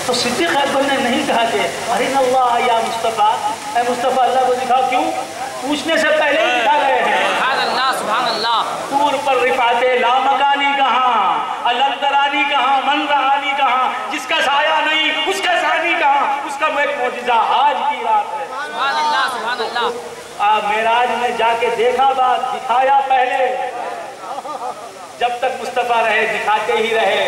तो सिद्दीक़ अकबर ने नहीं कहा कि अरे अल्लाह या मुस्तफ़ा, ऐ मुस्तफ़ा अल्लाह को दिखाओ, क्यों? पूछने से पहले ही दिखा रहे हैं। सुभान अल्लाह, सुभान अल्लाह। दूर पर रिफाते लामकानी कहाँ, अलंतरानी कहाँ, मनरहानी कहाँ, जिसका साया नहीं उसका सानी कहाँ, उसका एक मौजिज़ा आज की रात है। सुभान अल्लाह, सुभान अल्लाह। मेराज में जाके देखा बात, दिखाया पहले, जब तक मुस्तफ़ा रहे दिखाते ही रहे।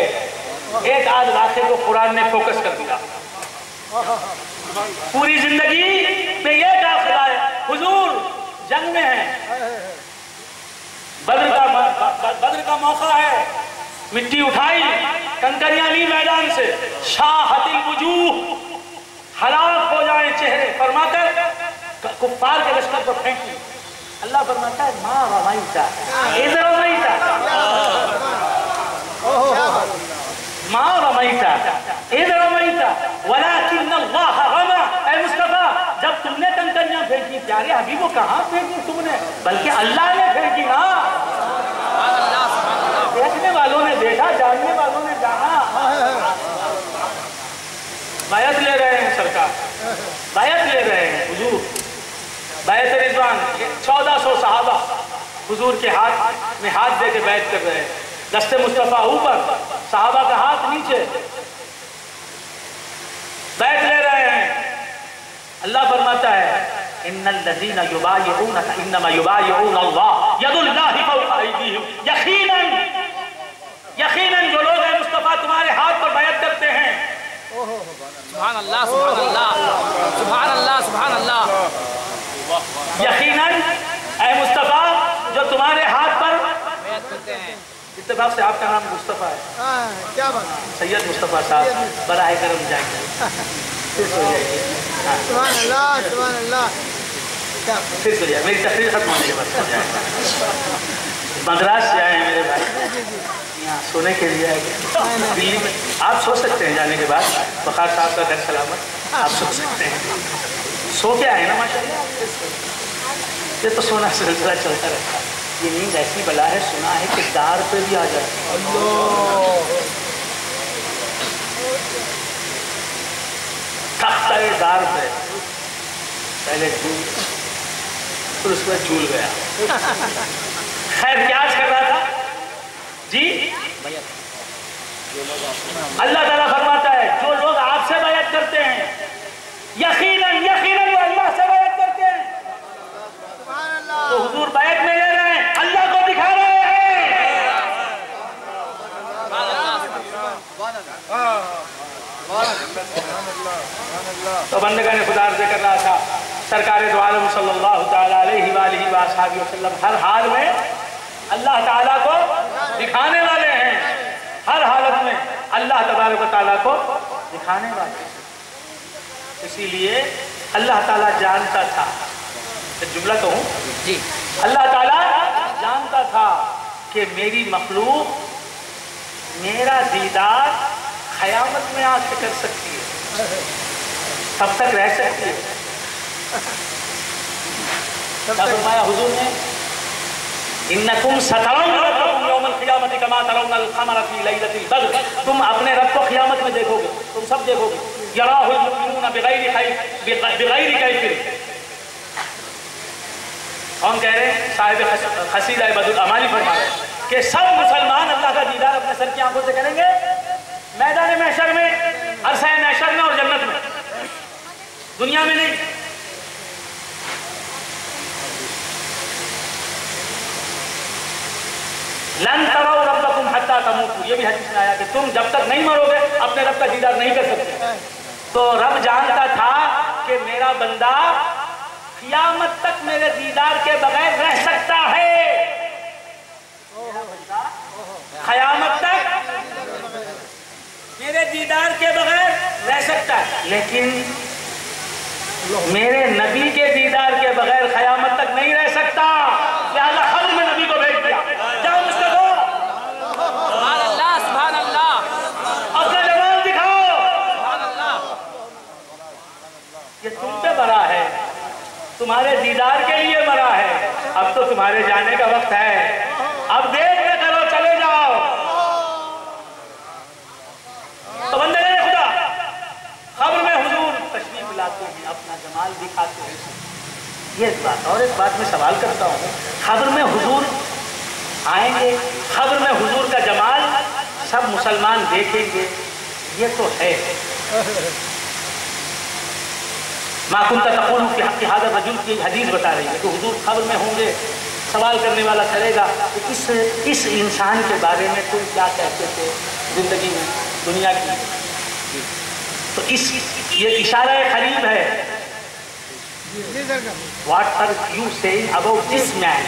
एक आध वाक़े को कुरान ने फोकस कर दिया, पूरी जिंदगी में ये दाखिला है, हुजूर जंग में है, बद्र का मौका है, मिट्टी उठाई, कंकरियां ली मैदान से, शाहतिल वजूह, हलाक हो जाए चेहरे, फरमाकर कुफ्फार के लश्कर पर फेंकी। अल्लाह फरमाता है माँ रमाईता इज़ रमाईता, माँ रमाईता इज़ रमाईता वलाकिन अल्लाह रमा। ऐ मुस्तफा, जब तुमने कंकरियां फेंकी प्यारे हबीबो, कहाँ फेंकी तुमने, बल्कि अल्लाह ने फेंकी ना। देखने वालों ने देखा, जानने वालों ने जाना। बायत ले रहे हैं सरकार, बायत ले रहे हैं हुजूर, बैत रिजवान, 1400 सहाबा हुजूर के हाथ में हाथ दे के बैत कर रहे हैं, दस्ते मुस्तफ़ा ऊपर, सहाबा का हाथ नीचे, बैत ले रहे हैं। अल्लाह फरमाता है इन्नल लज़ीना युबायिऊनका इन्नमा युबायिऊन अल्लाह यदुल्लाहि फौका अयदीहिम। यकीनन जो लोग हैं मुस्तफ़ा तुम्हारे हाथ पर बैत करते हैं। सुभान अल्लाह, सुभान अल्लाह, सुभान अल्लाह, सुभान अल्लाह। यकीनन ऐ मुस्तफ़ा जो तुम्हारे हाथ पर बैत करते हैं। इत्तेफाक से आपका नाम मुस्तफ़ा है, क्या बात। सैयद मुस्तफ़ा साहब, बराए करम जाएंगे, फिर सो जाइए, सुभान अल्लाह, सुभान अल्लाह। फिर सो जाइए, मेरी तकरीर खत्म होने के बाद सो जाएगा। मद्रास से आए हैं मेरे भाई, यहाँ सोने के लिए आए हैं। दिल्ली में आप सो सकते हैं, जाने के बाद बखार साहब का घर सलामत, आप सो सकते हैं, सो के आए ना माशाल्लाह। ये तो सोना सिलसिला चलता रहता है। ये नींद ऐसी बला है, सुना है कि दार पे भी आ जाती है। तख्ते दार पे पहले झूल, फिर उसके बाद झूल गया। खैर क्या कर रहा था जी? अल्लाह ताला फरमाता है जो लोग आपसे बैत करते हैं, यकीनन यकीनन वो अल्लाह से बैत करते हैं। तो हुजूर बैत में ले रहे हैं, अल्लाह को दिखा रहे हैं। तो बंदगा ने खुदा अर्ज़ कर रहा था, सरकार दो आलम सल्लल्लाहु तआला अलैहि वसल्लम हर हाल में अल्लाह ताला को दिखाने वाले हैं, हर हालत में अल्लाह तबारक व तआला को दिखाने वाले हैं। इसीलिए अल्लाह ताला जानता था, एक जुमला कहूँ जी, अल्लाह ताला जानता था कि मेरी मखलूक मेरा दीदार क़यामत में आके कर सकती है, तब तक रह सकती है। क्या फरमाया हुजूर ने? इन्नकुम सतरौना रब्बकुम यौमल क़ियामति कमा तरौनल क़मरा फ़ी लैलतिल बद्र। तुम अपने रब को क़ियामत में देखोगे, तुम सब देखोगे। यराहुल मुमिनूना बिग़ैरि कैफ़िन, ہم کہہ رہے ہیں صاحب قصیدہ بدر الامالی فرما رہے ہیں کہ سب مسلمان اللہ کا دیدار اپنے سر کی آنکھوں سے کریں گے میدان محشر میں، عرصہ محشر میں اور جنت میں، دنیا میں نہیں۔ لن تروا ربکم حتی تموتوا، یہ بھی حدیث میں آیا کہ تم جب تک نہیں مرو گے اپنے رب کا دیدار نہیں کر سکتے۔ تو رب جانتا تھا کہ میرا بندہ قیامت تک میرے دیدار کے بغیر رہ سکتا ہے، قیامت تک میرے دیدار کے بغیر رہ سکتا ہے، لیکن میرے نبی کے دیدار کے بغیر قیامت تک نہیں رہ سکتا، لہذا خبر میں نبی کو بھیج دیا، جاؤ مجھ سے دو، سبحان اللہ سبحان اللہ اپنا جمال دکھاؤ، سبحان اللہ۔ یہ تم پہ مرا ہے، تمہارے دیدار کے لیے مرا ہے، اب تو تمہارے جانے کا وقت ہے، اب دیکھ نہ کرو چلے جاؤ۔ تو بندے خدا خبر میں حضور تشریف لاتے ہیں، اپنا جمال دکھاتے ہیں۔ یہ ایک بات، اور ایک بات میں سوال کرتا ہوں، خبر میں حضور آئیں گے، خبر میں حضور کا جمال سب مسلمان دیکھیں گے، یہ تو ہے۔ ما کنت تقول فی حق ھذا الرجل کی حدیث بتا رہی ہے کہ حضور خبر میں ہوں گے، سوال کرنے والا کرے گا کہ اس انسان کے بارے میں تم کیا کہتے تھے زندگی میں، دنیا کی۔ تو یہ اشارہ قریب ہے، what are you saying about this man,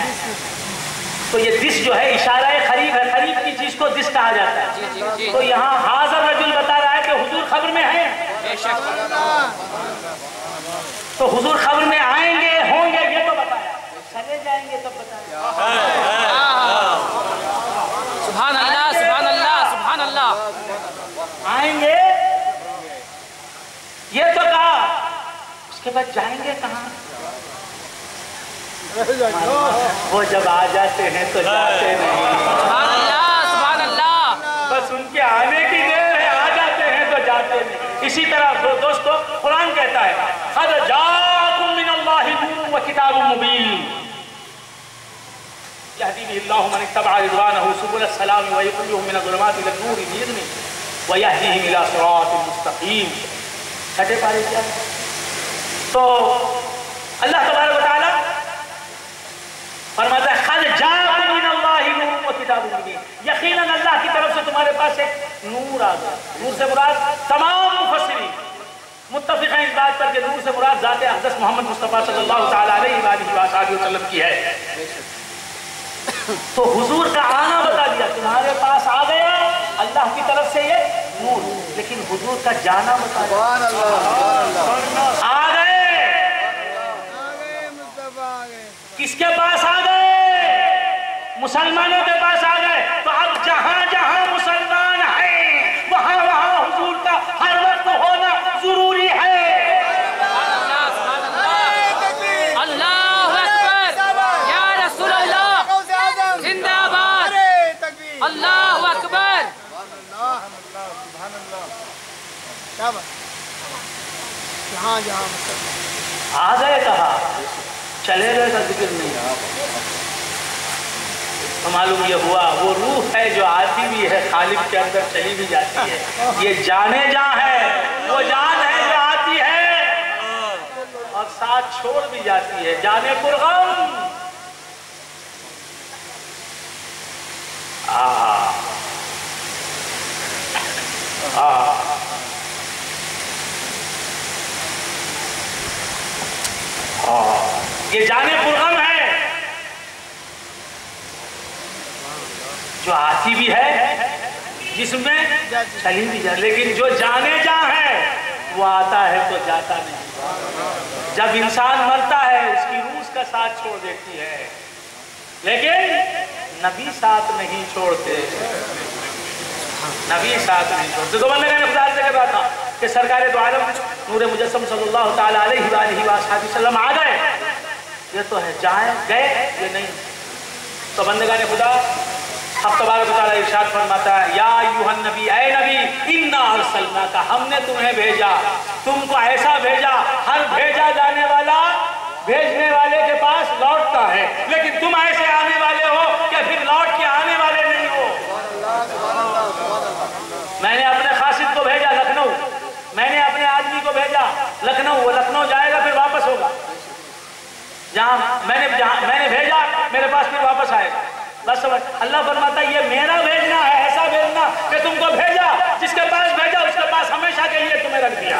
تو یہ دس جو ہے اشارہ قریب ہے، قریب کی چیز کو دس کہا جاتا ہے۔ تو یہاں حاضر رجل بتا رہا ہے کہ حضور خبر میں ہیں، بے شک تو حضور خبر میں آئیں گے، ہوں گے، یہ تو بتایا، چلے جائیں گے تب بتایا۔ سبحان اللہ سبحان اللہ سبحان اللہ۔ آئیں گے یہ تو کہا، اس کے بعد جائیں گے کہاں؟ وہ جب آ جاتے ہیں تو جاتے نہیں، سبحان اللہ سبحان اللہ۔ بس ان کے آنے کی دیر ہے، آ جاتے ہیں تو جاتے نہیں۔ اسی طرح دوستو قرآن کہتا ہے قد جاءکم من اللہ نور وکتاب مبین یہدی بہ اللہ من اتبع رضوانہ سبل السلام ویخرجہم من الظلمات الی النور بإذنہ ویہدیہم الی صراط مستقیم۔ چھٹے پارے کیا ہے؟ تو اللہ تبارک و تعالی فرماتا ہے قد جاءکم من اللہ نور وکتاب مبین، یقیناً اللہ کی طرف سے تمہارے پاس ایک نور آ گیا۔ نور سے مراد تمام مفسرین متفق ہیں اس بات پر کہ نور سے مراد ذات اقدس محمد مصطفیٰ صلی اللہ تعالیٰ علیہ وآلہ وسلم کی ہے۔ تو حضور کا آنا بتا دیا، تمہارے پاس آ گیا اللہ کی طرف سے یہ نور، لیکن حضور کا جانا بتا دیا۔ آ گئے کس کے پاس آ گئے؟ مسلمانوں کے پاس آ گئے۔ تو اب جہاں جہاں مسلمان ہیں وہاں وہاں حضور کا ہر وقت ہونا ضروری ہے۔ اللہ اکبر یا رسول اللہ، زندہ باد، اللہ اکبر۔ آ گئے کہا، چلے گئے کا ذکر نہیں۔ تو معلوم یہ ہوا وہ روح ہے جو آتی بھی ہے خالق کے اندر چلی بھی جاتی ہے، یہ جانے جاں ہے، وہ جان ہے جو آتی ہے اور ساتھ چھوڑ بھی جاتی ہے، جانے پرغم۔ یہ جانے پرغم ہے جو آتی بھی ہے، جس میں چلی بھی جائے، لیکن جو جانے جاں ہے وہ آتا ہے تو جاتا نہیں۔ جب انسان مرتا ہے اس کی روح اس کا ساتھ چھوڑ دیتی ہے، لیکن نبی ساتھ نہیں چھوڑتے، نبی ساتھ نہیں چھوڑتے۔ تو بندے نے خدا سے کہہ رہا تھا کہ سرکار دو عالم نور مجسم صلی اللہ تعالیٰ علیہ وآلہ وسلم آ گئے، یہ تو ہے، جائیں گئے یہ نہیں۔ تو بندگان خدا حق تبارک و تعالیٰ ارشاد فرماتا ہے یا ایھا النبی، اے نبی، انا ارسلناک، ہم نے تمہیں بھیجا، تم کو ایسا بھیجا، ہر بھیجا جانے والا भेजने वाले के पास लौटता है, लेकिन तुम ऐसे आने वाले हो कि फिर लौट के आने वाले नहीं हो। मैंने अपने खासिद को भेजा लखनऊ, मैंने अपने आदमी को भेजा लखनऊ, वो लखनऊ जाएगा फिर वापस होगा। जहाँ मैंने भेजा मेरे पास फिर वापस आएगा। बस समझ, अल्लाह फरमाता है ये मेरा भेजना है, ऐसा भेजना कि तुमको भेजा, जिसके पास भेजा उसके पास हमेशा के लिए तुम्हें रख दिया।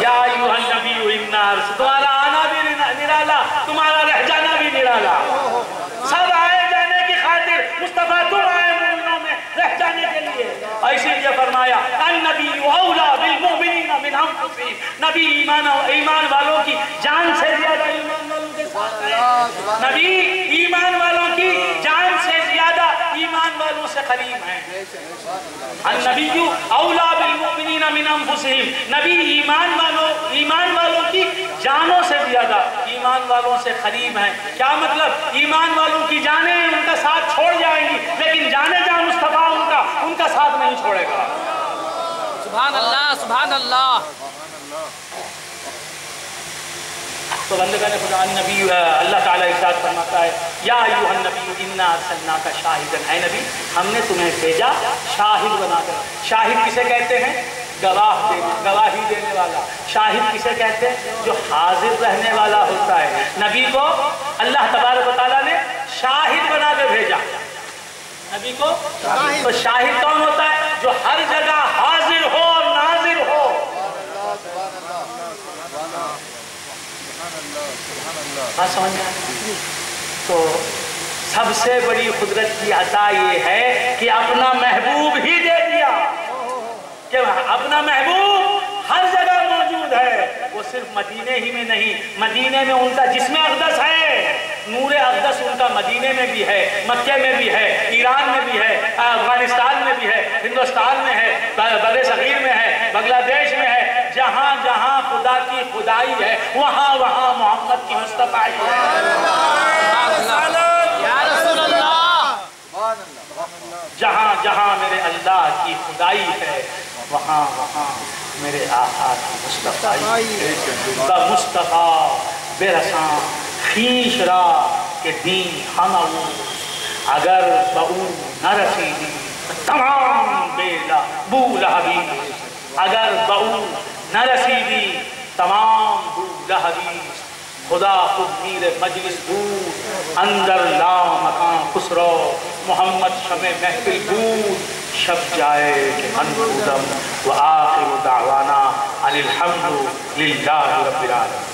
या अय्युहन नबिय्यु इन्ना अर्सल, तुम्हारा आना भी निराला, तुम्हारा रह जाना भी निराला। सब आए जाने की खातिर, मुस्तफा तुम आए मोमिनों में रह जाने के लिए। और इसीलिए फरमाया अन्नबिय्यु औला बिल मुमिनीना मिन अनफुसिहिम, नबी ईमान वालों की जान से ज्यादा ईमान वालों के साथ है। नबी ईमान वालों की जान से ज्यादा ईमान वालों से करीब है। अन्नबिय्यु औला बिल मुमिनीना मिन अनफुसिहिम, नबी ईमान वालों की जानों से ज्यादा ईमान वालों से करीब हैं। क्या मतलब? ईमान वालों की जानें उनका साथ छोड़ जाएंगी, लेकिन जाने जा मुस्तफा उनका साथ नहीं छोड़ेगा। सुभान अल्लाह, सुभान अल्लाह। तो बंदगान खुदा नबी, अल्लाह ताला इरशाद फरमाता है या अय्युहन नबिय्यु इन्ना अर्सलनाका शाहिदन, है नबी हमने तुम्हें भेजा शाहिद बनाकर। शाहिद किसे कहते हैं? गवाही देने वाला। शाहिद किसे कहते हैं? जो हाजिर रहने वाला होता है। नबी को अल्लाह तबारक व तआला ने शाहिद बना के भेजा। नबी को तो शाहिद कौन होता है? जो हर जगह हाजिर हो और नाजिर हो। बात समझ में? तो सबसे बड़ी कुदरत की अता ये है कि अपना महबूब ही दे दिया, कि अपना महबूब हर जगह मौजूद है। वो सिर्फ मदीने ही में नहीं, मदीने में उनका जिस्म अक़दस है, नूर अक़दस उनका मदीने में भी है, मक्के में भी है, ईरान में भी है, अफगानिस्तान में भी है, हिंदुस्तान में है, बड़े सगीर में है, बांग्लादेश में है। जहाँ जहाँ खुदा की खुदाई है वहाँ वहाँ मोहम्मद की मुस्तफ़ाई है। जहाँ जहाँ मेरे अल्लाह की खुदाई है वहाँ वहाँ मेरे आका की मुस्तफ़ाई है। मुस्तफ़ा बेरसा खीशरा के दीन हम अगर बऊ न रसीदी तमाम बेला बूलहबी, अगर बऊ न रसीदी तमाम बूलहबी। खुदा खुद मीर मजलिस दूर अंदर ला मकान खुसरो, मोहम्मद शमे महफिल दूर शब जाए कि मनूदम व आखिर दावाना अनिल हम्दु लिल्लाहि रब्बिल आलमीन।